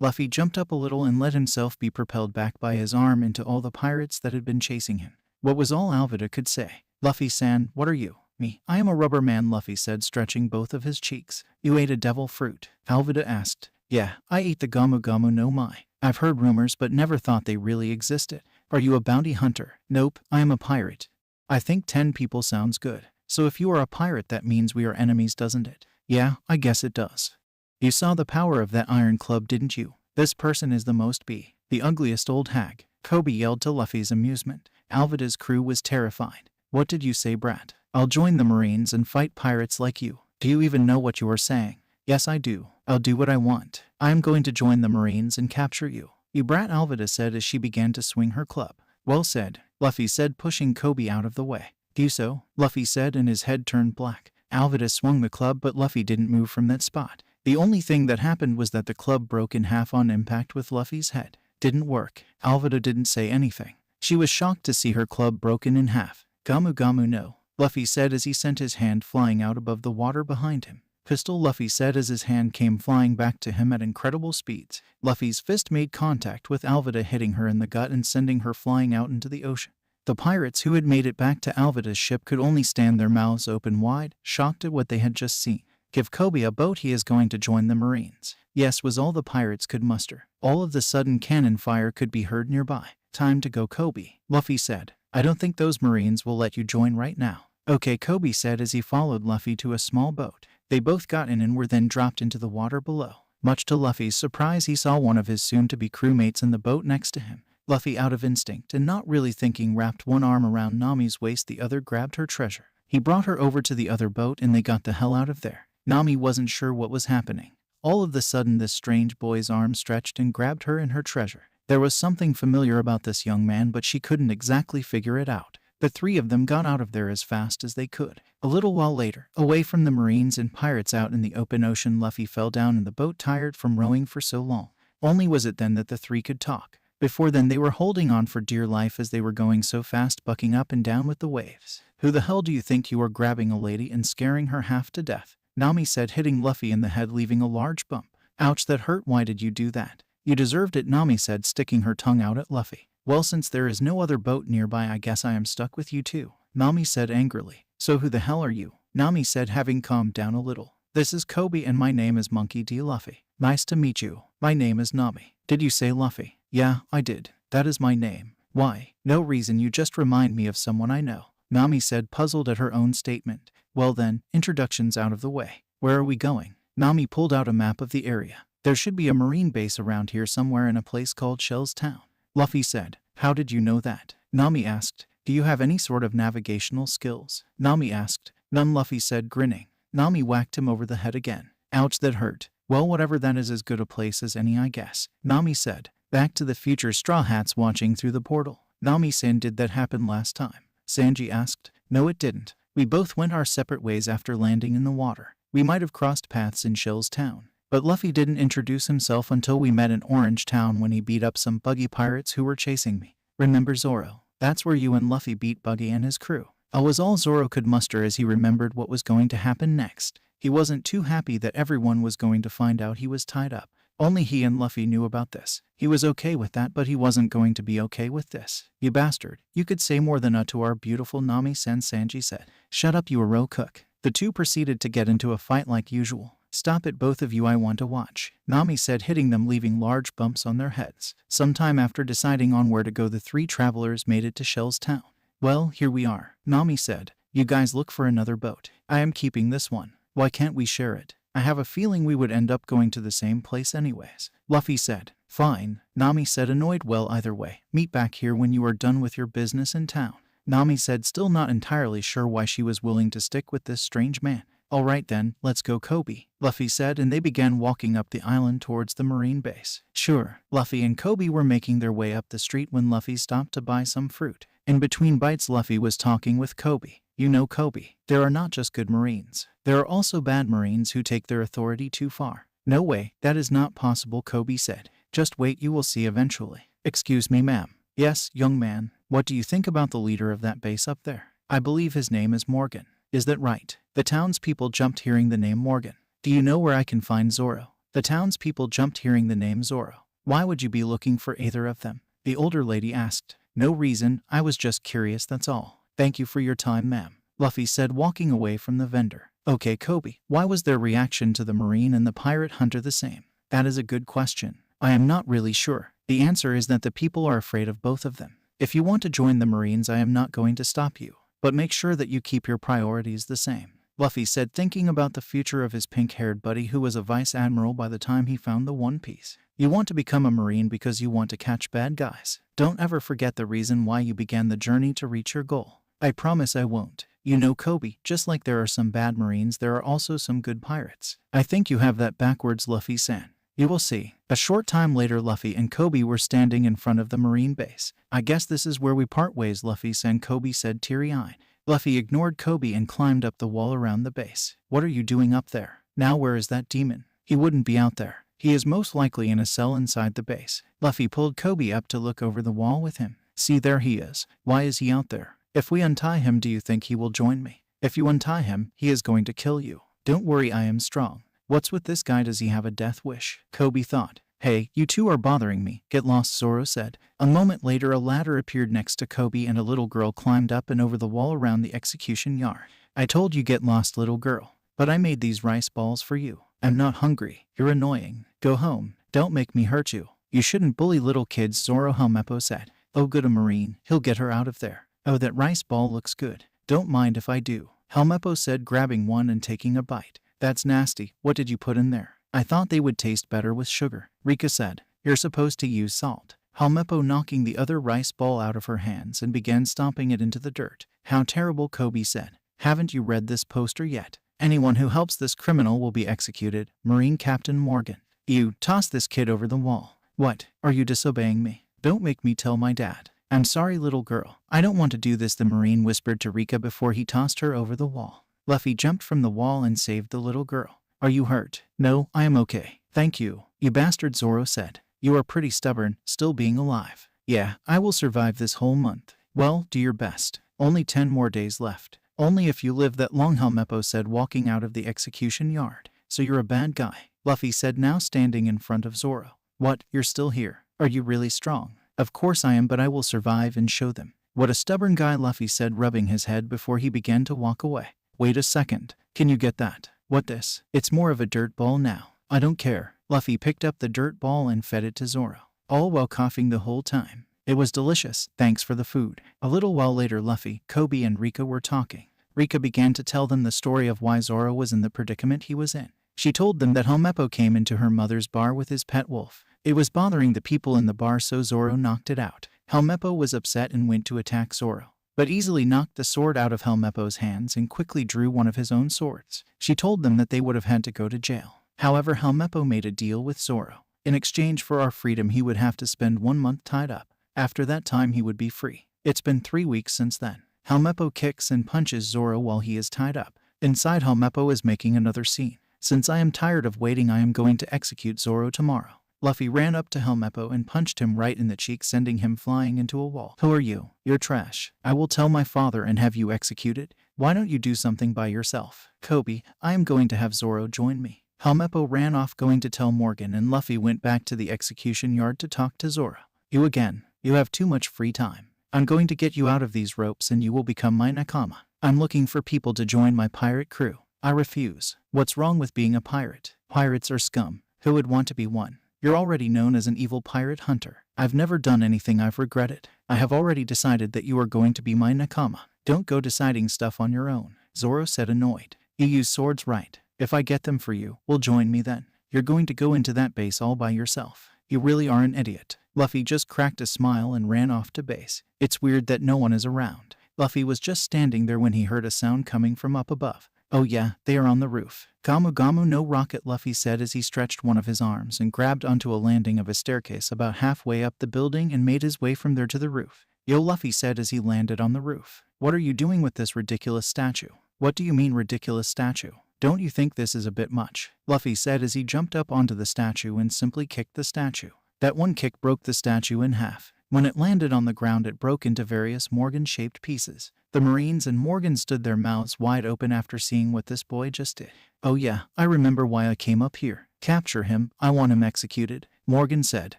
Luffy jumped up a little and let himself be propelled back by his arm into all the pirates that had been chasing him. What was all Alvida could say. Luffy-san, what are you? Me. I am a rubber man, Luffy said, stretching both of his cheeks. You ate a devil fruit? Alvida asked. Yeah, I ate the Gamu Gamu no Mai. I've heard rumors but never thought they really existed. Are you a bounty hunter? Nope, I am a pirate. I think 10 people sounds good. So if you are a pirate, that means we are enemies, doesn't it? Yeah, I guess it does. You saw the power of that iron club, didn't you? This person is the most the ugliest old hag. Kobe yelled to Luffy's amusement. Alvida's crew was terrified. What did you say, brat? I'll join the Marines and fight pirates like you. Do you even know what you are saying? Yes, I do. I'll do what I want. I'm going to join the Marines and capture you. You brat, Alvida said as she began to swing her club. Well said, Luffy said, pushing Kobe out of the way. Do so, Luffy said, and his head turned black. Alvida swung the club, but Luffy didn't move from that spot. The only thing that happened was that the club broke in half on impact with Luffy's head. Didn't work. Alvida didn't say anything. She was shocked to see her club broken in half. Gamu Gamu no, Luffy said as he sent his hand flying out above the water behind him. Pistol, Luffy said as his hand came flying back to him at incredible speeds. Luffy's fist made contact with Alvida, hitting her in the gut and sending her flying out into the ocean. The pirates who had made it back to Alvida's ship could only stand their mouths open wide, shocked at what they had just seen. Give Kobe a boat, he is going to join the Marines. Yes, was all the pirates could muster. All of the sudden cannon fire could be heard nearby. Time to go, Kobe, Luffy said. I don't think those Marines will let you join right now. Okay, Kobe said as he followed Luffy to a small boat. They both got in and were then dropped into the water below. Much to Luffy's surprise, he saw one of his soon-to-be crewmates in the boat next to him. Luffy, out of instinct and not really thinking, wrapped one arm around Nami's waist, the other grabbed her treasure. He brought her over to the other boat and they got the hell out of there. Nami wasn't sure what was happening. All of a sudden, this strange boy's arm stretched and grabbed her and her treasure. There was something familiar about this young man, but she couldn't exactly figure it out. The three of them got out of there as fast as they could. A little while later, away from the Marines and pirates out in the open ocean, Luffy fell down in the boat, tired from rowing for so long. Only was it then that the three could talk. Before then, they were holding on for dear life as they were going so fast, bucking up and down with the waves. Who the hell do you think you are, grabbing a lady and scaring her half to death? Nami said, hitting Luffy in the head, leaving a large bump. Ouch, that hurt. Why did you do that? You deserved it, Nami said, sticking her tongue out at Luffy. Well, since there is no other boat nearby, I guess I am stuck with you too, Nami said angrily. So who the hell are you? Nami said, having calmed down a little. This is Kobe and my name is Monkey D. Luffy. Nice to meet you. My name is Nami. Did you say Luffy? Yeah, I did. That is my name. Why? No reason, you just remind me of someone I know, Nami said, puzzled at her own statement. Well then, introductions out of the way. Where are we going? Nami pulled out a map of the area. There should be a Marine base around here somewhere in a place called Shell's Town, Luffy said. How did you know that? Nami asked. Do you have any sort of navigational skills? Nami asked. None, Luffy said, grinning. Nami whacked him over the head again. Ouch, that hurt. Well, whatever, that is as good a place as any, I guess, Nami said. Back to the future, Straw Hats watching through the portal. Nami-san, did that happen last time? Sanji asked. No, it didn't. We both went our separate ways after landing in the water. We might have crossed paths in Shell's Town, but Luffy didn't introduce himself until we met in Orange Town when he beat up some buggy pirates who were chasing me. Remember Zoro? That's where you and Luffy beat Buggy and his crew. I was all Zoro could muster as he remembered what was going to happen next. He wasn't too happy that everyone was going to find out he was tied up. Only he and Luffy knew about this. He was okay with that, but he wasn't going to be okay with this. You bastard. You could say more than to our beautiful Nami-san, Sanji said. Shut up, you Aro cook. The two proceeded to get into a fight like usual. Stop it, both of you, I want to watch, Nami said, hitting them, leaving large bumps on their heads. Sometime after deciding on where to go, the three travelers made it to Shell's town. Well, here we are, Nami said. You guys look for another boat. I am keeping this one. Why can't we share it? I have a feeling we would end up going to the same place anyways, Luffy said. Fine, Nami said, annoyed. Well, either way, meet back here when you are done with your business in town, Nami said, still not entirely sure why she was willing to stick with this strange man. Alright then, let's go, Kobe, Luffy said, and they began walking up the island towards the marine base. Sure, Luffy and Kobe were making their way up the street when Luffy stopped to buy some fruit. In between bites, Luffy was talking with Kobe. You know, Kobe, there are not just good marines. There are also bad marines who take their authority too far. No way, that is not possible, Kobe said. Just wait, you will see eventually. Excuse me, ma'am. Yes, young man, what do you think about the leader of that base up there? I believe his name is Morgan. Is that right? The townspeople jumped hearing the name Morgan. Do you know where I can find Zoro? The townspeople jumped hearing the name Zoro. Why would you be looking for either of them? The older lady asked. No reason, I was just curious, that's all. Thank you for your time, ma'am, Luffy said, walking away from the vendor. Okay, Kobe, why was their reaction to the marine and the pirate hunter the same? That is a good question. I am not really sure. The answer is that the people are afraid of both of them. If you want to join the marines, I am not going to stop you. But make sure that you keep your priorities the same, Luffy said, thinking about the future of his pink-haired buddy who was a vice admiral by the time he found the One Piece. You want to become a marine because you want to catch bad guys. Don't ever forget the reason why you began the journey to reach your goal. I promise I won't. You know, Kobe, just like there are some bad marines, there are also some good pirates. I think you have that backwards, Luffy-san. You will see. A short time later, Luffy and Kobe were standing in front of the marine base. I guess this is where we part ways, Luffy-san, Kobe said, teary-eyed. Luffy ignored Kobe and climbed up the wall around the base. What are you doing up there? Now where is that demon? He wouldn't be out there. He is most likely in a cell inside the base. Luffy pulled Kobe up to look over the wall with him. See, there he is. Why is he out there? If we untie him, do you think he will join me? If you untie him, he is going to kill you. Don't worry, I am strong. What's with this guy? Does he have a death wish? Kobe thought. Hey, you two are bothering me. Get lost, Zoro said. A moment later, a ladder appeared next to Kobe and a little girl climbed up and over the wall around the execution yard. I told you get lost, little girl. But I made these rice balls for you. I'm not hungry. You're annoying. Go home. Don't make me hurt you. You shouldn't bully little kids, Zoro Helmeppo said. Oh, good, a marine. He'll get her out of there. Oh, that rice ball looks good. Don't mind if I do, Helmeppo said, grabbing one and taking a bite. That's nasty. What did you put in there? I thought they would taste better with sugar, Rika said. You're supposed to use salt. Helmeppo knocking the other rice ball out of her hands and began stomping it into the dirt. How terrible, Kobe said. Haven't you read this poster yet? Anyone who helps this criminal will be executed. Marine Captain Morgan. You, toss this kid over the wall. What? Are you disobeying me? Don't make me tell my dad. I'm sorry, little girl. I don't want to do this, the Marine whispered to Rika before he tossed her over the wall. Luffy jumped from the wall and saved the little girl. Are you hurt? No, I am okay. Thank you. You bastard, Zoro said. You are pretty stubborn, still being alive. Yeah, I will survive this whole month. Well, do your best. Only 10 more days left. Only if you live that long, Helmeppo said, walking out of the execution yard. So you're a bad guy, Luffy said, now standing in front of Zoro. What, you're still here? Are you really strong? Of course I am, but I will survive and show them. What a stubborn guy, Luffy said, rubbing his head before he began to walk away. Wait a second. Can you get that? What this? It's more of a dirt ball now. I don't care. Luffy picked up the dirt ball and fed it to Zoro, all while coughing the whole time. It was delicious. Thanks for the food. A little while later, Luffy, Kobe, and Rika were talking. Rika began to tell them the story of why Zoro was in the predicament he was in. She told them that Helmeppo came into her mother's bar with his pet wolf. It was bothering the people in the bar, so Zoro knocked it out. Helmeppo was upset and went to attack Zoro, but easily knocked the sword out of Helmeppo's hands and quickly drew one of his own swords. She told them that they would have had to go to jail. However, Helmeppo made a deal with Zoro. In exchange for our freedom, he would have to spend 1 month tied up. After that time, he would be free. It's been 3 weeks since then. Helmeppo kicks and punches Zoro while he is tied up. Inside, Helmeppo is making another scene. Since I am tired of waiting, I am going to execute Zoro tomorrow. Luffy ran up to Helmeppo and punched him right in the cheek, sending him flying into a wall. Who are you? You're trash. I will tell my father and have you executed. Why don't you do something by yourself? Kobe, I am going to have Zoro join me. Helmeppo ran off going to tell Morgan, and Luffy went back to the execution yard to talk to Zoro. You again. You have too much free time. I'm going to get you out of these ropes and you will become my nakama. I'm looking for people to join my pirate crew. I refuse. What's wrong with being a pirate? Pirates are scum. Who would want to be one? You're already known as an evil pirate hunter. I've never done anything I've regretted. I have already decided that you are going to be my nakama. Don't go deciding stuff on your own, Zoro said, annoyed. You use swords, right? If I get them for you, will join me then? You're going to go into that base all by yourself. You really are an idiot. Luffy just cracked a smile and ran off to base. It's weird that no one is around. Luffy was just standing there when he heard a sound coming from up above. Oh yeah, they are on the roof. Gamu Gamu no rocket, Luffy said as he stretched one of his arms and grabbed onto a landing of a staircase about halfway up the building and made his way from there to the roof. Yo, Luffy said as he landed on the roof. What are you doing with this ridiculous statue? What do you mean ridiculous statue? Don't you think this is a bit much? Luffy said as he jumped up onto the statue and simply kicked the statue. That one kick broke the statue in half. When it landed on the ground, it broke into various Morgan-shaped pieces. The Marines and Morgan stood their mouths wide open after seeing what this boy just did. Oh yeah, I remember why I came up here. Capture him, I want him executed, Morgan said.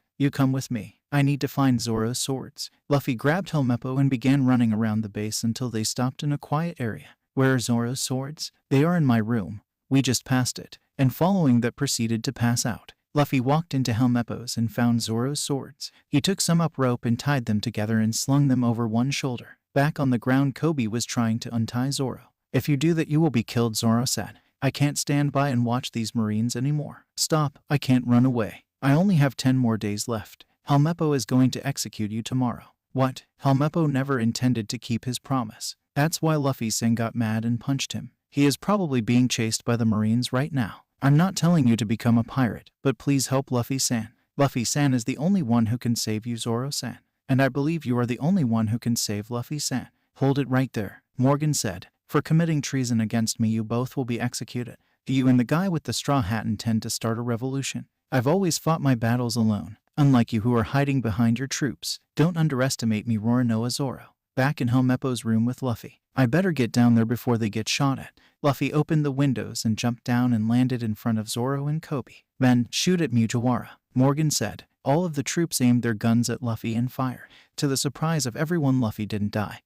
You come with me. I need to find Zoro's swords. Luffy grabbed Helmeppo and began running around the base until they stopped in a quiet area. Where are Zoro's swords? They are in my room. We just passed it. And following that proceeded to pass out. Luffy walked into Helmeppo's and found Zoro's swords. He took some up rope and tied them together and slung them over one shoulder. Back on the ground, Kobe was trying to untie Zoro. If you do that, you will be killed, Zoro said. I can't stand by and watch these Marines anymore. Stop, I can't run away. I only have 10 more days left. Helmeppo is going to execute you tomorrow. What? Helmeppo never intended to keep his promise. That's why Luffy-san got mad and punched him. He is probably being chased by the Marines right now. I'm not telling you to become a pirate, but please help Luffy-san. Luffy-san is the only one who can save you, Zoro-san. And I believe you are the only one who can save Luffy-san. Hold it right there, Morgan said. For committing treason against me, you both will be executed. You and the guy with the straw hat intend to start a revolution. I've always fought my battles alone, unlike you who are hiding behind your troops. Don't underestimate me, Roronoa Zoro. Back in Helmeppo's room with Luffy. I better get down there before they get shot at. Luffy opened the windows and jumped down and landed in front of Zoro and Kobe. Then, shoot at Mugiwara, Morgan said. All of the troops aimed their guns at Luffy and fired. To the surprise of everyone, Luffy didn't die.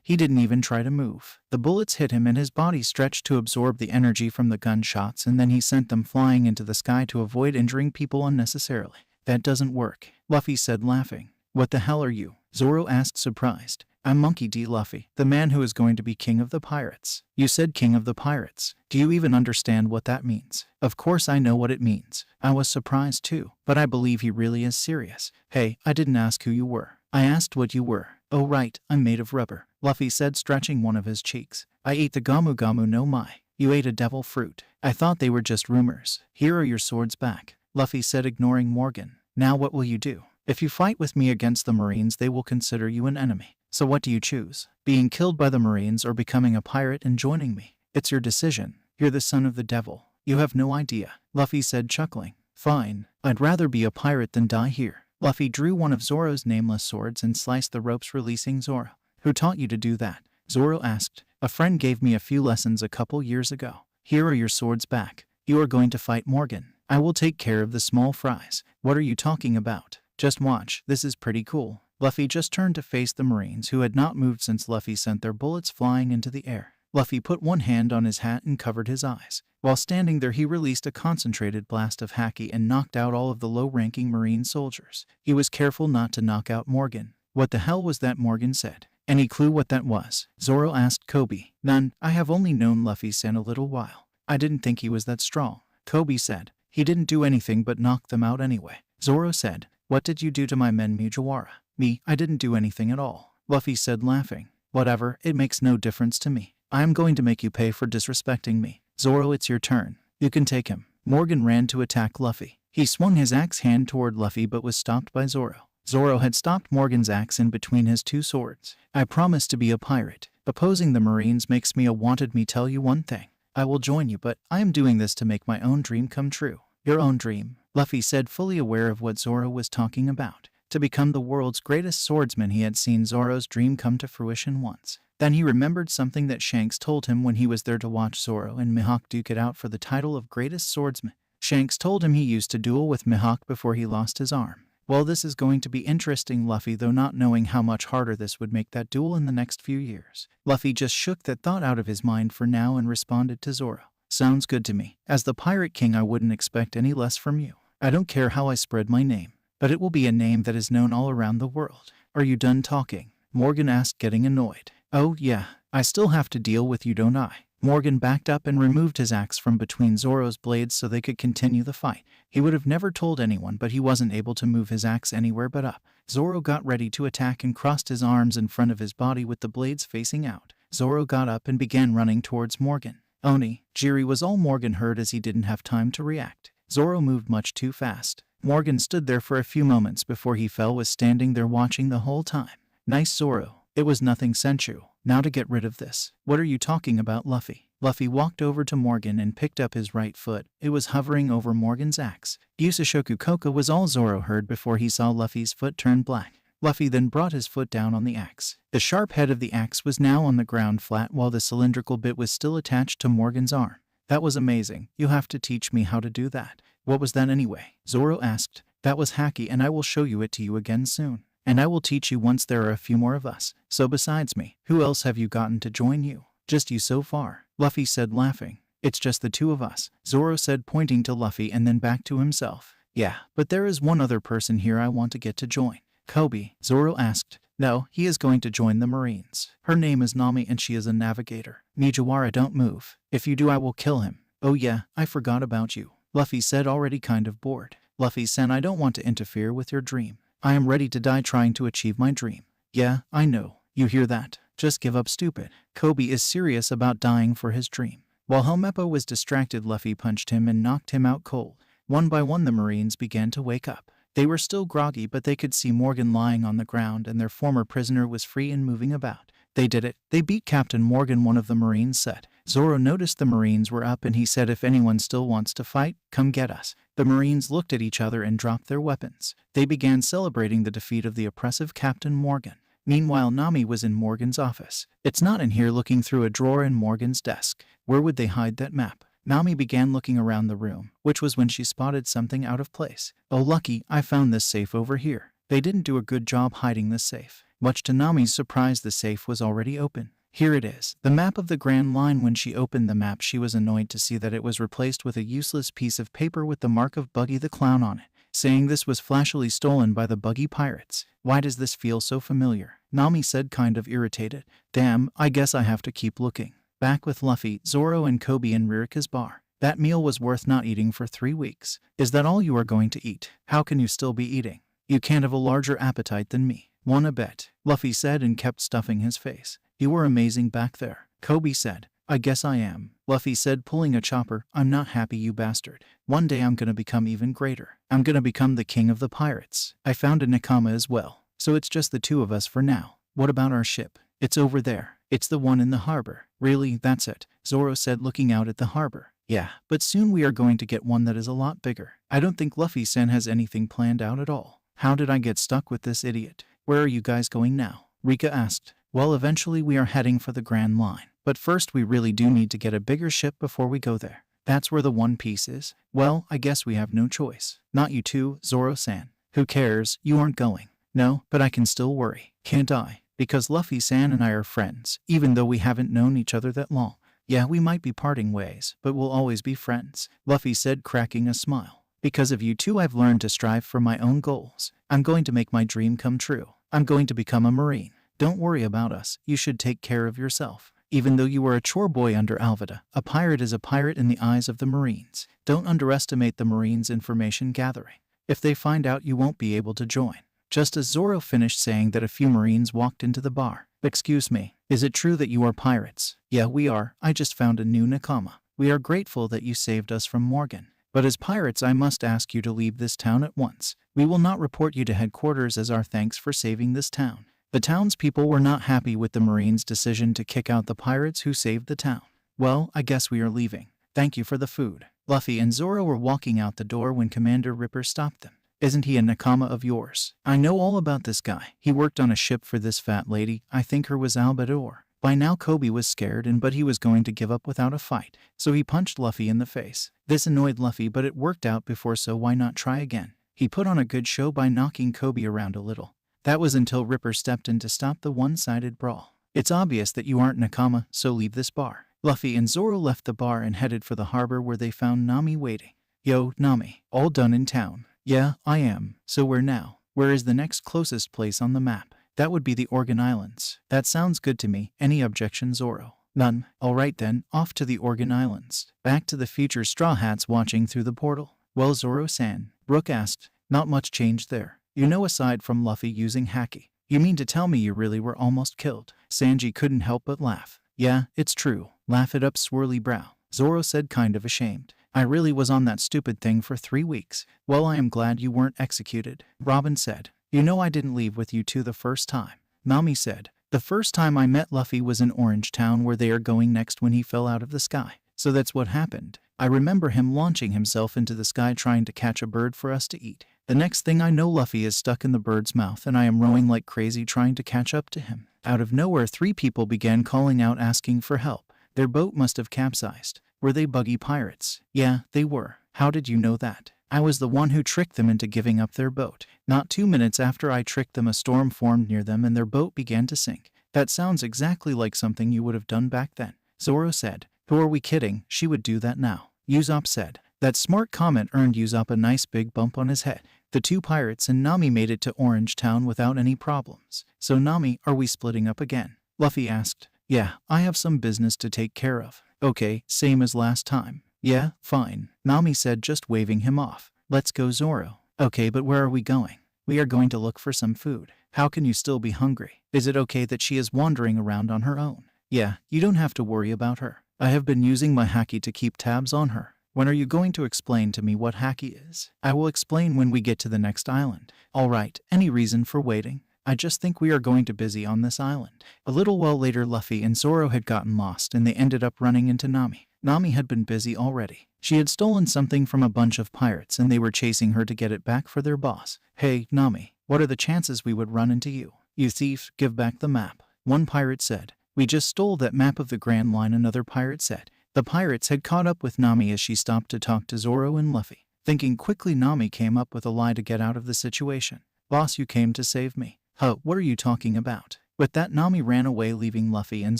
He didn't even try to move. The bullets hit him and his body stretched to absorb the energy from the gunshots, and then he sent them flying into the sky to avoid injuring people unnecessarily. That doesn't work, Luffy said, laughing. What the hell are you? Zoro asked, surprised. I'm Monkey D. Luffy, the man who is going to be king of the pirates. You said king of the pirates. Do you even understand what that means? Of course I know what it means. I was surprised too, but I believe he really is serious. Hey, I didn't ask who you were. I asked what you were. Oh right, I'm made of rubber, Luffy said, stretching one of his cheeks. I ate the Gamu Gamu no Mai. You ate a devil fruit. I thought they were just rumors. Here are your swords back, Luffy said, ignoring Morgan. Now what will you do? If you fight with me against the Marines, they will consider you an enemy. So what do you choose? Being killed by the Marines or becoming a pirate and joining me? It's your decision. You're the son of the devil. You have no idea, Luffy said, chuckling. Fine. I'd rather be a pirate than die here. Luffy drew one of Zoro's nameless swords and sliced the ropes, releasing Zoro. Who taught you to do that? Zoro asked. A friend gave me a few lessons a couple years ago. Here are your swords back. You are going to fight Morgan. I will take care of the small fries. What are you talking about? Just watch. This is pretty cool. Luffy just turned to face the Marines, who had not moved since Luffy sent their bullets flying into the air. Luffy put one hand on his hat and covered his eyes. While standing there, he released a concentrated blast of Haki and knocked out all of the low-ranking Marine soldiers. He was careful not to knock out Morgan. What the hell was that? Morgan said. Any clue what that was? Zoro asked Kobe. None. I have only known Luffy-san a little while. I didn't think he was that strong, Kobe said. He didn't do anything but knock them out anyway. Zoro said. What did you do to my men, Mugiwara? Me, I didn't do anything at all, Luffy said, laughing. Whatever, it makes no difference to me. I am going to make you pay for disrespecting me. Zoro, it's your turn. You can take him. Morgan ran to attack Luffy. He swung his axe hand toward Luffy but was stopped by Zoro. Zoro had stopped Morgan's axe in between his two swords. I promise to be a pirate. Opposing the Marines makes me a wanted. Me tell you one thing. I will join you, but I am doing this to make my own dream come true. Your own dream, Luffy said, fully aware of what Zoro was talking about. To become the world's greatest swordsman. He had seen Zoro's dream come to fruition once. Then he remembered something that Shanks told him when he was there to watch Zoro and Mihawk duke it out for the title of greatest swordsman. Shanks told him he used to duel with Mihawk before he lost his arm. Well, this is going to be interesting, Luffy, though not knowing how much harder this would make that duel in the next few years. Luffy just shook that thought out of his mind for now and responded to Zoro. Sounds good to me. As the Pirate King, I wouldn't expect any less from you. I don't care how I spread my name, but it will be a name that is known all around the world. Are you done talking? Morgan asked, getting annoyed. Oh yeah, I still have to deal with you, don't I? Morgan backed up and removed his axe from between Zoro's blades so they could continue the fight. He would have never told anyone, but he wasn't able to move his axe anywhere but up. Zoro got ready to attack and crossed his arms in front of his body with the blades facing out. Zoro got up and began running towards Morgan. Oni, Jiri was all Morgan heard as he didn't have time to react. Zoro moved much too fast. Morgan stood there for a few moments before he was standing there watching the whole time. Nice, Zoro. It was nothing sensu. Now to get rid of this. What are you talking about, Luffy? Luffy walked over to Morgan and picked up his right foot. It was hovering over Morgan's axe. Yusashoku Koka was all Zoro heard before he saw Luffy's foot turn black. Luffy then brought his foot down on the axe. The sharp head of the axe was now on the ground flat while the cylindrical bit was still attached to Morgan's arm. That was amazing. You have to teach me how to do that. What was that anyway? Zoro asked. That was Haki, and I will show you it to you again soon. And I will teach you once there are a few more of us. So besides me, who else have you gotten to join you? Just you so far, Luffy said, laughing. It's just the two of us, Zoro said, pointing to Luffy and then back to himself. Yeah, but there is one other person here I want to get to join. Kobe, Zoro asked. No, he is going to join the Marines. Her name is Nami and she is a navigator. Mijiwara, don't move. If you do, I will kill him. Oh yeah, I forgot about you, Luffy said, already kind of bored. Luffy-san, I don't want to interfere with your dream. I am ready to die trying to achieve my dream. Yeah, I know. You hear that? Just give up, stupid. Kobe is serious about dying for his dream. While Helmeppo was distracted, Luffy punched him and knocked him out cold. One by one the Marines began to wake up. They were still groggy, but they could see Morgan lying on the ground and their former prisoner was free and moving about. They did it. They beat Captain Morgan, one of the Marines said. Zoro noticed the Marines were up and he said, if anyone still wants to fight, come get us. The Marines looked at each other and dropped their weapons. They began celebrating the defeat of the oppressive Captain Morgan. Meanwhile, Nami was in Morgan's office. It's not in here, looking through a drawer in Morgan's desk. Where would they hide that map? Nami began looking around the room, which was when she spotted something out of place. Oh lucky, I found this safe over here. They didn't do a good job hiding the safe. Much to Nami's surprise, the safe was already open. Here it is, the map of the Grand Line. When she opened the map, she was annoyed to see that it was replaced with a useless piece of paper with the mark of Buggy the Clown on it, saying this was flashily stolen by the Buggy pirates. Why does this feel so familiar? Nami said, kind of irritated. Damn, I guess I have to keep looking. Back with Luffy, Zoro and Kobe in Ririka's bar. That meal was worth not eating for 3 weeks. Is that all you are going to eat? How can you still be eating? You can't have a larger appetite than me. Wanna bet? Luffy said and kept stuffing his face. You were amazing back there. Kobe said. I guess I am. Luffy said, pulling a chopper. I'm not happy, you bastard. One day I'm gonna become even greater. I'm gonna become the king of the pirates. I found a Nakama as well. So it's just the two of us for now. What about our ship? It's over there. It's the one in the harbor. Really, that's it? Zoro said, looking out at the harbor. Yeah, but soon we are going to get one that is a lot bigger. I don't think Luffy-san has anything planned out at all. How did I get stuck with this idiot? Where are you guys going now? Rika asked. Well, eventually we are heading for the Grand Line. But first we really do need to get a bigger ship before we go there. That's where the One Piece is? Well, I guess we have no choice. Not you too, Zoro-san. Who cares? You aren't going. No, but I can still worry. Can't I? Because Luffy-san and I are friends, even though we haven't known each other that long. Yeah, we might be parting ways, but we'll always be friends, Luffy said, cracking a smile. Because of you two, I've learned to strive for my own goals. I'm going to make my dream come true. I'm going to become a Marine. Don't worry about us. You should take care of yourself. Even though you were a chore boy under Alvida, a pirate is a pirate in the eyes of the Marines. Don't underestimate the Marines' information gathering. If they find out, you won't be able to join. Just as Zoro finished saying that, a few Marines walked into the bar. Excuse me, is it true that you are pirates? Yeah, we are. I just found a new Nakama. We are grateful that you saved us from Morgan. But as pirates, I must ask you to leave this town at once. We will not report you to headquarters as our thanks for saving this town. The townspeople were not happy with the Marines' decision to kick out the pirates who saved the town. Well, I guess we are leaving. Thank you for the food. Luffy and Zoro were walking out the door when Commander Ripper stopped them. Isn't he a Nakama of yours? I know all about this guy. He worked on a ship for this fat lady. I think her was Albador. By now Kobe was scared but he was going to give up without a fight, so he punched Luffy in the face. This annoyed Luffy but it worked out before, so why not try again? He put on a good show by knocking Kobe around a little. That was until Ripper stepped in to stop the one-sided brawl. It's obvious that you aren't Nakama, so leave this bar. Luffy and Zoro left the bar and headed for the harbor where they found Nami waiting. Yo, Nami, all done in town? Yeah, I am. So where now? Where is the next closest place on the map? That would be the Organ Islands. That sounds good to me. Any objection, Zoro? None. Alright then, off to the Organ Islands. Back to the future. Straw Hats watching through the portal. Well, Zoro-san, Brook asked. Not much change there. You know, aside from Luffy using Haki. You mean to tell me you really were almost killed? Sanji couldn't help but laugh. Yeah, it's true. Laugh it up, swirly brow. Zoro said, kind of ashamed. I really was on that stupid thing for 3 weeks. Well, I am glad you weren't executed. Robin said. You know I didn't leave with you two the first time. Nami said. The first time I met Luffy was in Orange Town where they are going next when he fell out of the sky. So that's what happened. I remember him launching himself into the sky trying to catch a bird for us to eat. The next thing I know, Luffy is stuck in the bird's mouth and I am rowing like crazy trying to catch up to him. Out of nowhere, 3 people began calling out asking for help. Their boat must have capsized. Were they Buggy pirates? Yeah, they were. How did you know that? I was the one who tricked them into giving up their boat. Not 2 minutes after I tricked them, a storm formed near them and their boat began to sink. That sounds exactly like something you would have done back then. Zoro said. Who are we kidding? She would do that now. Usopp said. That smart comment earned Usopp a nice big bump on his head. The 2 pirates and Nami made it to Orange Town without any problems. So Nami, are we splitting up again? Luffy asked. Yeah, I have some business to take care of. Okay, same as last time. Yeah, fine, Nami said, just waving him off. Let's go, Zoro. Okay, but where are we going? We are going to look for some food. How can you still be hungry? Is it okay that she is wandering around on her own? Yeah, you don't have to worry about her. I have been using my Haki to keep tabs on her. When are you going to explain to me what Haki is? I will explain when we get to the next island. Alright, any reason for waiting? I just think we are going to busy on this island. A little while later, Luffy and Zoro had gotten lost and they ended up running into Nami. Nami had been busy already. She had stolen something from a bunch of pirates and they were chasing her to get it back for their boss. Hey, Nami, what are the chances we would run into you? You thief, give back the map. One pirate said. We just stole that map of the Grand Line, another pirate said. The pirates had caught up with Nami as she stopped to talk to Zoro and Luffy. Thinking quickly, Nami came up with a lie to get out of the situation. Boss, you came to save me. Huh, what are you talking about? With that, Nami ran away, leaving Luffy and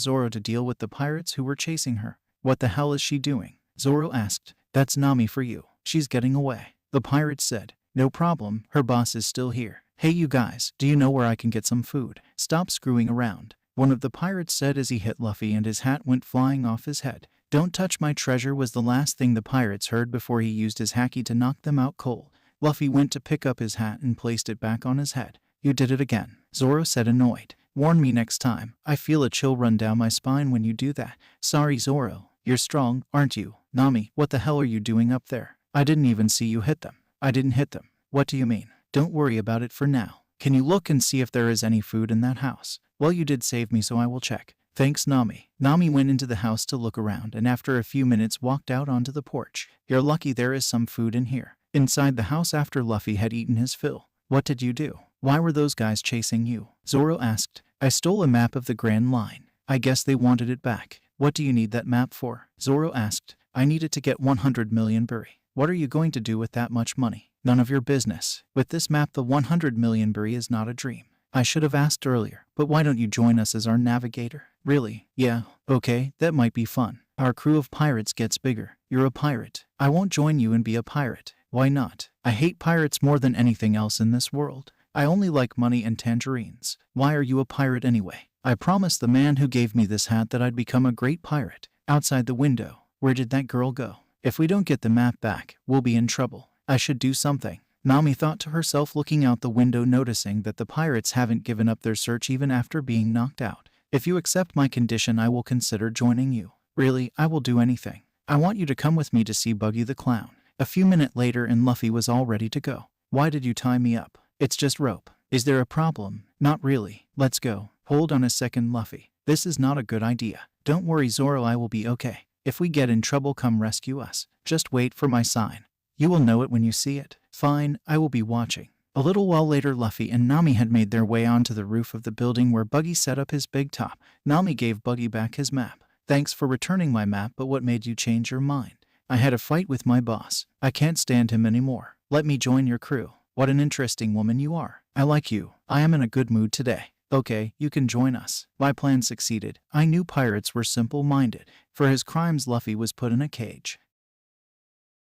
Zoro to deal with the pirates who were chasing her. What the hell is she doing? Zoro asked. That's Nami for you. She's getting away. The pirates said. No problem, her boss is still here. Hey you guys, do you know where I can get some food? Stop screwing around. One of the pirates said as he hit Luffy and his hat went flying off his head. Don't touch my treasure was the last thing the pirates heard before he used his Haki to knock them out cold. Luffy went to pick up his hat and placed it back on his head. You did it again, Zoro said, annoyed. Warn me next time. I feel a chill run down my spine when you do that. Sorry, Zoro. You're strong, aren't you? Nami, what the hell are you doing up there? I didn't even see you hit them. I didn't hit them. What do you mean? Don't worry about it for now. Can you look and see if there is any food in that house? Well, you did save me, so I will check. Thanks, Nami. Nami went into the house to look around and after a few minutes walked out onto the porch. You're lucky there is some food in here. Inside the house after Luffy had eaten his fill. What did you do? Why were those guys chasing you? Zoro asked. I stole a map of the Grand Line. I guess they wanted it back. What do you need that map for? Zoro asked. I need it to get 100 million berry. What are you going to do with that much money? None of your business. With this map, the 100 million berry is not a dream. I should have asked earlier, but why don't you join us as our navigator? Really? Yeah, okay, that might be fun. Our crew of pirates gets bigger. You're a pirate. I won't join you and be a pirate. Why not? I hate pirates more than anything else in this world. I only like money and tangerines. Why are you a pirate anyway? I promised the man who gave me this hat that I'd become a great pirate. Outside the window. Where did that girl go? If we don't get the map back, we'll be in trouble. I should do something. Nami thought to herself, looking out the window, noticing that the pirates haven't given up their search even after being knocked out. If you accept my condition, I will consider joining you. Really, I will do anything. I want you to come with me to see Buggy the Clown. A few minutes later and Luffy was all ready to go. Why did you tie me up? It's just rope. Is there a problem? Not really. Let's go. Hold on a second, Luffy. This is not a good idea. Don't worry, Zoro, I will be okay. If we get in trouble, come rescue us. Just wait for my sign. You will know it when you see it. Fine, I will be watching. A little while later, Luffy and Nami had made their way onto the roof of the building where Buggy set up his big top. Nami gave Buggy back his map. Thanks for returning my map, but what made you change your mind? I had a fight with my boss. I can't stand him anymore. Let me join your crew. What an interesting woman you are. I like you. I am in a good mood today. Okay, you can join us. My plan succeeded. I knew pirates were simple-minded. For his crimes, Luffy was put in a cage.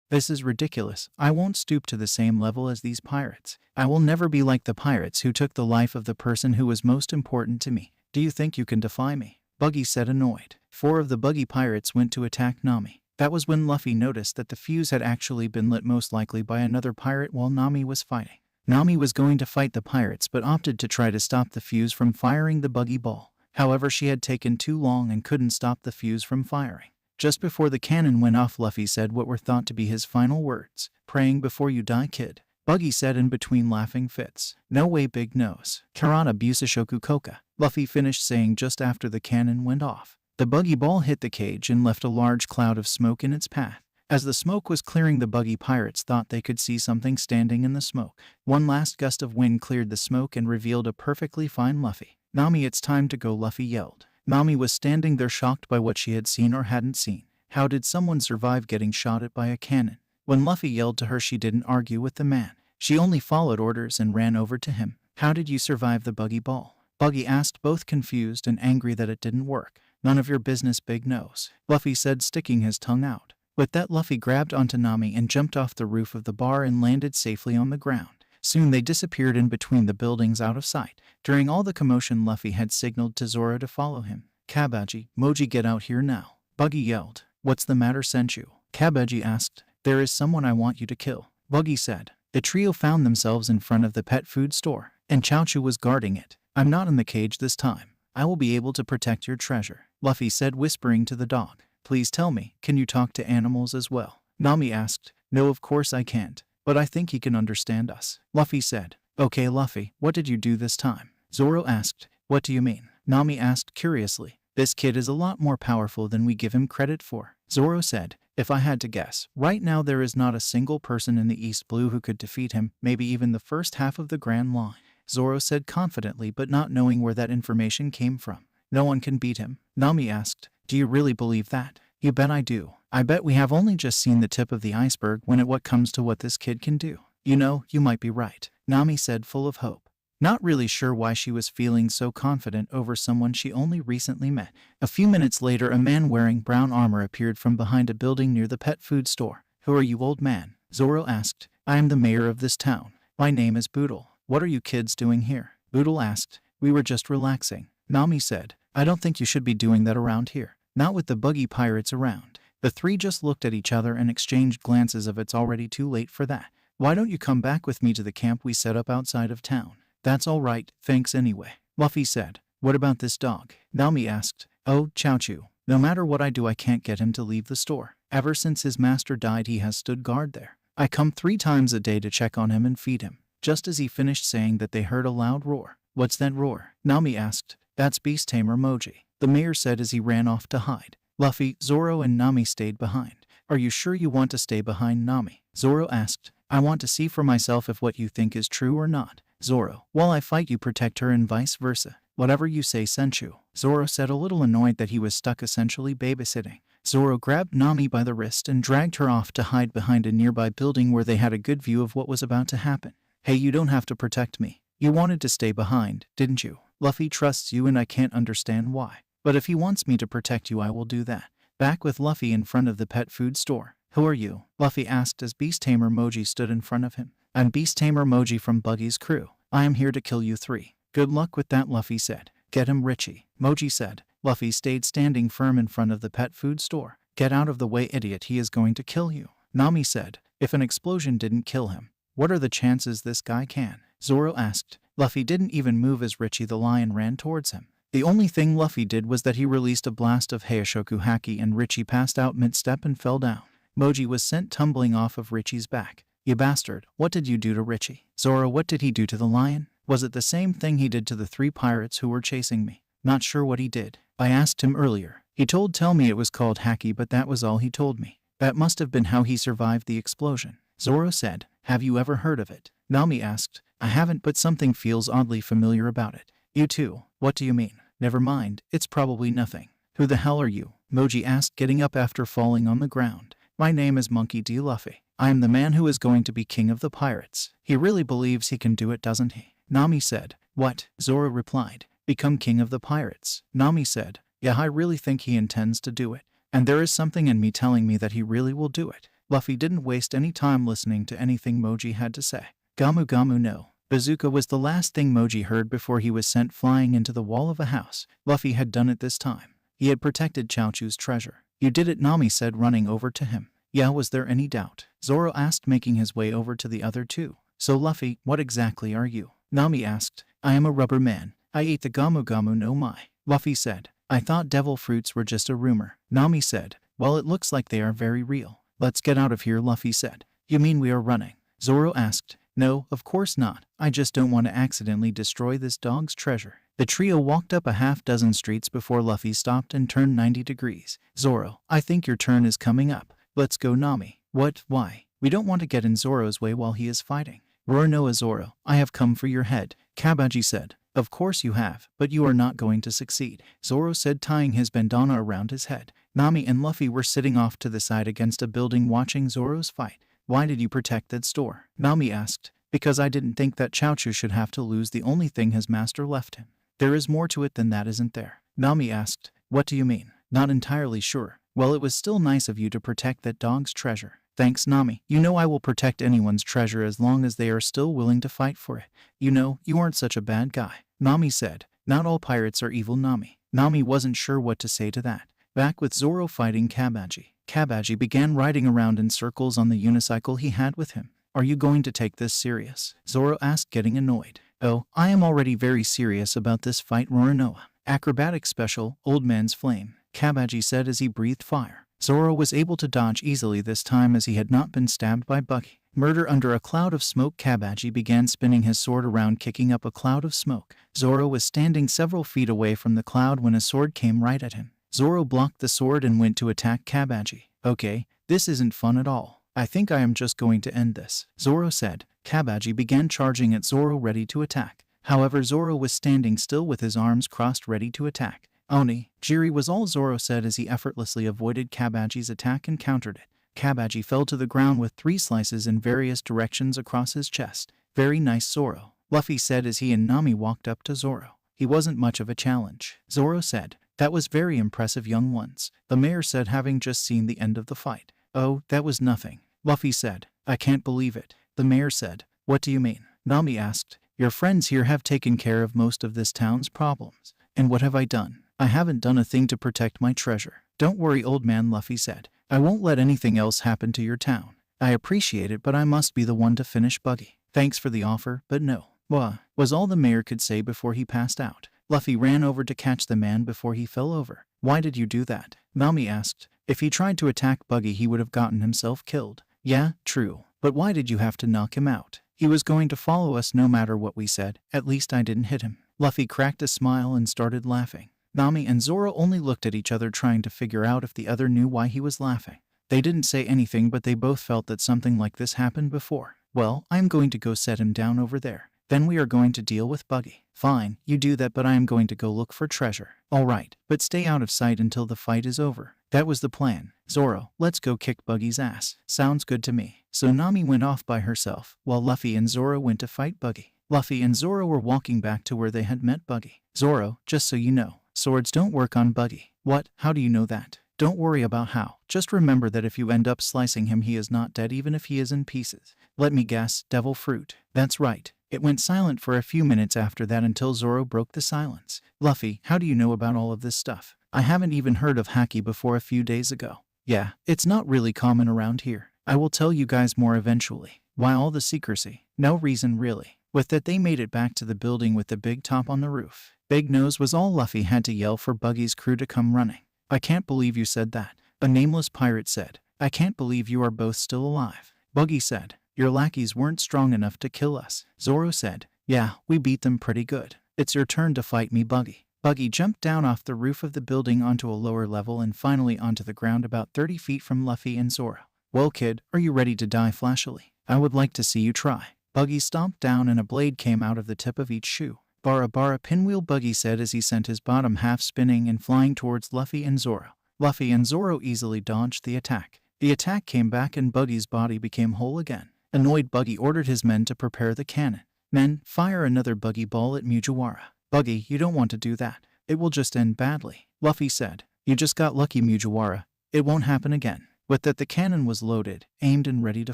This is ridiculous. I won't stoop to the same level as these pirates. I will never be like the pirates who took the life of the person who was most important to me. Do you think you can defy me? Buggy said, annoyed. 4 of the Buggy pirates went to attack Nami. That was when Luffy noticed that the fuse had actually been lit, most likely by another pirate, while Nami was fighting. Nami was going to fight the pirates but opted to try to stop the fuse from firing the Buggy ball. However, she had taken too long and couldn't stop the fuse from firing. Just before the cannon went off, Luffy said what were thought to be his final words. Praying before you die, kid. Buggy said in between laughing fits. No way, big nose. Karada Busashoku Koka. Luffy finished saying just after the cannon went off. The Buggy ball hit the cage and left a large cloud of smoke in its path. As the smoke was clearing, the Buggy pirates thought they could see something standing in the smoke. One last gust of wind cleared the smoke and revealed a perfectly fine Luffy. Nami, it's time to go, Luffy yelled. Nami was standing there shocked by what she had seen or hadn't seen. How did someone survive getting shot at by a cannon? When Luffy yelled to her, she didn't argue with the man. She only followed orders and ran over to him. How did you survive the Buggy ball? Buggy asked, both confused and angry that it didn't work. None of your business, big nose, Luffy said, sticking his tongue out. With that, Luffy grabbed onto Nami and jumped off the roof of the bar and landed safely on the ground. Soon they disappeared in between the buildings out of sight. During all the commotion, Luffy had signaled to Zoro to follow him. Kabaji, Moji, get out here now. Buggy yelled. What's the matter, Senchu? Kabaji asked. There is someone I want you to kill, Buggy said. The trio found themselves in front of the pet food store, and Chaochu was guarding it. I'm not in the cage this time. I will be able to protect your treasure, Luffy said, whispering to the dog. Please tell me, can you talk to animals as well? Nami asked. No, of course I can't, but I think he can understand us, Luffy said. Okay, Luffy, what did you do this time? Zoro asked. What do you mean? Nami asked curiously. This kid is a lot more powerful than we give him credit for, Zoro said. If I had to guess, right now there is not a single person in the East Blue who could defeat him, maybe even the first half of the Grand Line, Zoro said confidently, but not knowing where that information came from. No one can beat him, Nami asked. Do you really believe that? You bet I do. I bet we have only just seen the tip of the iceberg when it comes to what this kid can do. You know, you might be right, Nami said, full of hope. Not really sure why she was feeling so confident over someone she only recently met. A few minutes later, a man wearing brown armor appeared from behind a building near the pet food store. Who are you, old man? Zoro asked. I am the mayor of this town. My name is Boodle. What are you kids doing here? Boodle asked. We were just relaxing, Nami said. I don't think you should be doing that around here. Not with the Buggy pirates around. The three just looked at each other and exchanged glances of it's already too late for that. Why don't you come back with me to the camp we set up outside of town? That's all right, thanks anyway, Luffy said. What about this dog? Nami asked. Oh, Chaochu. No matter what I do, I can't get him to leave the store. Ever since his master died, he has stood guard there. I come 3 times a day to check on him and feed him. Just as he finished saying that, they heard a loud roar. What's that roar? Nami asked. That's Beast Tamer Moji, the mayor said as he ran off to hide. Luffy, Zoro, and Nami stayed behind. Are you sure you want to stay behind, Nami? Zoro asked. I want to see for myself if what you think is true or not. Zoro, while I fight, you protect her and vice versa. Whatever you say, Senchu, Zoro said, a little annoyed that he was stuck essentially babysitting. Zoro grabbed Nami by the wrist and dragged her off to hide behind a nearby building where they had a good view of what was about to happen. Hey, you don't have to protect me. You wanted to stay behind, didn't you? Luffy trusts you and I can't understand why. But if he wants me to protect you, I will do that. Back with Luffy in front of the pet food store. Who are you? Luffy asked as Beast Tamer Moji stood in front of him. I'm Beast Tamer Moji from Buggy's crew. I am here to kill you 3. Good luck with that, Luffy said. Get him, Richie, Moji said. Luffy stayed standing firm in front of the pet food store. Get out of the way, idiot, he is going to kill you, Nami said. If an explosion didn't kill him, what are the chances this guy can? Zoro asked. Luffy didn't even move as Richie the lion ran towards him. The only thing Luffy did was that he released a blast of Hayashoku Haki and Richie passed out mid-step and fell down. Moji was sent tumbling off of Richie's back. You bastard, what did you do to Richie? Zoro, what did he do to the lion? Was it the same thing he did to the 3 pirates who were chasing me? Not sure what he did. I asked him earlier. He tell me it was called Haki, but that was all he told me. That must have been how he survived the explosion. Zoro said. Have you ever heard of it? Nami asked. I haven't, but something feels oddly familiar about it. You too? What do you mean? Never mind, it's probably nothing. Who the hell are you? Moji asked, getting up after falling on the ground. My name is Monkey D. Luffy. I am the man who is going to be king of the pirates. He really believes he can do it, doesn't he? Nami said. What? Zoro replied. Become king of the pirates. Nami said. Yeah, I really think he intends to do it. And there is something in me telling me that he really will do it. Luffy didn't waste any time listening to anything Moji had to say. Gamu Gamu no. Bazooka was the last thing Moji heard before he was sent flying into the wall of a house. Luffy had done it this time. He had protected Chaochu's treasure. You did it, Nami said, running over to him. Yeah, was there any doubt? Zoro asked, making his way over to the other two. So Luffy, what exactly are you? Nami asked. I am a rubber man. I ate the Gamu Gamu no Mai. Luffy said. I thought devil fruits were just a rumor. Nami said. Well, it looks like they are very real. Let's get out of here, Luffy said. You mean we are running? Zoro asked. No, of course not. I just don't want to accidentally destroy this dog's treasure. The trio walked up a half-dozen streets before Luffy stopped and turned 90 degrees. Zoro, I think your turn is coming up. Let's go, Nami. What? Why? We don't want to get in Zoro's way while he is fighting. Roronoa Zoro, I have come for your head, Kabaji said. Of course you have, but you are not going to succeed, Zoro said, tying his bandana around his head. Nami and Luffy were sitting off to the side against a building watching Zoro's fight. Why did you protect that store? Nami asked. Because I didn't think that Chaochu should have to lose the only thing his master left him. There is more to it than that, isn't there? Nami asked. What do you mean? Not entirely sure. Well, it was still nice of you to protect that dog's treasure. Thanks, Nami. You know I will protect anyone's treasure as long as they are still willing to fight for it. You know, you aren't such a bad guy. Nami said. Not all pirates are evil, Nami. Nami wasn't sure what to say to that. Back with Zoro fighting Kabaji. Kabaji began riding around in circles on the unicycle he had with him. Are you going to take this serious? Zoro asked, getting annoyed. Oh, I am already very serious about this fight, Roronoa. Acrobatic special, Old Man's Flame, Kabaji said as he breathed fire. Zoro was able to dodge easily this time as he had not been stabbed by Buggy. Murder under a cloud of smoke. Kabaji began spinning his sword around, kicking up a cloud of smoke. Zoro was standing several feet away from the cloud when a sword came right at him. Zoro blocked the sword and went to attack Kabaji. Okay, this isn't fun at all. I think I am just going to end this, Zoro said. Kabaji began charging at Zoro, ready to attack. However, Zoro was standing still with his arms crossed, ready to attack. Oni, Jiri was all Zoro said as he effortlessly avoided Kabaji's attack and countered it. Kabaji fell to the ground with 3 slices in various directions across his chest. Very nice, Zoro, Luffy said as he and Nami walked up to Zoro. He wasn't much of a challenge, Zoro said. That was very impressive, young ones, the mayor said, having just seen the end of the fight. Oh, that was nothing, Luffy said. I can't believe it, the mayor said. What do you mean? Nami asked. Your friends here have taken care of most of this town's problems. And what have I done? I haven't done a thing to protect my treasure. Don't worry, old man, Luffy said. I won't let anything else happen to your town. I appreciate it, but I must be the one to finish Buggy. Thanks for the offer, but no. Was all the mayor could say before he passed out. Luffy ran over to catch the man before he fell over. Why did you do that? Nami asked. If he tried to attack Buggy, he would have gotten himself killed. Yeah, true. But why did you have to knock him out? He was going to follow us no matter what we said. At least I didn't hit him. Luffy cracked a smile and started laughing. Nami and Zoro only looked at each other, trying to figure out if the other knew why he was laughing. They didn't say anything, but they both felt that something like this happened before. Well, I'm going to go set him down over there. Then we are going to deal with Buggy. Fine, you do that, but I am going to go look for treasure. Alright, but stay out of sight until the fight is over. That was the plan. Zoro, let's go kick Buggy's ass. Sounds good to me. So Nami went off by herself, while Luffy and Zoro went to fight Buggy. Luffy and Zoro were walking back to where they had met Buggy. Zoro, just so you know, swords don't work on Buggy. What? How do you know that? Don't worry about how. Just remember that if you end up slicing him, he is not dead even if he is in pieces. Let me guess, devil fruit. That's right. It went silent for a few minutes after that until Zoro broke the silence. Luffy, how do you know about all of this stuff? I haven't even heard of Haki before a few days ago. Yeah, it's not really common around here. I will tell you guys more eventually. Why all the secrecy? No reason really. With that, they made it back to the building with the big top on the roof. Big Nose was all Luffy had to yell for Buggy's crew to come running. I can't believe you said that, a nameless pirate said. I can't believe you are both still alive. Buggy said. Your lackeys weren't strong enough to kill us. Zoro said. Yeah, we beat them pretty good. It's your turn to fight me, Buggy. Buggy jumped down off the roof of the building onto a lower level and finally onto the ground about 30 feet from Luffy and Zoro. Well, kid, are you ready to die flashily? I would like to see you try. Buggy stomped down and a blade came out of the tip of each shoe. Bara bara pinwheel, Buggy said as he sent his bottom half spinning and flying towards Luffy and Zoro. Luffy and Zoro easily dodged the attack. The attack came back and Buggy's body became whole again. Annoyed, Buggy ordered his men to prepare the cannon. Men, fire another Buggy ball at Mugiwara. Buggy, you don't want to do that. It will just end badly. Luffy said, you just got lucky, Mugiwara. It won't happen again. With that, the cannon was loaded, aimed and ready to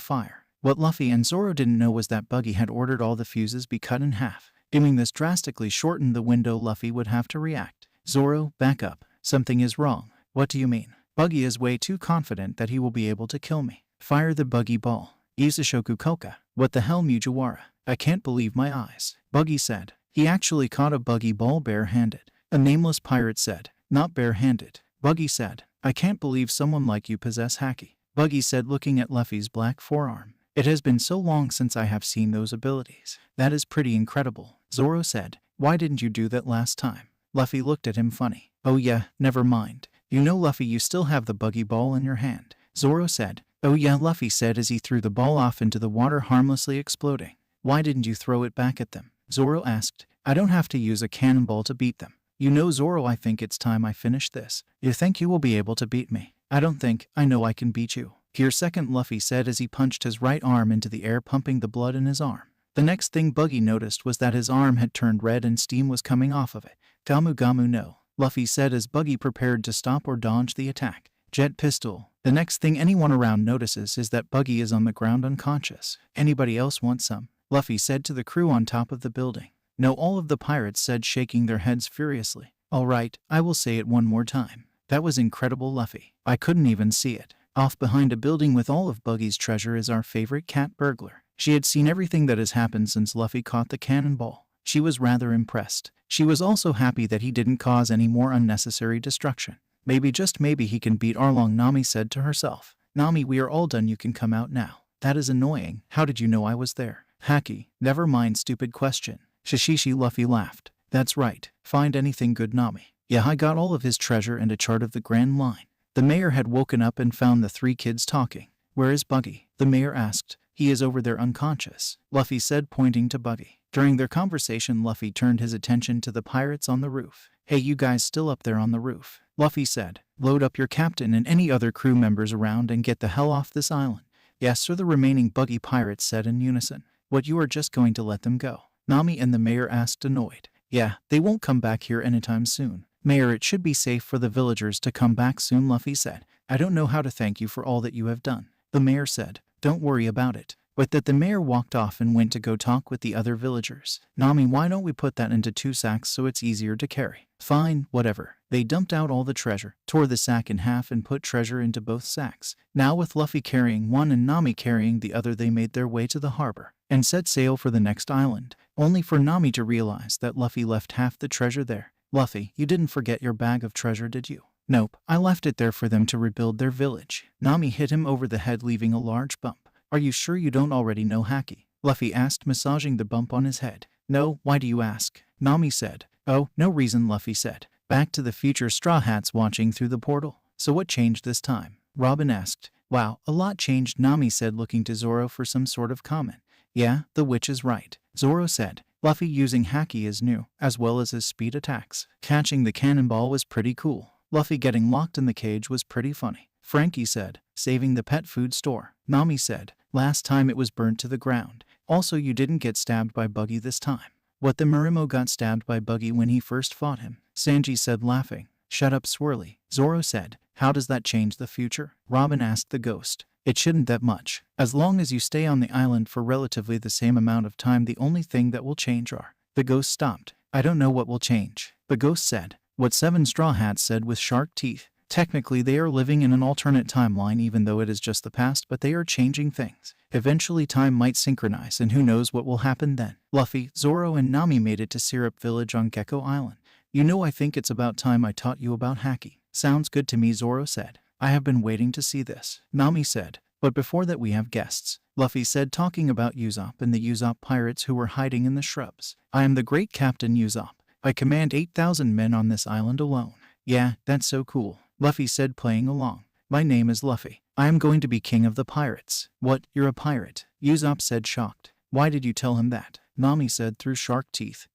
fire. What Luffy and Zoro didn't know was that Buggy had ordered all the fuses be cut in half. Doing this drastically shortened the window Luffy would have to react. Zoro, back up. Something is wrong. What do you mean? Buggy is way too confident that he will be able to kill me. Fire the Buggy ball. Izushoku Koka. What the hell, Mugiwara? I can't believe my eyes. Buggy said. He actually caught a Buggy ball bare-handed. A nameless pirate said. Not bare-handed. Buggy said. I can't believe someone like you possess Haki. Buggy said, looking at Luffy's black forearm. It has been so long since I have seen those abilities. That is pretty incredible. Zoro said. Why didn't you do that last time? Luffy looked at him funny. Oh yeah, never mind. You know, Luffy, you still have the Buggy ball in your hand. Zoro said. Oh yeah, Luffy said as he threw the ball off into the water, harmlessly exploding. Why didn't you throw it back at them? Zoro asked. I don't have to use a cannonball to beat them. You know, Zoro, I think it's time I finish this. You think you will be able to beat me? I don't think. I know I can beat you. Here second, Luffy said as he punched his right arm into the air, pumping the blood in his arm. The next thing Buggy noticed was that his arm had turned red and steam was coming off of it. Gamu Gamu no, Luffy said as Buggy prepared to stop or dodge the attack. Jet pistol. The next thing anyone around notices is that Buggy is on the ground unconscious. Anybody else want some? Luffy said to the crew on top of the building. No, all of the pirates said, shaking their heads furiously. All right, I will say it one more time. That was incredible, Luffy. I couldn't even see it. Off behind a building with all of Buggy's treasure is our favorite cat burglar. She had seen everything that has happened since Luffy caught the cannonball. She was rather impressed. She was also happy that he didn't cause any more unnecessary destruction. Maybe, just maybe, he can beat Arlong, Nami said to herself. Nami, we are all done, you can come out now. That is annoying. How did you know I was there? Haki. Never mind, stupid question. Shishishi, Luffy laughed. That's right. Find anything good, Nami. Yeah, I got all of his treasure and a chart of the Grand Line. The mayor had woken up and found the three kids talking. Where is Buggy? The mayor asked. He is over there unconscious, Luffy said, pointing to Buggy. During their conversation, Luffy turned his attention to the pirates on the roof. Hey, you guys still up there on the roof? Luffy said. Load up your captain and any other crew members around and get the hell off this island. Yes, sir, the remaining Buggy pirates said in unison. What, you are just going to let them go? Nami and the mayor asked, annoyed. Yeah, they won't come back here anytime soon. Mayor, it should be safe for the villagers to come back soon, Luffy said. I don't know how to thank you for all that you have done. The mayor said. Don't worry about it. With that, the mayor walked off and went to go talk with the other villagers. Nami, why don't we put that into 2 sacks so it's easier to carry? Fine, whatever. They dumped out all the treasure, tore the sack in half and put treasure into both sacks. Now with Luffy carrying one and Nami carrying the other, they made their way to the harbor and set sail for the next island, only for Nami to realize that Luffy left half the treasure there. Luffy, you didn't forget your bag of treasure, did you? Nope, I left it there for them to rebuild their village. Nami hit him over the head, leaving a large bump. Are you sure you don't already know Haki? Luffy asked, massaging the bump on his head. No, why do you ask? Nami said. Oh, no reason, Luffy said. Back to the future, Straw Hats watching through the portal. So what changed this time? Robin asked. Wow, a lot changed, Nami said, looking to Zoro for some sort of comment. Yeah, the witch is right, Zoro said. Luffy using Haki is new, as well as his speed attacks. Catching the cannonball was pretty cool. Luffy getting locked in the cage was pretty funny. Frankie said. Saving the pet food store. Nami said. Last time it was burnt to the ground. Also, you didn't get stabbed by Buggy this time. What, the Marimo got stabbed by Buggy when he first fought him? Sanji said, laughing. Shut up, Swirly. Zoro said. How does that change the future? Robin asked the ghost. It shouldn't that much. As long as you stay on the island for relatively the same amount of time, the only thing that will change are... The ghost stopped. I don't know what will change. The ghost said. What 7 Straw Hats said with shark teeth. Technically, they are living in an alternate timeline, even though it is just the past, but they are changing things. Eventually time might synchronize, and who knows what will happen then. Luffy, Zoro, and Nami made it to Syrup Village on Gecko Island. You know, I think it's about time I taught you about Haki. Sounds good to me, Zoro said. I have been waiting to see this. Nami said. But before that, we have guests. Luffy said, talking about Usopp and the Usopp pirates who were hiding in the shrubs. I am the great Captain Usopp. I command 8,000 men on this island alone. Yeah, that's so cool. Luffy said, playing along. My name is Luffy. I am going to be king of the pirates. What, you're a pirate? Usopp said, shocked. Why did you tell him that? Nami said through shark teeth,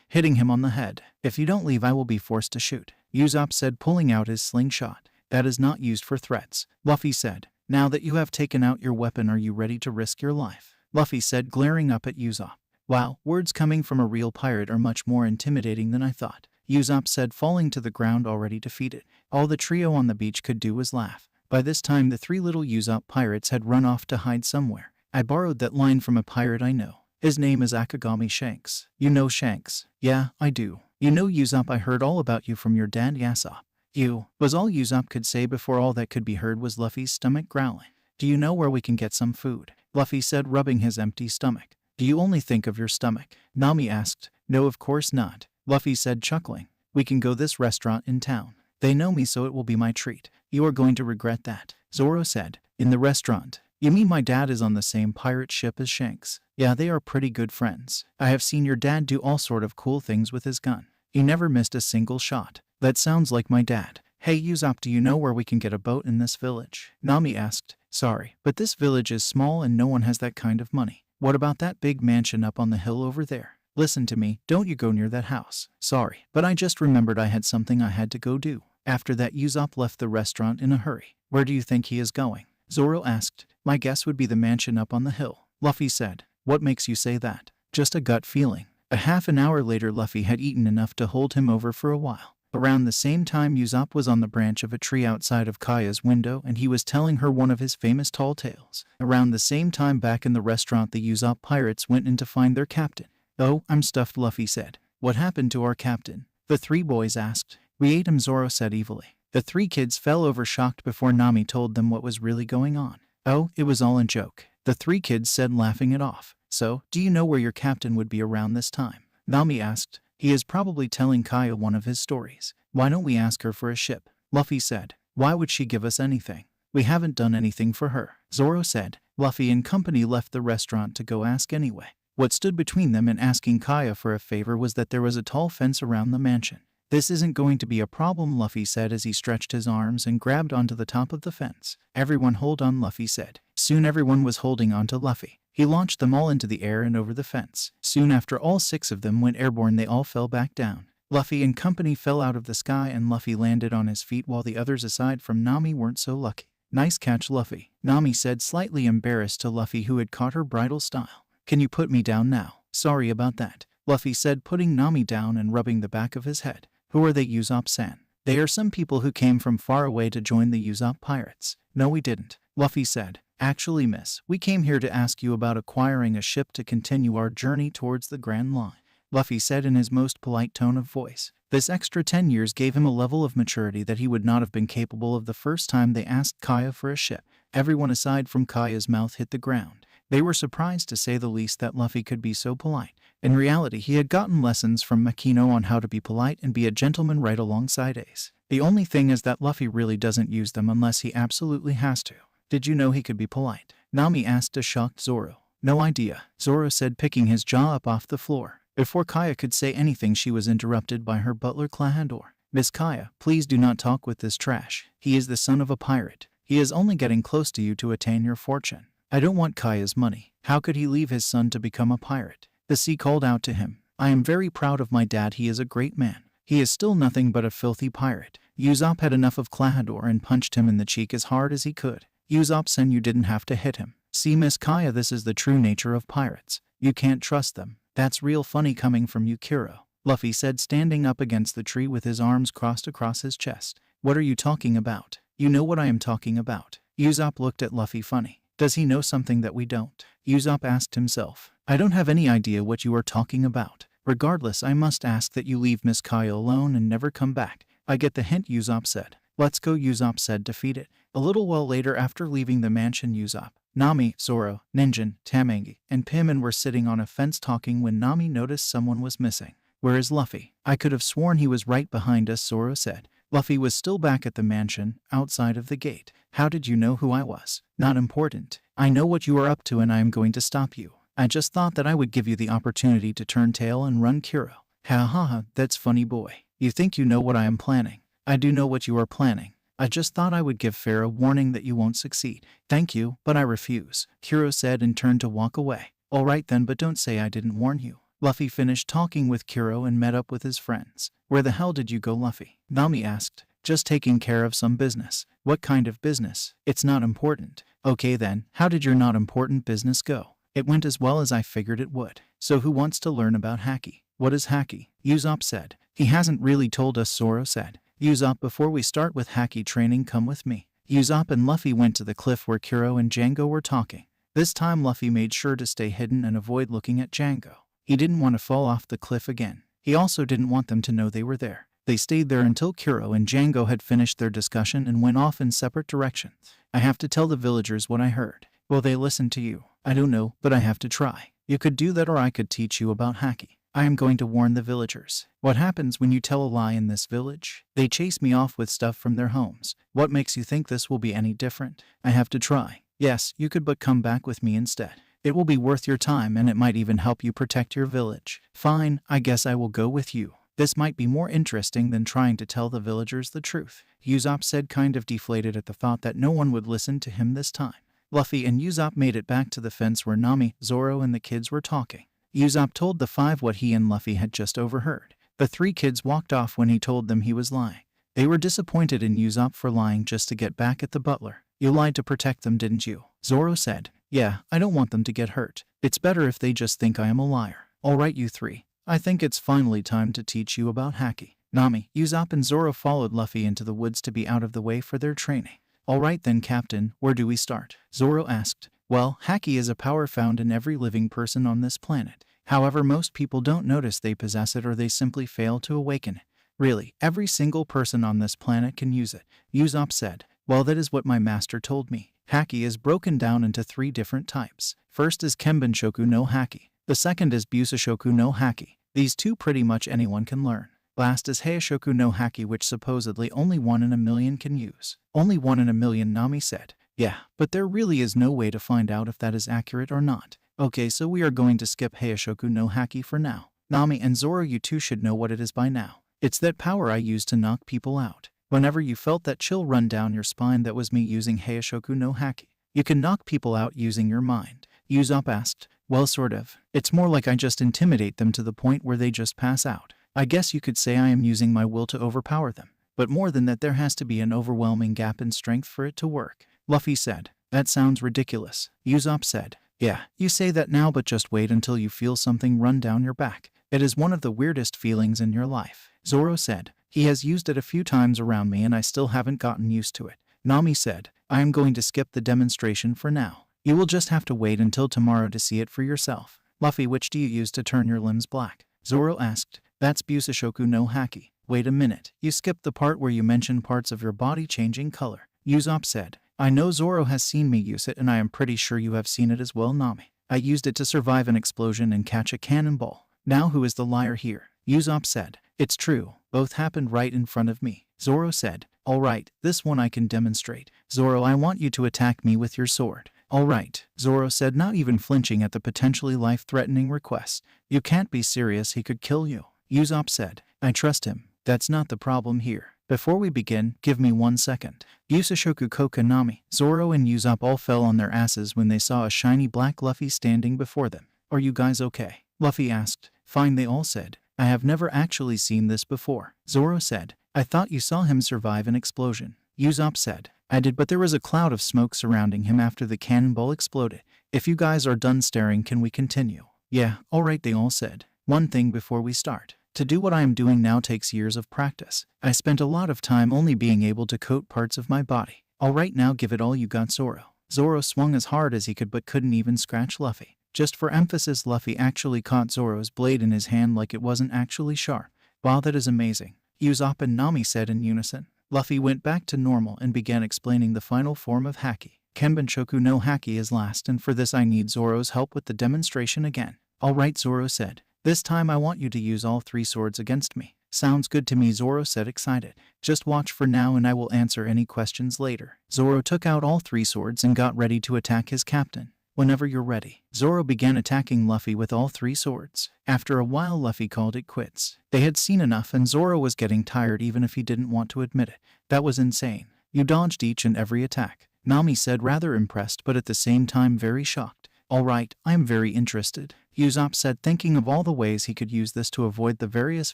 hitting him on the head. If you don't leave, I will be forced to shoot, Usopp said, pulling out his slingshot. That is not used for threats, Luffy said. Now that you have taken out your weapon, are you ready to risk your life? Luffy said, glaring up at Usopp. Wow, words coming from a real pirate are much more intimidating than I thought, Usopp said, falling to the ground already defeated. All the trio on the beach could do was laugh. By this time the three little Usopp pirates had run off to hide somewhere. I borrowed that line from a pirate I know. His name is Akagami Shanks. You know Shanks? Yeah, I do. You know Usopp, I heard all about you from your dad Yasopp. You, was all Usopp could say before all that could be heard was Luffy's stomach growling. Do you know where we can get some food? Luffy said, rubbing his empty stomach. Do you only think of your stomach? Nami asked. No, of course not, Luffy said, chuckling. We can go this restaurant in town. They know me, so it will be my treat. You are going to regret that, Zoro said. In the restaurant? You mean my dad is on the same pirate ship as Shanks? Yeah, they are pretty good friends. I have seen your dad do all sort of cool things with his gun. He never missed a single shot. That sounds like my dad. Hey Usopp, do you know where we can get a boat in this village? Nami asked. Sorry, but this village is small and no one has that kind of money. What about that big mansion up on the hill over there? Listen to me, don't you go near that house. Sorry, but I just remembered I had something I had to go do. After that, Usopp left the restaurant in a hurry. Where do you think he is going? Zoro asked. My guess would be the mansion up on the hill, Luffy said. What makes you say that? Just a gut feeling. A half an hour later, Luffy had eaten enough to hold him over for a while. Around the same time, Usopp was on the branch of a tree outside of Kaya's window and he was telling her one of his famous tall tales. Around the same time, back in the restaurant, the Usopp pirates went in to find their captain. Oh, I'm stuffed, Luffy said. What happened to our captain? The three boys asked. We ate him, Zoro said evilly. The three kids fell over shocked before Nami told them what was really going on. Oh, it was all a joke, the three kids said, laughing it off. So, do you know where your captain would be around this time? Nami asked. He is probably telling Kaya one of his stories. Why don't we ask her for a ship? Luffy said. Why would she give us anything? We haven't done anything for her, Zoro said. Luffy and company left the restaurant to go ask anyway. What stood between them and asking Kaya for a favor was that there was a tall fence around the mansion. This isn't going to be a problem, Luffy said as he stretched his arms and grabbed onto the top of the fence. Everyone hold on, Luffy said. Soon everyone was holding onto Luffy. He launched them all into the air and over the fence. Soon after all 6 of them went airborne, they all fell back down. Luffy and company fell out of the sky and Luffy landed on his feet while the others aside from Nami weren't so lucky. Nice catch, Luffy, Nami said, slightly embarrassed to Luffy who had caught her bridal style. Can you put me down now? Sorry about that, Luffy said, putting Nami down and rubbing the back of his head. Who are they, Usopp-san? They are some people who came from far away to join the Usopp pirates. No, we didn't, Luffy said. Actually, miss, we came here to ask you about acquiring a ship to continue our journey towards the Grand Line, Luffy said in his most polite tone of voice. This extra 10 years gave him a level of maturity that he would not have been capable of the first time they asked Kaya for a ship. Everyone aside from Kaya's mouth hit the ground. They were surprised, to say the least, that Luffy could be so polite. In reality, he had gotten lessons from Makino on how to be polite and be a gentleman right alongside Ace. The only thing is that Luffy really doesn't use them unless he absolutely has to. Did you know he could be polite? Nami asked a shocked Zoro. No idea, Zoro said, picking his jaw up off the floor. Before Kaya could say anything, she was interrupted by her butler Clahandor. Miss Kaya, please do not talk with this trash. He is the son of a pirate. He is only getting close to you to attain your fortune. I don't want Kaya's money. How could he leave his son to become a pirate? The sea called out to him. I am very proud of my dad. He is a great man. He is still nothing but a filthy pirate. Usopp had enough of Clahandor and punched him in the cheek as hard as he could. Usopp-san, you didn't have to hit him. See, Miss Kaya, this is the true nature of pirates. You can't trust them. That's real funny coming from you, Kuro, Luffy said, standing up against the tree with his arms crossed across his chest. What are you talking about? You know what I am talking about. Usopp looked at Luffy funny. Does he know something that we don't? Usopp asked himself. I don't have any idea what you are talking about. Regardless, I must ask that you leave Miss Kaya alone and never come back. I get the hint, Usopp said. Let's go, Usopp said, defeated. A little while later, after leaving the mansion, Usopp, Nami, Zoro, Ninjin, Tamangi, and Pimin were sitting on a fence talking when Nami noticed someone was missing. Where is Luffy? I could have sworn he was right behind us, Zoro said. Luffy was still back at the mansion, outside of the gate. How did you know who I was? Not important. I know what you are up to and I am going to stop you. I just thought that I would give you the opportunity to turn tail and run, Kuro. Ha ha ha, that's funny, boy. You think you know what I am planning. I do know what you are planning. I just thought I would give fair a warning that you won't succeed. Thank you, but I refuse, Kuro said and turned to walk away. Alright then, but don't say I didn't warn you. Luffy finished talking with Kuro and met up with his friends. Where the hell did you go, Luffy? Nami asked. Just taking care of some business. What kind of business? It's not important. Okay then, how did your not important business go? It went as well as I figured it would. So who wants to learn about Haki? What is Haki? Usopp said. He hasn't really told us, Zoro said. Usopp, before we start with Haki training, come with me. Usopp and Luffy went to the cliff where Kuro and Django were talking. This time Luffy made sure to stay hidden and avoid looking at Django. He didn't want to fall off the cliff again. He also didn't want them to know they were there. They stayed there until Kuro and Django had finished their discussion and went off in separate directions. I have to tell the villagers what I heard. Will they listen to you? I don't know, but I have to try. You could do that, or I could teach you about Haki. I am going to warn the villagers. What happens when you tell a lie in this village? They chase me off with stuff from their homes. What makes you think this will be any different? I have to try. Yes, you could, but come back with me instead. It will be worth your time, and it might even help you protect your village. Fine, I guess I will go with you. This might be more interesting than trying to tell the villagers the truth, Usopp said, kind of deflated at the thought that no one would listen to him this time. Luffy and Usopp made it back to the fence where Nami, Zoro, and the kids were talking. Usopp told the five what he and Luffy had just overheard. The three kids walked off when he told them he was lying. They were disappointed in Usopp for lying just to get back at the butler. You lied to protect them, didn't you? Zoro said. Yeah, I don't want them to get hurt. It's better if they just think I am a liar. Alright, you three. I think it's finally time to teach you about Haki. Nami, Usopp, and Zoro followed Luffy into the woods to be out of the way for their training. Alright then, Captain, where do we start? Zoro asked. Well, Haki is a power found in every living person on this planet. However, most people don't notice they possess it, or they simply fail to awaken it. Really, every single person on this planet can use it, Usopp said. Well, that is what my master told me. Haki is broken down into 3 different types. First is Kenbenshoku no Haki. The second is Busashoku no Haki. These 2 pretty much anyone can learn. Last is Heishoku no Haki, which supposedly only 1 in a million can use. Only 1 in a million, Nami said. Yeah, but there really is no way to find out if that is accurate or not. Okay, so we are going to skip Heishoku no Haki for now. Nami and Zoro, you two should know what it is by now. It's that power I use to knock people out. Whenever you felt that chill run down your spine, that was me using Heishoku no Haki. You can knock people out using your mind. Usopp asked. Well, sort of. It's more like I just intimidate them to the point where they just pass out. I guess you could say I am using my will to overpower them. But more than that, there has to be an overwhelming gap in strength for it to work. Luffy said. That sounds ridiculous. Usopp said. Yeah, you say that now, but just wait until you feel something run down your back. It is one of the weirdest feelings in your life. Zoro said. He has used it a few times around me and I still haven't gotten used to it. Nami said. I am going to skip the demonstration for now. You will just have to wait until tomorrow to see it for yourself. Luffy, which do you use to turn your limbs black? Zoro asked. That's Busashoku no Haki. Wait a minute, you skipped the part where you mentioned parts of your body changing color. Usopp said. I know Zoro has seen me use it, and I am pretty sure you have seen it as well, Nami. I used it to survive an explosion and catch a cannonball. Now who is the liar here? Usopp said. It's true, both happened right in front of me. Zoro said. Alright, this one I can demonstrate. Zoro, I want you to attack me with your sword. Alright, Zoro said, not even flinching at the potentially life-threatening request. You can't be serious, he could kill you. Usopp said. I trust him. That's not the problem here. Before we begin, give me 1 second. Busashoku Koka Nami, Zoro and Usopp all fell on their asses when they saw a shiny black Luffy standing before them. Are you guys okay? Luffy asked. Fine, they all said. I have never actually seen this before. Zoro said. I thought you saw him survive an explosion. Usopp said. I did, but there was a cloud of smoke surrounding him after the cannonball exploded. If you guys are done staring, can we continue? Yeah, alright, they all said. One thing before we start. To do what I am doing now takes years of practice. I spent a lot of time only being able to coat parts of my body. Alright, now give it all you got, Zoro. Zoro swung as hard as he could but couldn't even scratch Luffy. Just for emphasis, Luffy actually caught Zoro's blade in his hand like it wasn't actually sharp. Wow, that is amazing. Usopp and Nami said in unison. Luffy went back to normal and began explaining the final form of Haki. Kenbenshoku no Haki is last, and for this I need Zoro's help with the demonstration again. Alright, Zoro said. This time I want you to use all 3 swords against me. Sounds good to me, Zoro said, excited. Just watch for now and I will answer any questions later. Zoro took out all 3 swords and got ready to attack his captain. Whenever you're ready. Zoro began attacking Luffy with all 3 swords. After a while, Luffy called it quits. They had seen enough and Zoro was getting tired even if he didn't want to admit it. That was insane. You dodged each and every attack. Nami said, rather impressed but at the same time very shocked. Alright, I am very interested, Usopp said, thinking of all the ways he could use this to avoid the various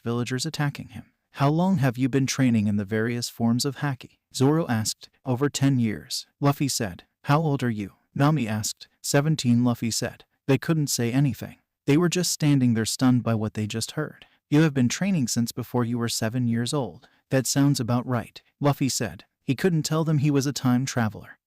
villagers attacking him. How long have you been training in the various forms of Haki? Zoro asked. Over 10 years, Luffy said. How old are you? Nami asked. 17, Luffy said. They couldn't say anything. They were just standing there stunned by what they just heard. You have been training since before you were 7 years old. That sounds about right, Luffy said. He couldn't tell them he was a time traveler,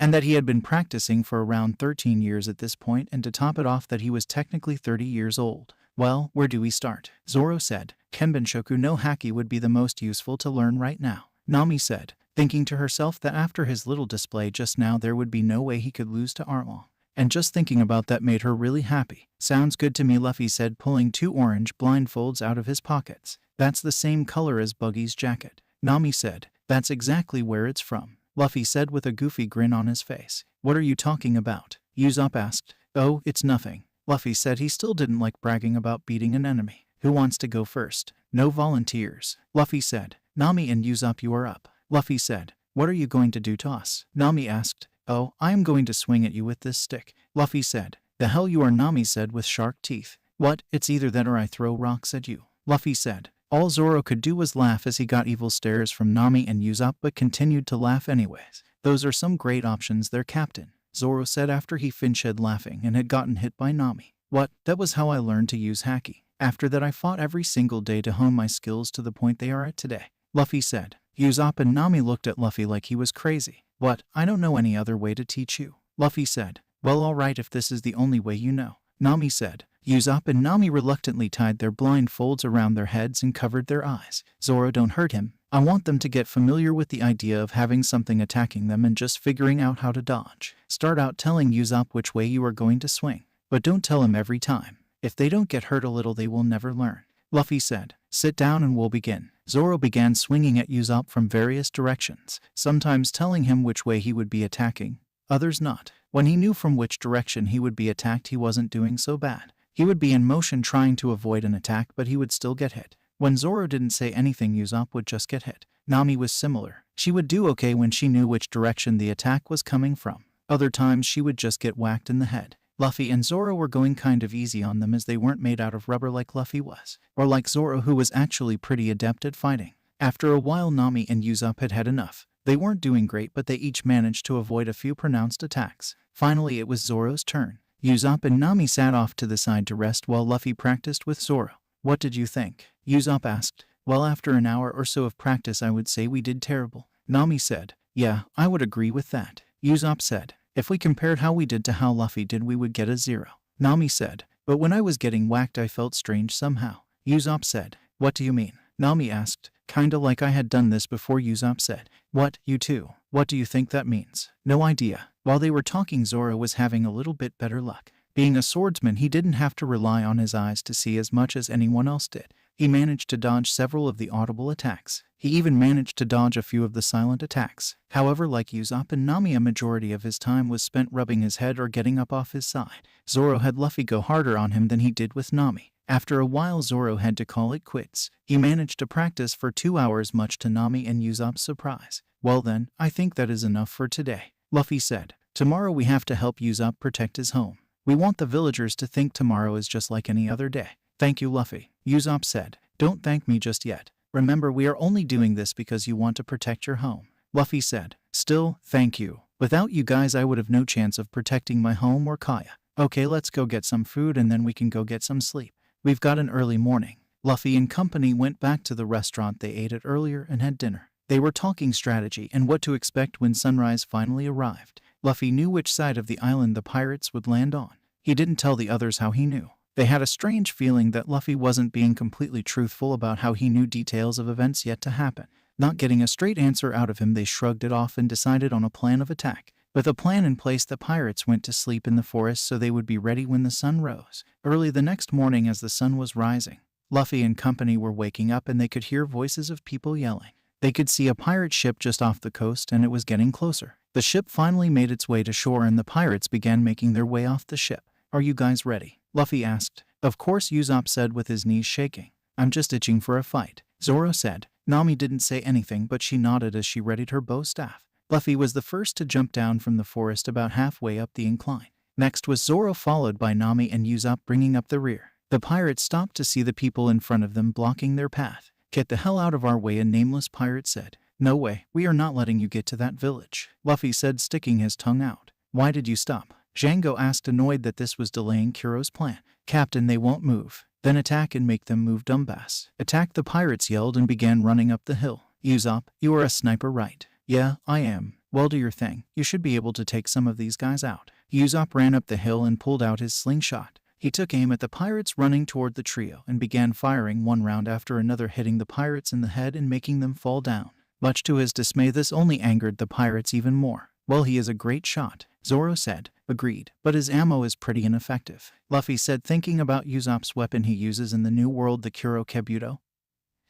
and that he had been practicing for around 13 years at this point, and to top it off that he was technically 30 years old. Well, where do we start? Zoro said. Kenbenshoku no Haki would be the most useful to learn right now, Nami said, thinking to herself that after his little display just now there would be no way he could lose to Arlong. And just thinking about that made her really happy. Sounds good to me, Luffy said, pulling 2 orange blindfolds out of his pockets. That's the same color as Buggy's jacket, Nami said. That's exactly where it's from, Luffy said with a goofy grin on his face. What are you talking about? Usopp asked. Oh, it's nothing, Luffy said. He still didn't like bragging about beating an enemy. Who wants to go first? No volunteers, Luffy said. Nami and Usopp, you are up, Luffy said. What are you going to do to us? Nami asked. Oh, I am going to swing at you with this stick, Luffy said. The hell you are, Nami said with shark teeth. What? It's either that or I throw rocks at you, Luffy said. All Zoro could do was laugh as he got evil stares from Nami and Usopp, but continued to laugh anyways. Those are some great options there, Captain, Zoro said after he finished laughing and had gotten hit by Nami. What? That was how I learned to use Haki. After that I fought every single day to hone my skills to the point they are at today, Luffy said. Usopp and Nami looked at Luffy like he was crazy. What? I don't know any other way to teach you, Luffy said. Well, alright, if this is the only way you know, Nami said. Usopp and Nami reluctantly tied their blindfolds around their heads and covered their eyes. Zoro, don't hurt him. I want them to get familiar with the idea of having something attacking them and just figuring out how to dodge. Start out telling Usopp which way you are going to swing, but don't tell him every time. If they don't get hurt a little, they will never learn, Luffy said. Sit down and we'll begin. Zoro began swinging at Usopp from various directions, sometimes telling him which way he would be attacking, others not. When he knew from which direction he would be attacked, he wasn't doing so bad. He would be in motion trying to avoid an attack, but he would still get hit. When Zoro didn't say anything, Usopp would just get hit. Nami was similar. She would do okay when she knew which direction the attack was coming from. Other times she would just get whacked in the head. Luffy and Zoro were going kind of easy on them as they weren't made out of rubber like Luffy was, or like Zoro, who was actually pretty adept at fighting. After a while, Nami and Usopp had had enough. They weren't doing great, but they each managed to avoid a few pronounced attacks. Finally, it was Zoro's turn. Usopp and Nami sat off to the side to rest while Luffy practiced with Zoro. What did you think? Usopp asked. Well, after an hour or so of practice, I would say we did terrible, Nami said. Yeah, I would agree with that, Usopp said. If we compared how we did to how Luffy did, we would get a 0, Nami said. But when I was getting whacked, I felt strange somehow, Usopp said. What do you mean? Nami asked. Kinda like I had done this before, Usopp said. What, you too? What do you think that means? No idea. While they were talking, Zoro was having a little bit better luck. Being a swordsman, he didn't have to rely on his eyes to see as much as anyone else did. He managed to dodge several of the audible attacks. He even managed to dodge a few of the silent attacks. However, like Usopp and Nami, a majority of his time was spent rubbing his head or getting up off his side. Zoro had Luffy go harder on him than he did with Nami. After a while, Zoro had to call it quits. He managed to practice for 2 hours, much to Nami and Usopp's surprise. Well then, I think that is enough for today, Luffy said. Tomorrow we have to help Usopp protect his home. We want the villagers to think tomorrow is just like any other day. Thank you, Luffy, Usopp said. Don't thank me just yet. Remember, we are only doing this because you want to protect your home, Luffy said. Still, thank you. Without you guys, I would have no chance of protecting my home or Kaya. Okay, let's go get some food and then we can go get some sleep. We've got an early morning. Luffy and company went back to the restaurant they ate at earlier and had dinner. They were talking strategy and what to expect when sunrise finally arrived. Luffy knew which side of the island the pirates would land on. He didn't tell the others how he knew. They had a strange feeling that Luffy wasn't being completely truthful about how he knew details of events yet to happen. Not getting a straight answer out of him, they shrugged it off and decided on a plan of attack. With a plan in place, the pirates went to sleep in the forest so they would be ready when the sun rose. Early the next morning, as the sun was rising, Luffy and company were waking up and they could hear voices of people yelling. They could see a pirate ship just off the coast and it was getting closer. The ship finally made its way to shore and the pirates began making their way off the ship. Are you guys ready? Luffy asked. Of course, Usopp said with his knees shaking. I'm just itching for a fight, Zoro said. Nami didn't say anything, but she nodded as she readied her bow staff. Luffy was the first to jump down from the forest about halfway up the incline. Next was Zoro, followed by Nami and Usopp bringing up the rear. The pirates stopped to see the people in front of them blocking their path. "Get the hell out of our way," a nameless pirate said. "No way, we are not letting you get to that village," Luffy said, sticking his tongue out. "Why did you stop?" Django asked, annoyed that this was delaying Kuro's plan. "Captain, they won't move." "Then attack and make them move, dumbass." "Attack," the pirates yelled and began running up the hill. "Usopp, you are a sniper, right?" "Yeah, I am." "Well, do your thing. You should be able to take some of these guys out." Usopp ran up the hill and pulled out his slingshot. He took aim at the pirates running toward the trio and began firing one round after another, hitting the pirates in the head and making them fall down. Much to his dismay, this only angered the pirates even more. "Well, he is a great shot," Zoro said. "Agreed, but his ammo is pretty ineffective," Luffy said, thinking about Usopp's weapon he uses in the new world, the Kuro Kebuto,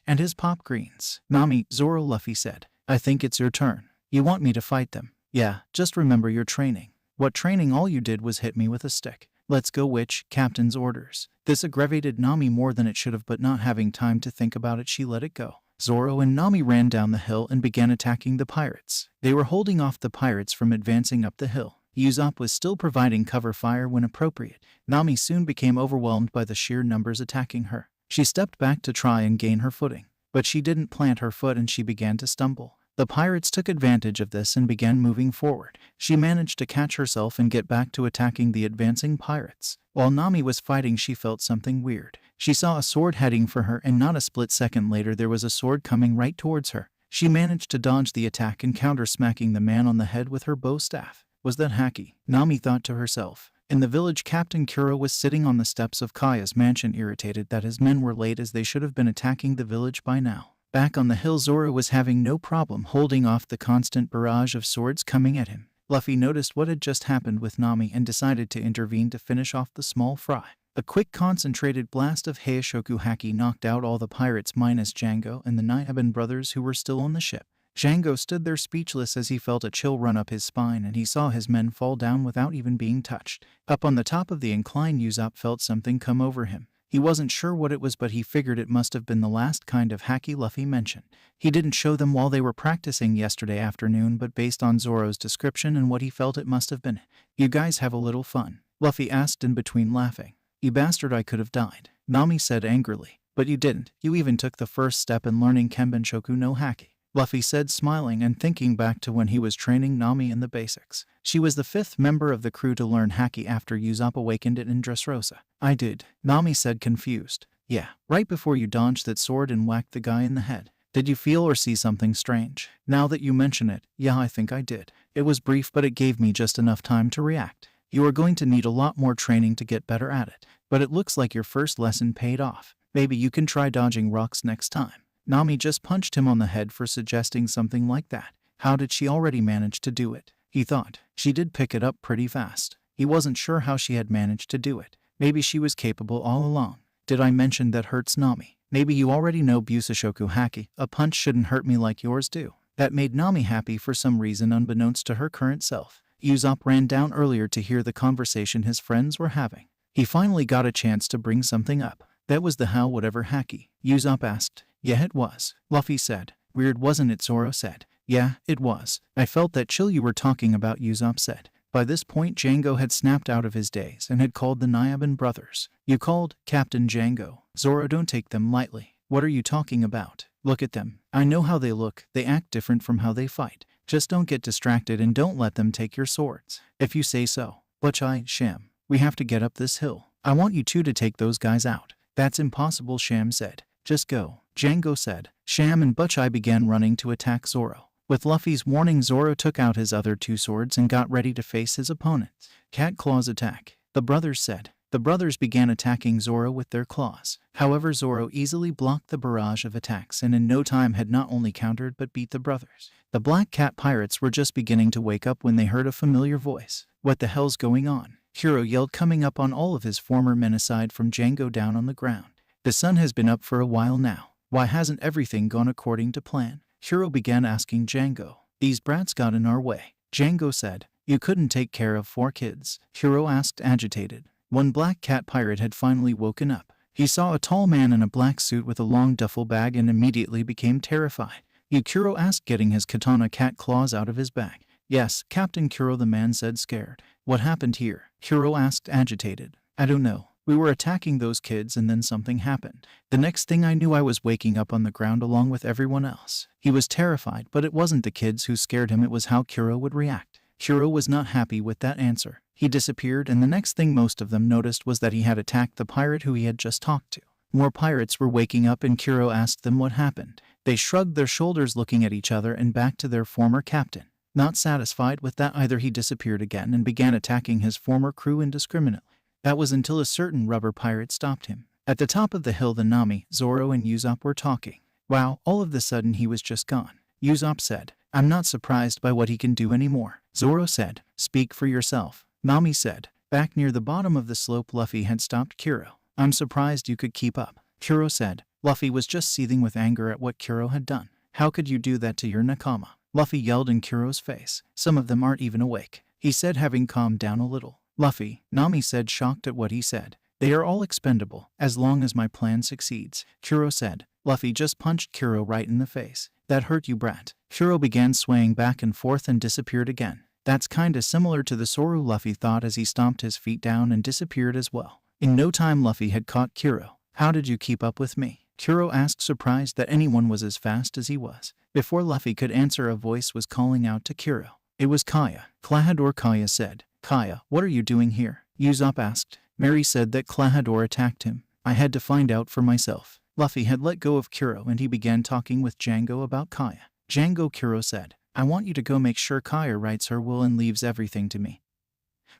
and his pop greens. "Nami," Zoro, Luffy said. "I think it's your turn." "You want me to fight them?" "Yeah, just remember your training." "What training? All you did was hit me with a stick." "Let's go, witch." Captain's orders. This aggravated Nami more than it should have, but not having time to think about it, she let it go. Zoro and Nami ran down the hill and began attacking the pirates. They were holding off the pirates from advancing up the hill. Usopp was still providing cover fire when appropriate. Nami soon became overwhelmed by the sheer numbers attacking her. She stepped back to try and gain her footing, but she didn't plant her foot and she began to stumble. The pirates took advantage of this and began moving forward. She managed to catch herself and get back to attacking the advancing pirates. While Nami was fighting, she felt something weird. She saw a sword heading for her, and not a split second later there was a sword coming right towards her. She managed to dodge the attack and counter, smacking the man on the head with her bow staff. Was that Haki? Nami thought to herself. In the village, Captain Kuro was sitting on the steps of Kaya's mansion, irritated that his men were late as they should have been attacking the village by now. Back on the hill, Zoro was having no problem holding off the constant barrage of swords coming at him. Luffy noticed what had just happened with Nami and decided to intervene to finish off the small fry. A quick concentrated blast of Heishoku Haki knocked out all the pirates minus Django and the Nyaban brothers who were still on the ship. Django stood there speechless as he felt a chill run up his spine and he saw his men fall down without even being touched. Up on the top of the incline, Usopp felt something come over him. He wasn't sure what it was, but he figured it must have been the last kind of Haki Luffy mentioned. He didn't show them while they were practicing yesterday afternoon, but based on Zoro's description and what he felt, it must have been. "You guys have a little fun?" Luffy asked in between laughing. "You bastard, I could have died," Nami said angrily. "But you didn't. You even took the first step in learning Kenbenshoku no Haki," Luffy said, smiling and thinking back to when he was training Nami in the basics. She was the 5th member of the crew to learn Haki after Usopp awakened it in Dressrosa. "I did," Nami said, confused. "Yeah, right before you dodged that sword and whacked the guy in the head. Did you feel or see something strange?" "Now that you mention it, yeah, I think I did. It was brief, but it gave me just enough time to react. You are going to need a lot more training to get better at it, but it looks like your first lesson paid off. Maybe you can try dodging rocks next time." Nami just punched him on the head for suggesting something like that. How did she already manage to do it? He thought. She did pick it up pretty fast. He wasn't sure how she had managed to do it. Maybe she was capable all along. "Did I mention that hurts, Nami? Maybe you already know Busashoku Haki. A punch shouldn't hurt me like yours do." That made Nami happy for some reason unbeknownst to her current self. Usopp ran down earlier to hear the conversation his friends were having. He finally got a chance to bring something up. "That was the how whatever Haki?" Usopp asked. "Yeah, it was," Luffy said. "Weird, wasn't it?" Zoro said. "Yeah, it was. I felt that chill you were talking about," Usopp said. By this point, Django had snapped out of his daze and had called the Nyaban brothers. "You called Captain Django?" "Zoro, don't take them lightly." "What are you talking about?" "Look at them. I know how they look. They act different from how they fight. Just don't get distracted and don't let them take your swords." "If you say so." "Butch-Eye, Sham, we have to get up this hill. I want you two to take those guys out." "That's impossible," Sham said. "Just go," Django said. Sham and Butch-Eye began running to attack Zoro. With Luffy's warning, Zoro took out his other 2 swords and got ready to face his opponents. "Cat Claws attack," the brothers said. The brothers began attacking Zoro with their claws. However, Zoro easily blocked the barrage of attacks and in no time had not only countered but beat the brothers. The Black Cat pirates were just beginning to wake up when they heard a familiar voice. "What the hell's going on?" Kuro yelled, coming up on all of his former men aside from Django down on the ground. "The sun has been up for a while now. Why hasn't everything gone according to plan?" Kuro began asking Django. "These brats got in our way," Django said. "You couldn't take care of 4 kids?" Kuro asked, agitated. One Black Cat pirate had finally woken up. He saw a tall man in a black suit with a long duffel bag and immediately became terrified. Kuro asked, getting his katana Cat Claws out of his bag. Yes, Captain Kuro, the man said, scared. What happened here? Kuro asked, agitated. I don't know. We were attacking those kids and then something happened. The next thing I knew, I was waking up on the ground along with everyone else. He was terrified, but it wasn't the kids who scared him, it was how Kuro would react. Kuro was not happy with that answer. He disappeared, and the next thing most of them noticed was that he had attacked the pirate who he had just talked to. More pirates were waking up, and Kuro asked them what happened. They shrugged their shoulders, looking at each other and back to their former captain. Not satisfied with that either, he disappeared again and began attacking his former crew indiscriminately. That was until a certain rubber pirate stopped him. At the top of the hill, the Nami, Zoro, and Usopp were talking. Wow, all of a sudden he was just gone. Usopp said, I'm not surprised by what he can do anymore. Zoro said, speak for yourself. Nami said, back near the bottom of the slope, Luffy had stopped Kuro. I'm surprised you could keep up. Kuro said, Luffy was just seething with anger at what Kuro had done. How could you do that to your nakama? Luffy yelled in Kuro's face. Some of them aren't even awake, he said, having calmed down a little. Luffy, Nami said, shocked at what he said. They are all expendable, as long as my plan succeeds. Kuro said. Luffy just punched Kuro right in the face. That hurt you, brat. Kuro began swaying back and forth and disappeared again. That's kinda similar to the Zoro, Luffy thought as he stomped his feet down and disappeared as well. In no time, Luffy had caught Kuro. How did you keep up with me? Kuro asked, surprised that anyone was as fast as he was. Before Luffy could answer, a voice was calling out to Kuro. It was Kaya. Klahadore. Kaya said. Kaya, what are you doing here? Usopp asked. Mary said that Klahadore attacked him. I had to find out for myself. Luffy had let go of Kuro and he began talking with Django about Kaya. Django, Kuro said, I want you to go make sure Kaya writes her will and leaves everything to me,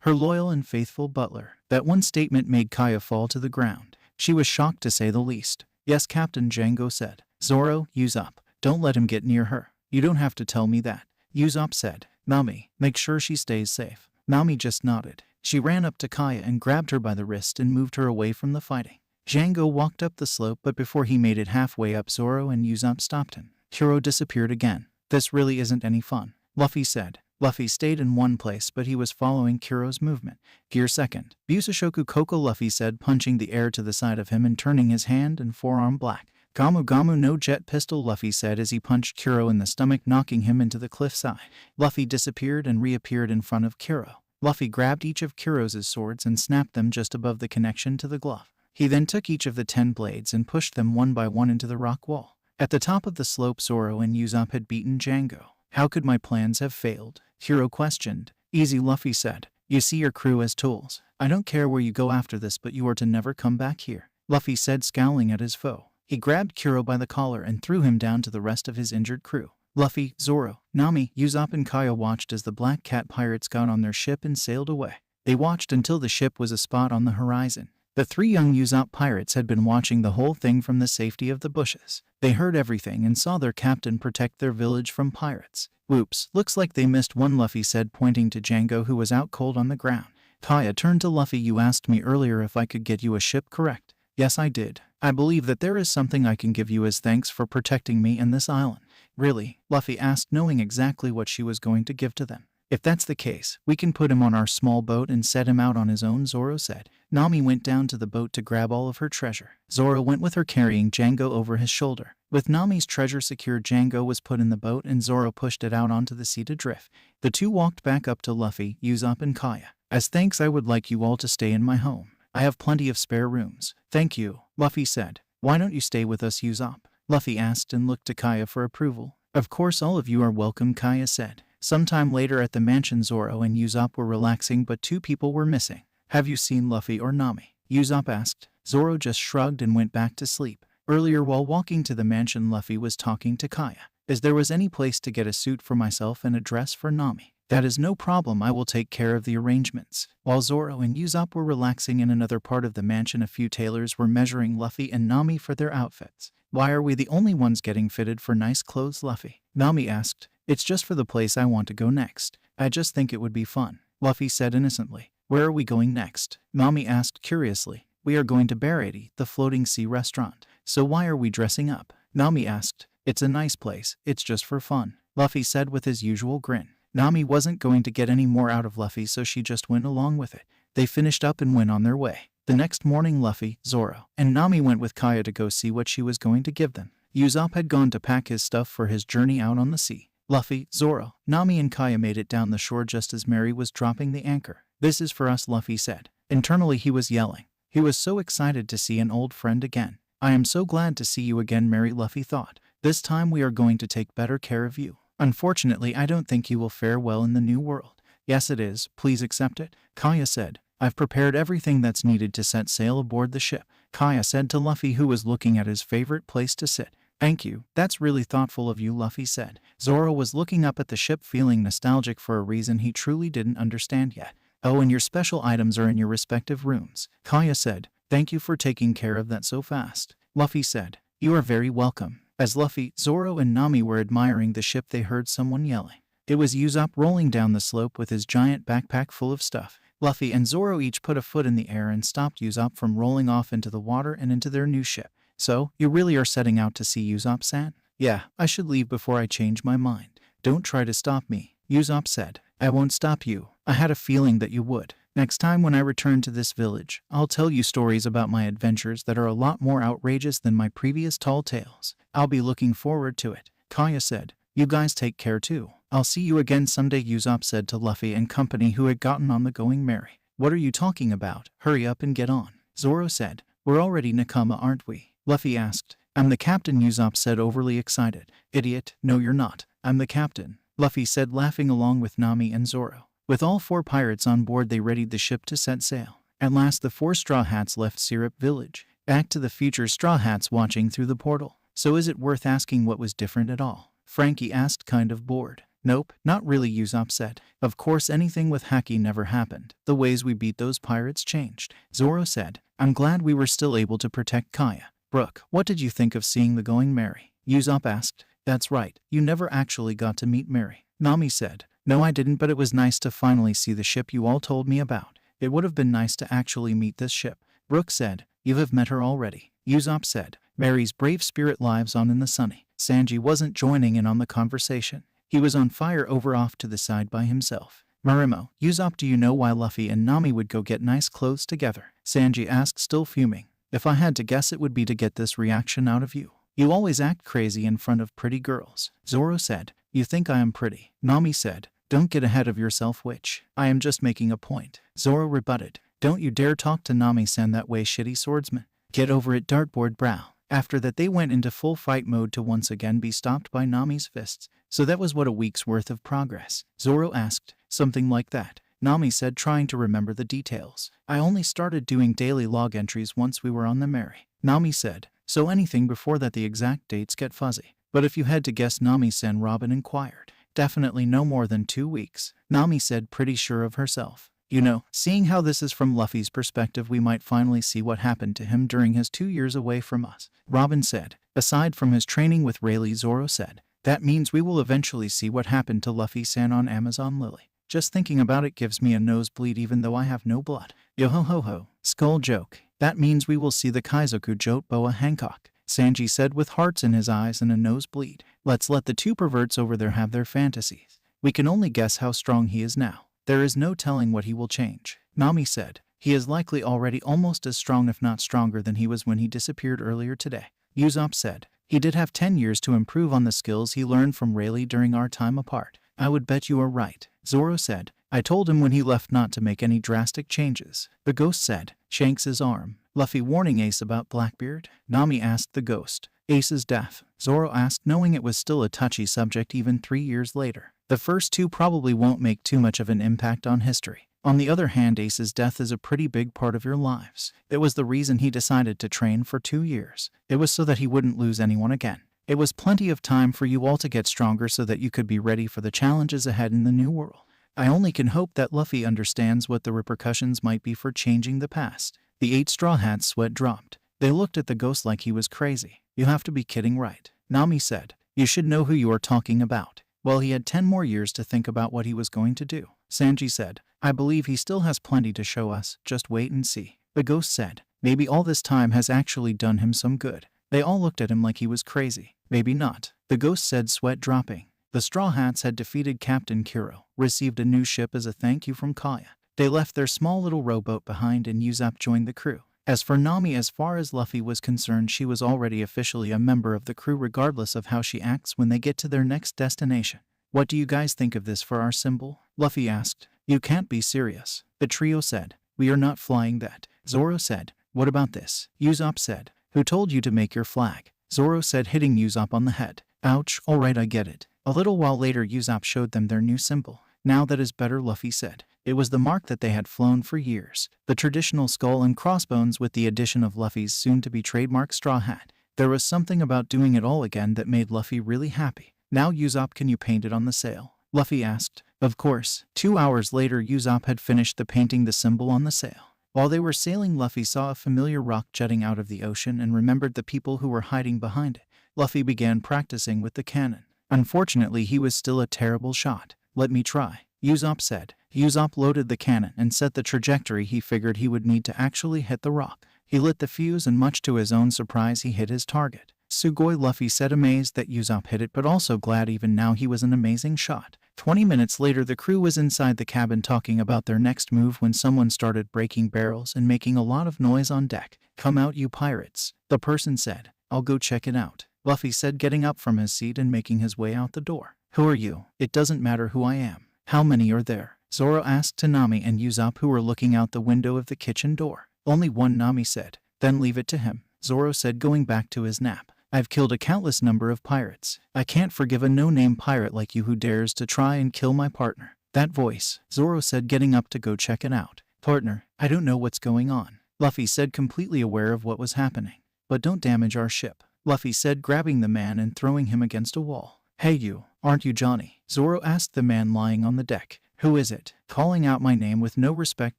her loyal and faithful butler. That one statement made Kaya fall to the ground. She was shocked to say the least. Yes, Captain, Django said. Zoro, Usopp, don't let him get near her. You don't have to tell me that. Usopp said. Nami, make sure she stays safe. Nami just nodded. She ran up to Kaya and grabbed her by the wrist and moved her away from the fighting. Django walked up the slope, but before he made it halfway up, Zoro and Usopp stopped him. Kuro disappeared again. This really isn't any fun, Luffy said. Luffy stayed in one place, but he was following Kuro's movement. Gear second. Busashoku Koko, Luffy said, punching the air to the side of him and turning his hand and forearm black. Gamu Gamu no jet pistol, Luffy said as he punched Kuro in the stomach, knocking him into the cliffside. Luffy disappeared and reappeared in front of Kuro. Luffy grabbed each of Kuro's swords and snapped them just above the connection to the glove. He then took each of the 10 blades and pushed them one by one into the rock wall. At the top of the slope, Zoro and Usopp had beaten Django. How could my plans have failed? Kuro questioned. Easy, Luffy said. You see your crew as tools. I don't care where you go after this, but you are to never come back here, Luffy said, scowling at his foe. He grabbed Kuro by the collar and threw him down to the rest of his injured crew. Luffy, Zoro, Nami, Usopp, and Kaya watched as the Black Cat pirates got on their ship and sailed away. They watched until the ship was a spot on the horizon. The 3 young Usopp pirates had been watching the whole thing from the safety of the bushes. They heard everything and saw their captain protect their village from pirates. Whoops, looks like they missed one, Luffy said, pointing to Django, who was out cold on the ground. Kaya turned to Luffy. You asked me earlier if I could get you a ship, correct? Yes, I did. I believe that there is something I can give you as thanks for protecting me and this island. Really? Luffy asked, knowing exactly what she was going to give to them. If that's the case, we can put him on our small boat and set him out on his own, Zoro said. Nami went down to the boat to grab all of her treasure. Zoro went with her, carrying Django over his shoulder. With Nami's treasure secured, Django was put in the boat and Zoro pushed it out onto the sea to drift. The two walked back up to Luffy, Usopp, and Kaya. As thanks, I would like you all to stay in my home. I have plenty of spare rooms. Thank you, Luffy said. Why don't you stay with us, Usopp? Luffy asked and looked to Kaya for approval. Of course, all of you are welcome, Kaya said. Sometime later at the mansion, Zoro and Usopp were relaxing, but 2 people were missing. Have you seen Luffy or Nami? Usopp asked. Zoro just shrugged and went back to sleep. Earlier, while walking to the mansion, Luffy was talking to Kaya. As there was any place to get a suit for myself and a dress for Nami. That is no problem, I will take care of the arrangements. While Zoro and Usopp were relaxing in another part of the mansion, a few tailors were measuring Luffy and Nami for their outfits. Why are we the only ones getting fitted for nice clothes, Luffy? Nami asked. It's just for the place I want to go next. I just think it would be fun, Luffy said innocently. Where are we going next? Nami asked curiously. We are going to Barady, the floating sea restaurant. So why are we dressing up? Nami asked. It's a nice place, it's just for fun, Luffy said with his usual grin. Nami wasn't going to get any more out of Luffy, so she just went along with it. They finished up and went on their way. The next morning, Luffy, Zoro, and Nami went with Kaya to go see what she was going to give them. Usopp had gone to pack his stuff for his journey out on the sea. Luffy, Zoro, Nami and Kaya made it down the shore just as Mary was dropping the anchor. "This is for us," Luffy said. Internally he was yelling. He was so excited to see an old friend again. "I am so glad to see you again, Mary," Luffy thought. "This time we are going to take better care of you. Unfortunately, I don't think you will fare well in the new world." "Yes it is, please accept it," Kaya said. "I've prepared everything that's needed to set sail aboard the ship," Kaya said to Luffy, who was looking at his favorite place to sit. "Thank you, that's really thoughtful of you," Luffy said. Zoro was looking up at the ship feeling nostalgic for a reason he truly didn't understand yet. "Oh, and your special items are in your respective rooms," Kaya said. "Thank you for taking care of that so fast," Luffy said. "You are very welcome." As Luffy, Zoro and Nami were admiring the ship, they heard someone yelling. It was Usopp rolling down the slope with his giant backpack full of stuff. Luffy and Zoro each put a foot in the air and stopped Usopp from rolling off into the water and into their new ship. "So, you really are setting out to see Usopp-san?" "Yeah, I should leave before I change my mind." "Don't try to stop me," Usopp said. "I won't stop you. I had a feeling that you would. Next time when I return to this village, I'll tell you stories about my adventures that are a lot more outrageous than my previous tall tales. I'll be looking forward to it," Kaya said. "You guys take care too. I'll see you again someday," Usopp said to Luffy and company, who had gotten on the Going Merry. "What are you talking about? Hurry up and get on," Zoro said. "We're already Nakama, aren't we?" Luffy asked. "I'm the captain," Usopp said, overly excited. "Idiot, no you're not. I'm the captain," Luffy said, laughing along with Nami and Zoro. With all 4 pirates on board, they readied the ship to set sail. At last the 4 Straw Hats left Syrup Village. Back to the future, Straw Hats watching through the portal. "So is it worth asking what was different at all?" Frankie asked, kind of bored. "Nope, not really," Usopp said. "Of course anything with Haki never happened. The ways we beat those pirates changed," Zoro said. "I'm glad we were still able to protect Kaya." "Brooke, what did you think of seeing the Going Merry?" Usopp asked. "That's right, you never actually got to meet Mary," Nami said. "No I didn't, but it was nice to finally see the ship you all told me about. It would have been nice to actually meet this ship," Brooke said. "You have met her already," Usopp said. "Mary's brave spirit lives on in the sunny." Sanji wasn't joining in on the conversation. He was on fire over off to the side by himself. "Marimo, Usopp, do you know why Luffy and Nami would go get nice clothes together?" Sanji asked, still fuming. "If I had to guess, it would be to get this reaction out of you. You always act crazy in front of pretty girls," Zoro said. "You think I am pretty," Nami said. "Don't get ahead of yourself, witch. I am just making a point," Zoro rebutted. "Don't you dare talk to Nami-san that way, shitty swordsman. Get over it, dartboard brow." After that they went into full fight mode to once again be stopped by Nami's fists. "So that was what, a week's worth of progress?" Zoro asked. "Something like that," Nami said, trying to remember the details. "I only started doing daily log entries once we were on the Merry," Nami said. "So anything before that, the exact dates get fuzzy." "But if you had to guess, Nami-san," Robin inquired. "Definitely no more than 2 weeks," Nami said, pretty sure of herself. "You know, seeing how this is from Luffy's perspective, we might finally see what happened to him during his 2 years away from us," Robin said. "Aside from his training with Rayleigh," Zoro said. "That means we will eventually see what happened to Luffy-san on Amazon Lily. Just thinking about it gives me a nosebleed even though I have no blood." "Yo ho ho ho, skull joke. That means we will see the Kaizoku Jote Boa Hancock," Sanji said with hearts in his eyes and a nosebleed. "Let's let the 2 perverts over there have their fantasies. We can only guess how strong he is now. There is no telling what he will change," Nami said. "He is likely already almost as strong, if not stronger, than he was when he disappeared earlier today," Usopp said. "He did have 10 years to improve on the skills he learned from Rayleigh during our time apart." "I would bet you are right," Zoro said. "I told him when he left not to make any drastic changes," the ghost said. Shanks's arm. "Luffy warning Ace about Blackbeard?" Nami asked the ghost. "Ace's death?" Zoro asked, knowing it was still a touchy subject even 3 years later. "The first 2 probably won't make too much of an impact on history. On the other hand, Ace's death is a pretty big part of your lives. It was the reason he decided to train for 2 years. It was so that he wouldn't lose anyone again. It was plenty of time for you all to get stronger so that you could be ready for the challenges ahead in the new world. I only can hope that Luffy understands what the repercussions might be for changing the past." The 8 Straw Hats' sweat dropped. They looked at the ghost like he was crazy. "You have to be kidding, right?" Nami said. "You should know who you are talking about." "Well, he had 10 more years to think about what he was going to do," Sanji said. "I believe he still has plenty to show us. Just wait and see," the ghost said. "Maybe all this time has actually done him some good." They all looked at him like he was crazy. "Maybe not," the ghost said, sweat dropping. The Straw Hats had defeated Captain Kuro, received a new ship as a thank you from Kaya. They left their small little rowboat behind and Usopp joined the crew. As for Nami, as far as Luffy was concerned, she was already officially a member of the crew regardless of how she acts when they get to their next destination. What do you guys think of this for our symbol? Luffy asked. You can't be serious. The trio said. We are not flying that. Zoro said. What about this? Usopp said. Who told you to make your flag? Zoro said, hitting Usopp on the head. Ouch, alright, I get it. A little while later Usopp showed them their new symbol. Now that is better, Luffy said. It was the mark that they had flown for years. The traditional skull and crossbones with the addition of Luffy's soon-to-be trademark straw hat. There was something about doing it all again that made Luffy really happy. Now Usopp, can you paint it on the sail? Luffy asked. Of course. 2 hours later Usopp had finished painting the symbol on the sail. While they were sailing, Luffy saw a familiar rock jutting out of the ocean and remembered the people who were hiding behind it. Luffy began practicing with the cannon. Unfortunately, he was still a terrible shot. Let me try, Usopp said. Usopp loaded the cannon and set the trajectory he figured he would need to actually hit the rock. He lit the fuse and much to his own surprise he hit his target. Sugoi, Luffy said, amazed that Usopp hit it but also glad even now he was an amazing shot. 20 minutes later the crew was inside the cabin talking about their next move when someone started breaking barrels and making a lot of noise on deck. Come out, you pirates, the person said. I'll go check it out, Luffy said, getting up from his seat and making his way out the door. Who are you? It doesn't matter who I am. How many are there? Zoro asked to Nami and Usopp, who were looking out the window of the kitchen door. Only one, Nami said. Then leave it to him, Zoro said, going back to his nap. I've killed a countless number of pirates. I can't forgive a no-name pirate like you who dares to try and kill my partner. That voice, Zoro said, getting up to go check it out. Partner, I don't know what's going on, Luffy said, completely aware of what was happening. But don't damage our ship, Luffy said, grabbing the man and throwing him against a wall. Hey you, aren't you Johnny? Zoro asked the man lying on the deck. Who is it? Calling out my name with no respect,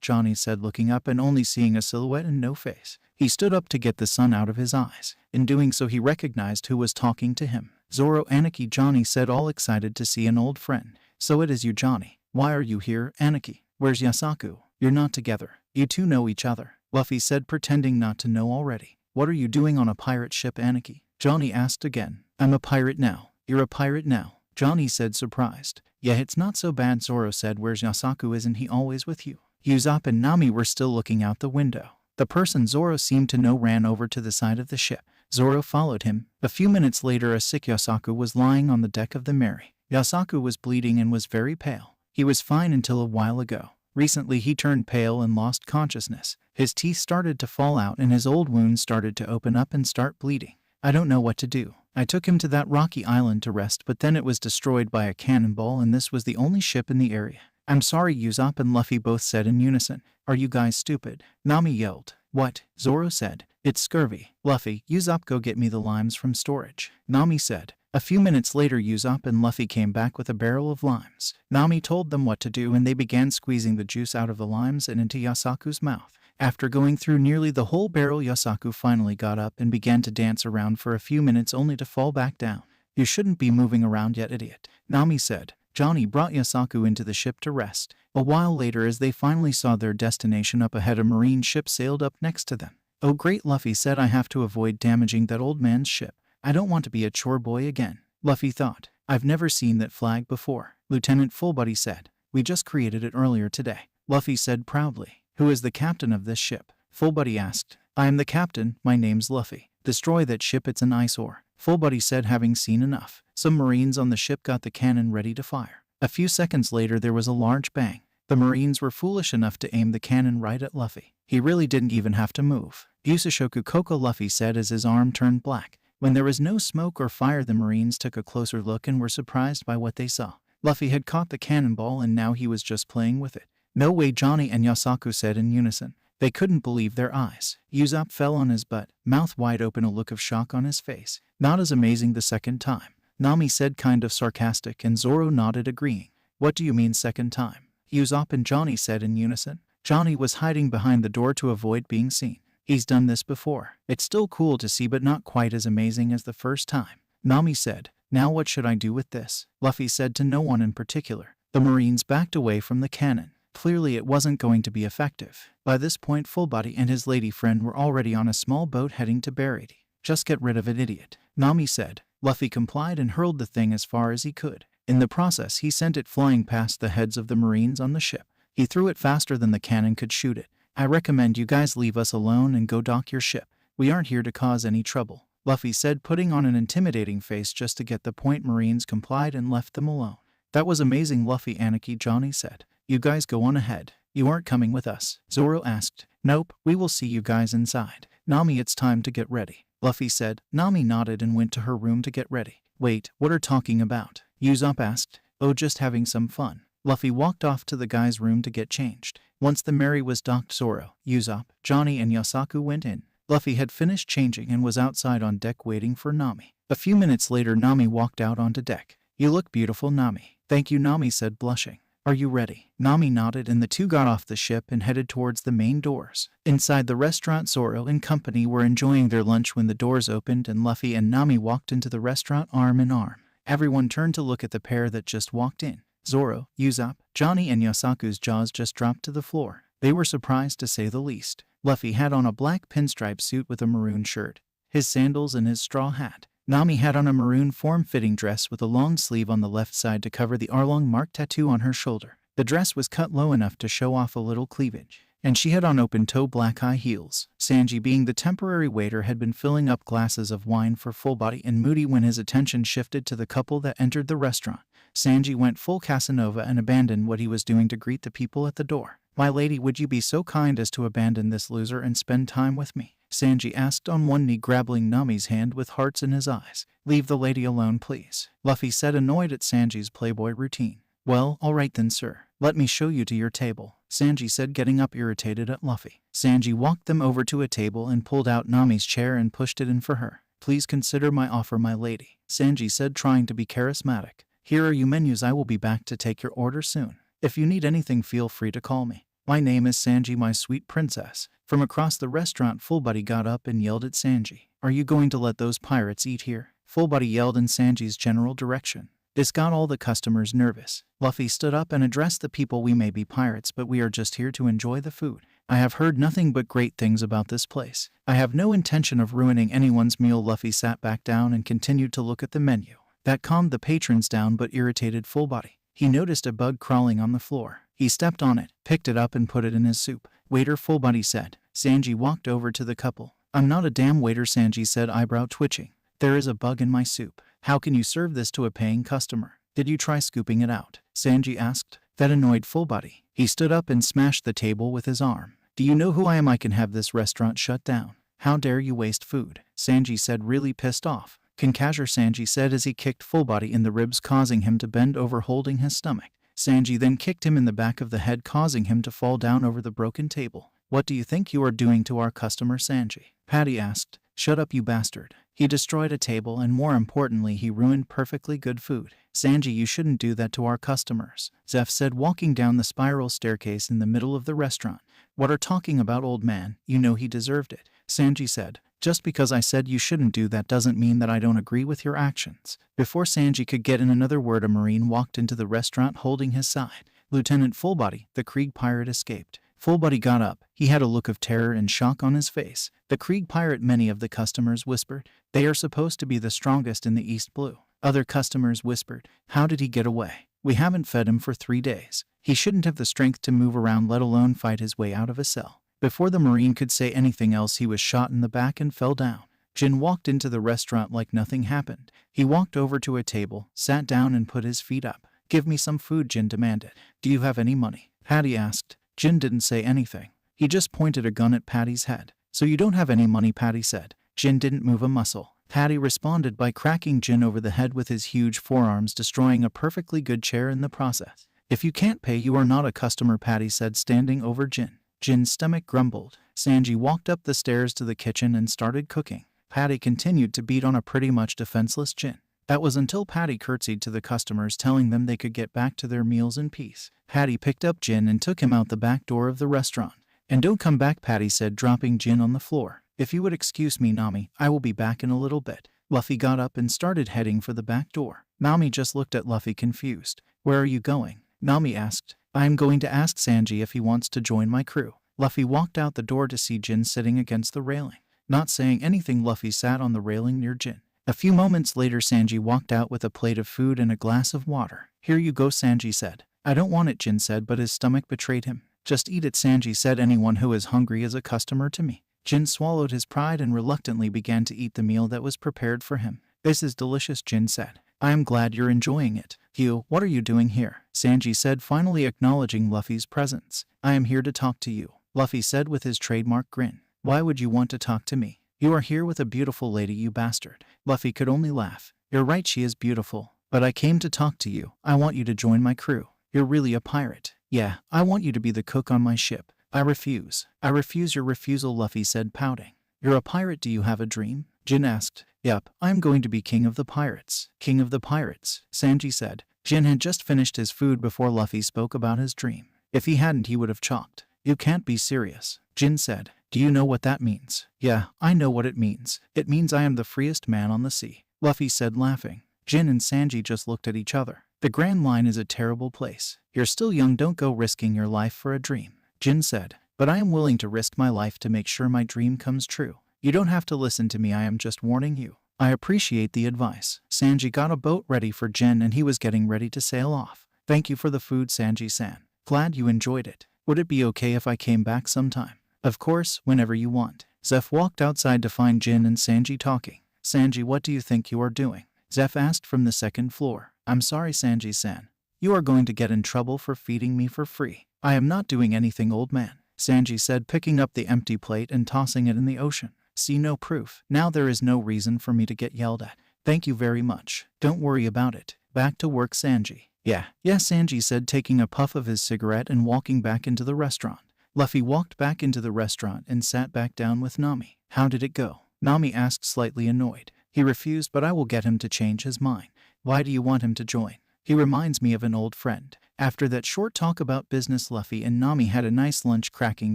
Johnny said, looking up and only seeing a silhouette and no face. He stood up to get the sun out of his eyes. In doing so he recognized who was talking to him. Zoro, Aniki, Johnny said, all excited to see an old friend. So it is you, Johnny. Why are you here, Aniki? Where's Yasaku? You're not together. You two know each other, Luffy said, pretending not to know already. What are you doing on a pirate ship, Aniki? Johnny asked again. I'm a pirate now. You're a pirate now, Johnny said, surprised. Yeah, it's not so bad, Zoro said. Where's Yasaku? Isn't he always with you? Usopp and Nami were still looking out the window. The person Zoro seemed to know ran over to the side of the ship. Zoro followed him. A few minutes later a sick Yasaku was lying on the deck of the Mary. Yasaku was bleeding and was very pale. He was fine until a while ago. Recently he turned pale and lost consciousness. His teeth started to fall out and his old wounds started to open up and start bleeding. I don't know what to do. I took him to that rocky island to rest, but then it was destroyed by a cannonball and this was the only ship in the area. I'm sorry, Usopp and Luffy both said in unison. Are you guys stupid? Nami yelled. What? Zoro said. It's scurvy. Luffy, Usopp, go get me the limes from storage, Nami said. A few minutes later Usopp and Luffy came back with a barrel of limes. Nami told them what to do and they began squeezing the juice out of the limes and into Yasaku's mouth. After going through nearly the whole barrel, Yasaku finally got up and began to dance around for a few minutes only to fall back down. You shouldn't be moving around yet, idiot, Nami said. Johnny brought Yasaku into the ship to rest. A while later, as they finally saw their destination up ahead, a marine ship sailed up next to them. Oh great, Luffy said, I have to avoid damaging that old man's ship. I don't want to be a chore boy again, Luffy thought. I've never seen that flag before, Lieutenant Fullbody said. We just created it earlier today, Luffy said proudly. Who is the captain of this ship? Fullbody asked. I am the captain, my name's Luffy. Destroy that ship, it's an eyesore, Fullbody said, having seen enough. Some Marines on the ship got the cannon ready to fire. A few seconds later there was a large bang. The Marines were foolish enough to aim the cannon right at Luffy. He really didn't even have to move. Yusashoku Koko, Luffy said as his arm turned black. When there was no smoke or fire, the Marines took a closer look and were surprised by what they saw. Luffy had caught the cannonball and now he was just playing with it. No way, Johnny and Yasaku said in unison. They couldn't believe their eyes. Usopp fell on his butt, mouth wide open, a look of shock on his face. Not as amazing the second time, Nami said, kind of sarcastic, and Zoro nodded, agreeing. What do you mean second time? Usopp and Johnny said in unison. Johnny was hiding behind the door to avoid being seen. He's done this before. It's still cool to see but not quite as amazing as the first time, Nami said. Now what should I do with this? Luffy said to no one in particular. The Marines backed away from the cannon. Clearly it wasn't going to be effective. By this point Fullbody and his lady friend were already on a small boat heading to Barady. Just get rid of it, idiot, Nami said. Luffy complied and hurled the thing as far as he could. In the process he sent it flying past the heads of the Marines on the ship. He threw it faster than the cannon could shoot it. I recommend you guys leave us alone and go dock your ship. We aren't here to cause any trouble, Luffy said, putting on an intimidating face just to get the point. Marines complied and left them alone. That was amazing, Luffy, Aniki, Johnny said. You guys go on ahead. You aren't coming with us? Zoro asked. Nope, we will see you guys inside. Nami, it's time to get ready, Luffy said. Nami nodded and went to her room to get ready. Wait, what are talking about? Usopp asked. Oh, just having some fun. Luffy walked off to the guy's room to get changed. Once the Mary was docked, Zoro, Usopp, Johnny and Yasaku went in. Luffy had finished changing and was outside on deck waiting for Nami. A few minutes later, Nami walked out onto deck. You look beautiful, Nami. Thank you, Nami said, blushing. Are you ready? Nami nodded and the two got off the ship and headed towards the main doors. Inside the restaurant, Zoro and company were enjoying their lunch when the doors opened and Luffy and Nami walked into the restaurant arm in arm. Everyone turned to look at the pair that just walked in. Zoro, Usopp, Johnny and Yasaku's jaws just dropped to the floor. They were surprised to say the least. Luffy had on a black pinstripe suit with a maroon shirt, his sandals and his straw hat. Nami had on a maroon form-fitting dress with a long sleeve on the left side to cover the Arlong mark tattoo on her shoulder. The dress was cut low enough to show off a little cleavage, and she had on open-toe black high heels. Sanji, being the temporary waiter, had been filling up glasses of wine for Fullbody and Moody when his attention shifted to the couple that entered the restaurant. Sanji went full Casanova and abandoned what he was doing to greet the people at the door. My lady, would you be so kind as to abandon this loser and spend time with me? Sanji asked on one knee, grabbing Nami's hand with hearts in his eyes. Leave the lady alone, please, Luffy said, annoyed at Sanji's playboy routine. Well, all right then, sir. Let me show you to your table, Sanji said, getting up irritated at Luffy. Sanji walked them over to a table and pulled out Nami's chair and pushed it in for her. Please consider my offer, my lady, Sanji said, trying to be charismatic. Here are your menus. I will be back to take your order soon. If you need anything, feel free to call me. My name is Sanji, my sweet princess. From across the restaurant, Fullbody got up and yelled at Sanji. Are you going to let those pirates eat here? Fullbody yelled in Sanji's general direction. This got all the customers nervous. Luffy stood up and addressed the people. We may be pirates, but we are just here to enjoy the food. I have heard nothing but great things about this place. I have no intention of ruining anyone's meal. Luffy sat back down and continued to look at the menu. That calmed the patrons down but irritated Fullbody. He noticed a bug crawling on the floor. He stepped on it, picked it up and put it in his soup. Waiter, Fullbody said. Sanji walked over to the couple. I'm not a damn waiter, Sanji said, eyebrow twitching. There is a bug in my soup. How can you serve this to a paying customer? Did you try scooping it out? Sanji asked. That annoyed Fullbody. He stood up and smashed the table with his arm. Do you know who I am? I can have this restaurant shut down. How dare you waste food? Sanji said, really pissed off. Kinkajor, Sanji said as he kicked Fullbody in the ribs, causing him to bend over holding his stomach. Sanji then kicked him in the back of the head, causing him to fall down over the broken table. What do you think you are doing to our customer, Sanji? Patty asked. Shut up, you bastard. He destroyed a table and, more importantly, he ruined perfectly good food. Sanji, you shouldn't do that to our customers, Zeph said, walking down the spiral staircase in the middle of the restaurant. What are talking about, old man? You know he deserved it, Sanji said. Just because I said you shouldn't do that doesn't mean that I don't agree with your actions. Before Sanji could get in another word, a Marine walked into the restaurant holding his side. Lieutenant Fullbody, the Krieg pirate, escaped. Fullbody got up. He had a look of terror and shock on his face. The Krieg pirate, many of the customers whispered. They are supposed to be the strongest in the East Blue. Other customers whispered. How did he get away? We haven't fed him for 3 days. He shouldn't have the strength to move around, let alone fight his way out of a cell. Before the Marine could say anything else, he was shot in the back and fell down. Jin walked into the restaurant like nothing happened. He walked over to a table, sat down and put his feet up. Give me some food, Jin demanded. Do you have any money? Patty asked. Jin didn't say anything. He just pointed a gun at Patty's head. So you don't have any money, Patty said. Jin didn't move a muscle. Patty responded by cracking Jin over the head with his huge forearms, destroying a perfectly good chair in the process. If you can't pay, you are not a customer, Patty said, standing over Jin. Jin's stomach grumbled. Sanji walked up the stairs to the kitchen and started cooking. Patty continued to beat on a pretty much defenseless Jin. That was until Patty curtsied to the customers, telling them they could get back to their meals in peace. Patty picked up Jin and took him out the back door of the restaurant. And don't come back, Patty said, dropping Jin on the floor. If you would excuse me, Nami, I will be back in a little bit. Luffy got up and started heading for the back door. Nami just looked at Luffy confused. Where are you going? Nami asked. I am going to ask Sanji if he wants to join my crew. Luffy walked out the door to see Jin sitting against the railing. Not saying anything, Luffy sat on the railing near Jin. A few moments later, Sanji walked out with a plate of food and a glass of water. Here you go, Sanji said. I don't want it, Jin said, but his stomach betrayed him. Just eat it, Sanji said. Anyone who is hungry is a customer to me. Jin swallowed his pride and reluctantly began to eat the meal that was prepared for him. This is delicious, Jin said. I am glad you're enjoying it. You, what are you doing here? Sanji said, finally acknowledging Luffy's presence. I am here to talk to you, Luffy said with his trademark grin. Why would you want to talk to me? You are here with a beautiful lady, you bastard. Luffy could only laugh. You're right, she is beautiful. But I came to talk to you. I want you to join my crew. You're really a pirate. Yeah, I want you to be the cook on my ship. I refuse. I refuse your refusal, Luffy said, pouting. You're a pirate, do you have a dream? Jin asked. Yup, I'm going to be king of the pirates. King of the pirates, Sanji said. Jin had just finished his food before Luffy spoke about his dream. If he hadn't, he would have chalked. You can't be serious, Jin said. Do you know what that means? Yeah, I know what it means. It means I am the freest man on the sea, Luffy said, laughing. Jin and Sanji just looked at each other. The Grand Line is a terrible place. You're still young, don't go risking your life for a dream, Jin said. But I am willing to risk my life to make sure my dream comes true. You don't have to listen to me, I am just warning you. I appreciate the advice. Sanji got a boat ready for Jin and he was getting ready to sail off. Thank you for the food, Sanji-san. Glad you enjoyed it. Would it be okay if I came back sometime? Of course, whenever you want. Zeph walked outside to find Jin and Sanji talking. Sanji, what do you think you are doing? Zeph asked from the second floor. I'm sorry, Sanji-san. You are going to get in trouble for feeding me for free. I am not doing anything, old man, Sanji said, picking up the empty plate and tossing it in the ocean. See, no proof. Now there is no reason for me to get yelled at. Thank you very much. Don't worry about it. Back to work, Sanji. Yeah, Sanji said, taking a puff of his cigarette and walking back into the restaurant. Luffy walked back into the restaurant and sat back down with Nami. How did it go? Nami asked, slightly annoyed. He refused, but I will get him to change his mind. Why do you want him to join? He reminds me of an old friend. After that short talk about business, Luffy and Nami had a nice lunch, cracking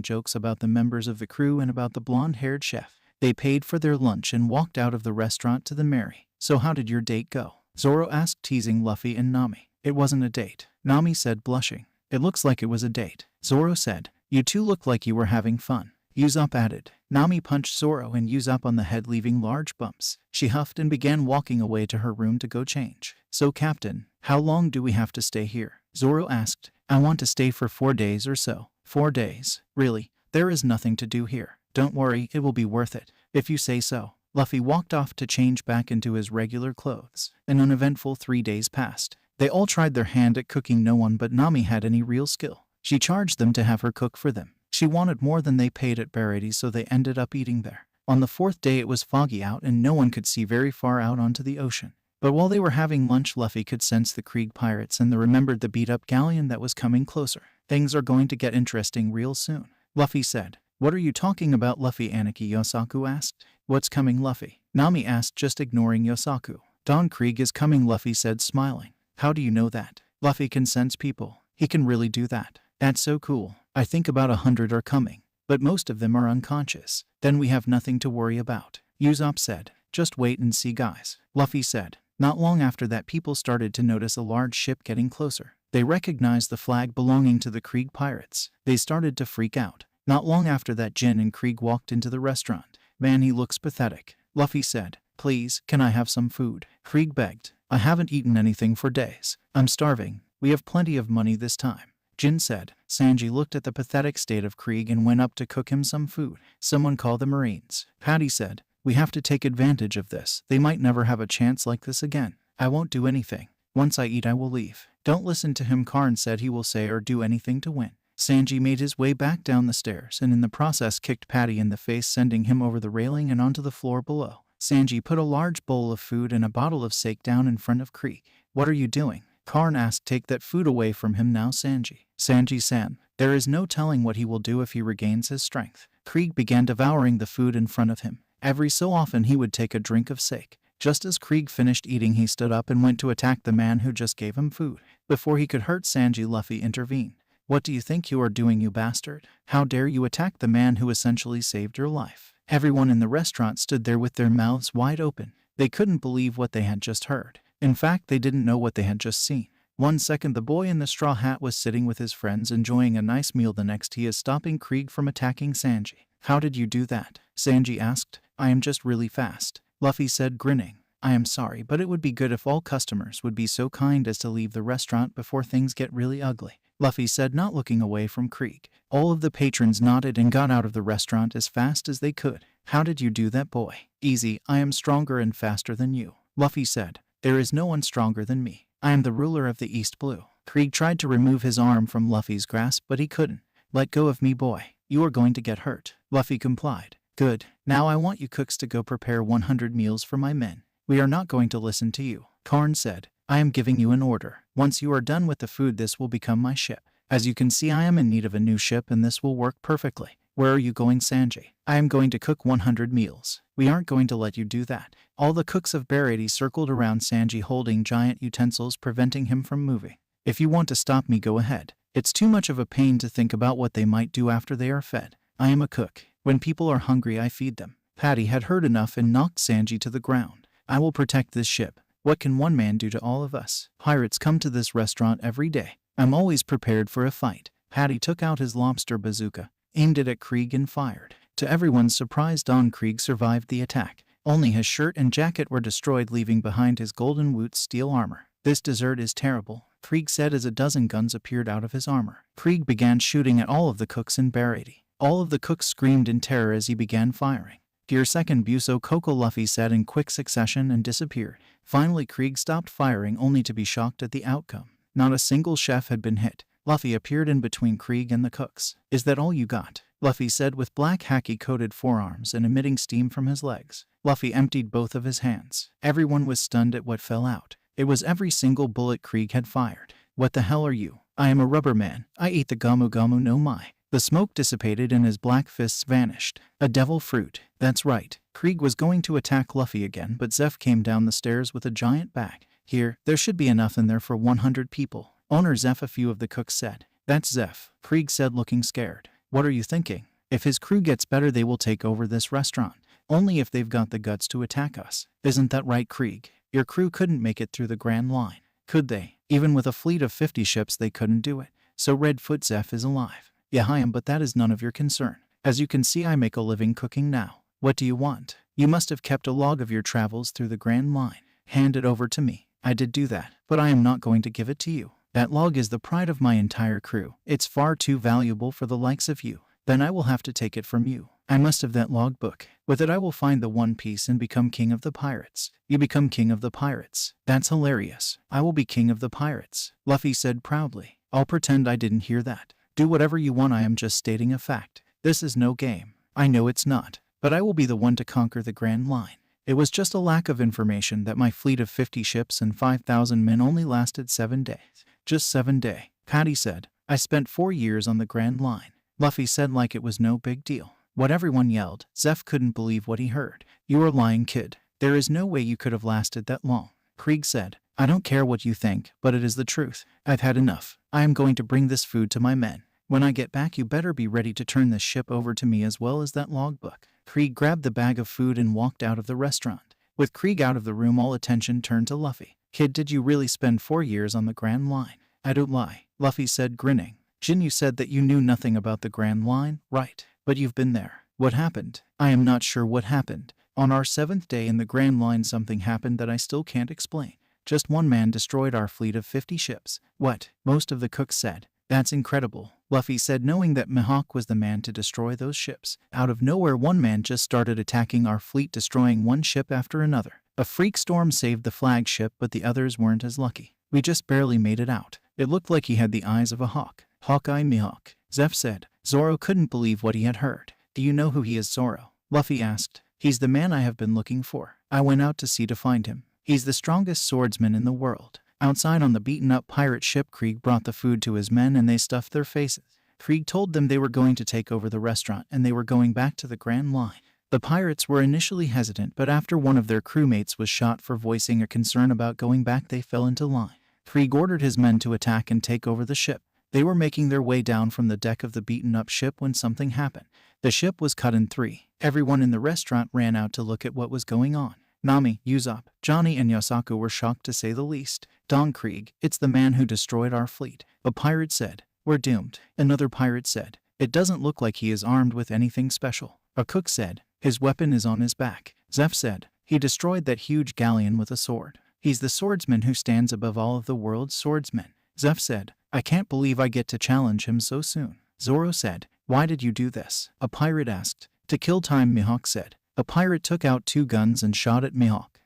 jokes about the members of the crew and about the blonde-haired chef. They paid for their lunch and walked out of the restaurant to the Mary. So how did your date go? Zoro asked, teasing Luffy and Nami. It wasn't a date, Nami said, blushing. It looks like it was a date, Zoro said. You two look like you were having fun, Usopp added. Nami punched Zoro and Usopp on the head, leaving large bumps. She huffed and began walking away to her room to go change. So, Captain, how long do we have to stay here? Zoro asked. I want to stay for 4 days or so. 4 days? Really? There is nothing to do here. Don't worry, it will be worth it. If you say so. Luffy walked off to change back into his regular clothes. An uneventful 3 days passed. They all tried their hand at cooking. No one but Nami had any real skill. She charged them to have her cook for them. She wanted more than they paid at Barati's, so they ended up eating there. On the 4th day it was foggy out and no one could see very far out onto the ocean. But while they were having lunch, Luffy could sense the Krieg pirates and remembered the beat-up galleon that was coming closer. Things are going to get interesting real soon, Luffy said. What are you talking about, Luffy? Aniki Yosaku asked. What's coming, Luffy? Nami asked, just ignoring Yosaku. Don Krieg is coming, Luffy said, smiling. How do you know that? Luffy can sense people. He can really do that. That's so cool. I think about 100 are coming, but most of them are unconscious. Then we have nothing to worry about, Usopp said. Just wait and see, guys, Luffy said. Not long after that, people started to notice a large ship getting closer. They recognized the flag belonging to the Krieg pirates. They started to freak out. Not long after that, Jin and Krieg walked into the restaurant. Man, he looks pathetic, Luffy said. Please, can I have some food? Krieg begged. I haven't eaten anything for days. I'm starving. We have plenty of money this time, Jin said. Sanji looked at the pathetic state of Krieg and went up to cook him some food. Someone call the Marines. Patty said. We have to take advantage of this. They might never have a chance like this again. I won't do anything. Once I eat, I will leave. Don't listen to him, Karn said. He will say or do anything to win. Sanji made his way back down the stairs and in the process kicked Patty in the face, sending him over the railing and onto the floor below. Sanji put a large bowl of food and a bottle of sake down in front of Krieg. What are you doing? Karn asked. Take that food away from him now, Sanji. Sanji-san, there is no telling what he will do if he regains his strength. Krieg began devouring the food in front of him. Every so often he would take a drink of sake. Just as Krieg finished eating, he stood up and went to attack the man who just gave him food. Before he could hurt Sanji, Luffy intervened. What do you think you are doing, you bastard? How dare you attack the man who essentially saved your life? Everyone in the restaurant stood there with their mouths wide open. They couldn't believe what they had just heard. In fact, they didn't know what they had just seen. 1 second the boy in the straw hat was sitting with his friends enjoying a nice meal. The next he is stopping Krieg from attacking Sanji. How did you do that? Sanji asked. I am just really fast, Luffy said, grinning. I am sorry, but it would be good if all customers would be so kind as to leave the restaurant before things get really ugly, Luffy said, not looking away from Krieg. All of the patrons nodded and got out of the restaurant as fast as they could. How did you do that, boy? Easy, I am stronger and faster than you, Luffy said. There is no one stronger than me. I am the ruler of the East Blue. Krieg tried to remove his arm from Luffy's grasp, but he couldn't. Let go of me, boy. You are going to get hurt. Luffy complied. Good. Now I want you cooks to go prepare 100 meals for my men. We are not going to listen to you. Karn said. I am giving you an order. Once you are done with the food, this will become my ship. As you can see, I am in need of a new ship and this will work perfectly. Where are you going, Sanji? I am going to cook 100 meals. We aren't going to let you do that. All the cooks of Barady circled around Sanji holding giant utensils, preventing him from moving. If you want to stop me, go ahead. It's too much of a pain to think about what they might do after they are fed. I am a cook. When people are hungry, I feed them. Patty had heard enough and knocked Sanji to the ground. I will protect this ship. What can one man do to all of us? Pirates come to this restaurant every day. I'm always prepared for a fight. Patty took out his lobster bazooka, aimed it at Krieg and fired. To everyone's surprise, Don Krieg survived the attack. Only his shirt and jacket were destroyed, leaving behind his golden Woot's steel armor. This dessert is terrible, Krieg said as a dozen guns appeared out of his armor. Krieg began shooting at all of the cooks in Barady. All of the cooks screamed in terror as he began firing. Dear second Buso, Coco, Luffy said in quick succession and disappeared. Finally, Krieg stopped firing, only to be shocked at the outcome. Not a single chef had been hit. Luffy appeared in between Krieg and the cooks. Is that all you got? Luffy said with black Haki-coated forearms and emitting steam from his legs. Luffy emptied both of his hands. Everyone was stunned at what fell out. It was every single bullet Krieg had fired. What the hell are you? I am a rubber man. I ate the Gamu Gamu no Mai. The smoke dissipated and his black fists vanished. A devil fruit. That's right. Krieg was going to attack Luffy again, but Zeph came down the stairs with a giant bag. Here, there should be enough in there for 100 people. Owner Zeph, a few of the cooks said. That's Zeph, Krieg said, looking scared. What are you thinking? If his crew gets better, they will take over this restaurant. Only if they've got the guts to attack us. Isn't that right, Krieg? Your crew couldn't make it through the Grand Line. Could they? Even with a fleet of 50 ships, they couldn't do it. So Redfoot Zeph is alive. Yeah, I am, but that is none of your concern. As you can see, I make a living cooking now. What do you want? You must have kept a log of your travels through the Grand Line. Hand it over to me. I did do that, but I am not going to give it to you. That log is the pride of my entire crew. It's far too valuable for the likes of you. Then I will have to take it from you. I must have that log book. With it I will find the One Piece and become king of the pirates. You become king of the pirates. That's hilarious. I will be king of the pirates, Luffy said proudly. I'll pretend I didn't hear that. Do whatever you want, I am just stating a fact. This is no game. I know it's not, but I will be the one to conquer the Grand Line. It was just a lack of information that my fleet of 50 ships and 5,000 men only lasted 7 days. Just 7 days, Patty said. I spent 4 years on the Grand Line. Luffy said like it was no big deal. What everyone yelled. Zeph couldn't believe what he heard. You are lying, kid. There is no way you could have lasted that long. Krieg said. I don't care what you think, but it is the truth. I've had enough. I am going to bring this food to my men. When I get back, you better be ready to turn this ship over to me as well as that logbook. Krieg grabbed the bag of food and walked out of the restaurant. With Krieg out of the room, all attention turned to Luffy. Kid, did you really spend 4 years on the Grand Line? I don't lie, Luffy said, grinning. Jin, you said that you knew nothing about the Grand Line, right? But you've been there. What happened? I am not sure what happened. On our 7th day in the Grand Line, something happened that I still can't explain. Just one man destroyed our fleet of 50 ships. What? Most of the cooks said. That's incredible, Luffy said, knowing that Mihawk was the man to destroy those ships. Out of nowhere, one man just started attacking our fleet, destroying one ship after another. A freak storm saved the flagship, but the others weren't as lucky. We just barely made it out. It looked like he had the eyes of a hawk. Hawkeye Mihawk, Zeph said. Zoro couldn't believe what he had heard. Do you know who he is, Zoro? Luffy asked. He's the man I have been looking for. I went out to sea to find him. He's the strongest swordsman in the world. Outside on the beaten-up pirate ship, Krieg brought the food to his men and they stuffed their faces. Krieg told them they were going to take over the restaurant and they were going back to the Grand Line. The pirates were initially hesitant, but after one of their crewmates was shot for voicing a concern about going back, they fell into line. Krieg ordered his men to attack and take over the ship. They were making their way down from the deck of the beaten-up ship when something happened. The ship was cut in 3. Everyone in the restaurant ran out to look at what was going on. Nami, Usopp, Johnny, and Yasaku were shocked to say the least. Don Krieg, it's the man who destroyed our fleet. A pirate said. We're doomed. Another pirate said. It doesn't look like he is armed with anything special. A cook said. His weapon is on his back. Zeph said. He destroyed that huge galleon with a sword. He's the swordsman who stands above all of the world's swordsmen. Zeph said. I can't believe I get to challenge him so soon. Zoro said. Why did you do this? A pirate asked. To kill time, Mihawk said. A pirate took out 2 guns and shot at Mihawk.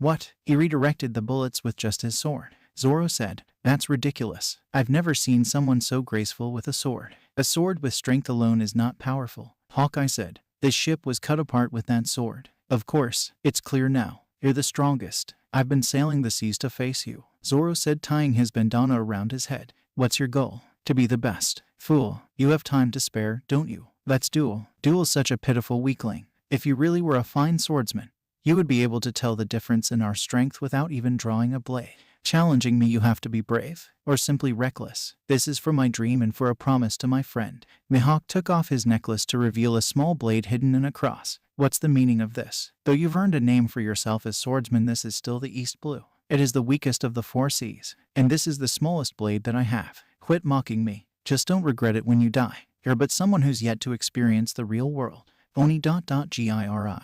What? He redirected the bullets with just his sword. Zoro said, that's ridiculous. I've never seen someone so graceful with a sword. A sword with strength alone is not powerful. Hawkeye said, this ship was cut apart with that sword. Of course, it's clear now. You're the strongest. I've been sailing the seas to face you. Zoro said, tying his bandana around his head. What's your goal? To be the best. Fool, you have time to spare, don't you? Let's duel. Duel's such a pitiful weakling. If you really were a fine swordsman, you would be able to tell the difference in our strength without even drawing a blade. Challenging me, you have to be brave, or simply reckless. This is for my dream and for a promise to my friend. Mihawk took off his necklace to reveal a small blade hidden in a cross. What's the meaning of this? Though you've earned a name for yourself as swordsman, this is still the East Blue. It is the weakest of the 4 seas, and this is the smallest blade that I have. Quit mocking me. Just don't regret it when you die. You're but someone who's yet to experience the real world. Oni.giri.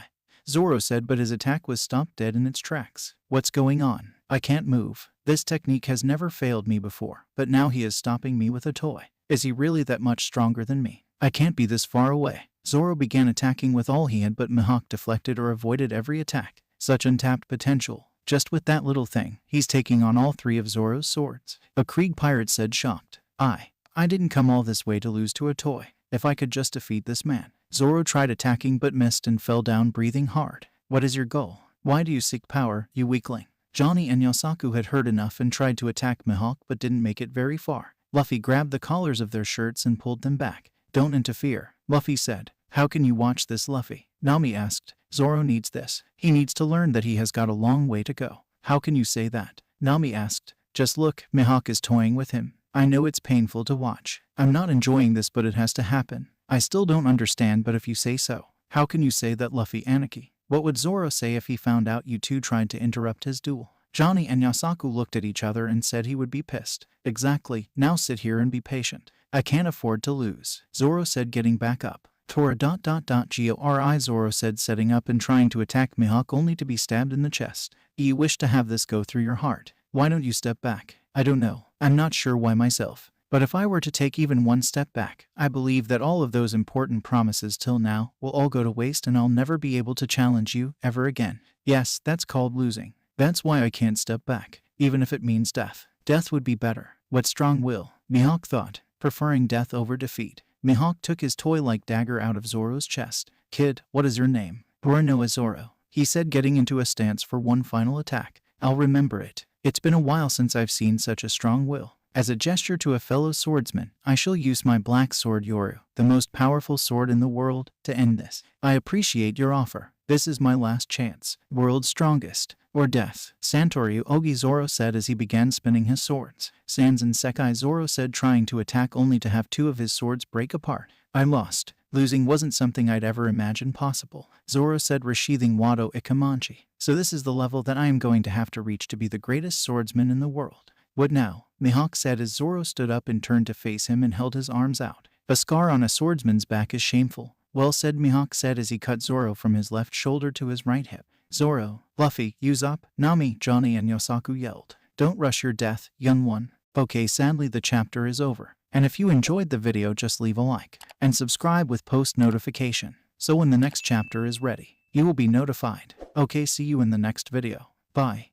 Zoro said, but his attack was stopped dead in its tracks. What's going on? I can't move. This technique has never failed me before, but now he is stopping me with a toy. Is he really that much stronger than me? I can't be this far away. Zoro began attacking with all he had, but Mihawk deflected or avoided every attack. Such untapped potential. Just with that little thing, he's taking on all 3 of Zoro's swords. A Krieg pirate said, shocked. I didn't come all this way to lose to a toy. If I could just defeat this man. Zoro tried attacking but missed and fell down, breathing hard. What is your goal? Why do you seek power, you weakling? Johnny and Yosaku had heard enough and tried to attack Mihawk but didn't make it very far. Luffy grabbed the collars of their shirts and pulled them back. Don't interfere, Luffy said. How can you watch this, Luffy? Nami asked. Zoro needs this. He needs to learn that he has got a long way to go. How can you say that? Nami asked. Just look, Mihawk is toying with him. I know it's painful to watch. I'm not enjoying this, but it has to happen. I still don't understand, but if you say so. How can you say that, Luffy? Anarchy. What would Zoro say if he found out you two tried to interrupt his duel? Johnny and Yosaku looked at each other and said he would be pissed. Exactly. Now sit here and be patient. I can't afford to lose, Zoro said, getting back up. Tora.gori, Zoro said, setting up and trying to attack Mihawk, only to be stabbed in the chest. You wish to have this go through your heart. Why don't you step back? I don't know. I'm not sure why myself. But if I were to take even one step back, I believe that all of those important promises till now will all go to waste and I'll never be able to challenge you ever again. Yes, that's called losing. That's why I can't step back, even if it means death. Death would be better. What strong will, Mihawk thought, preferring death over defeat. Mihawk took his toy-like dagger out of Zoro's chest. Kid, what is your name? Buranoa Zoro, he said, getting into a stance for one final attack. I'll remember it. It's been a while since I've seen such a strong will. As a gesture to a fellow swordsman, I shall use my black sword Yoru, the most powerful sword in the world, to end this. I appreciate your offer. This is my last chance. World's strongest. Or death. Santoryu Ogi, Zoro said as he began spinning his swords. Sans and Sekai, Zoro said, trying to attack only to have 2 of his swords break apart. I lost. Losing wasn't something I'd ever imagined possible, Zoro said, resheathing Wado Ikamanchi. So this is the level that I am going to have to reach to be the greatest swordsman in the world. What now? Mihawk said as Zoro stood up and turned to face him and held his arms out. A scar on a swordsman's back is shameful. Well said, Mihawk said as he cut Zoro from his left shoulder to his right hip. Zoro, Luffy, use up, Nami, Johnny and Yosaku yelled. Don't rush your death, young one. Okay, sadly the chapter is over. And if you enjoyed the video, just leave a like and subscribe with post notification. So when the next chapter is ready, you will be notified. Okay, see you in the next video. Bye.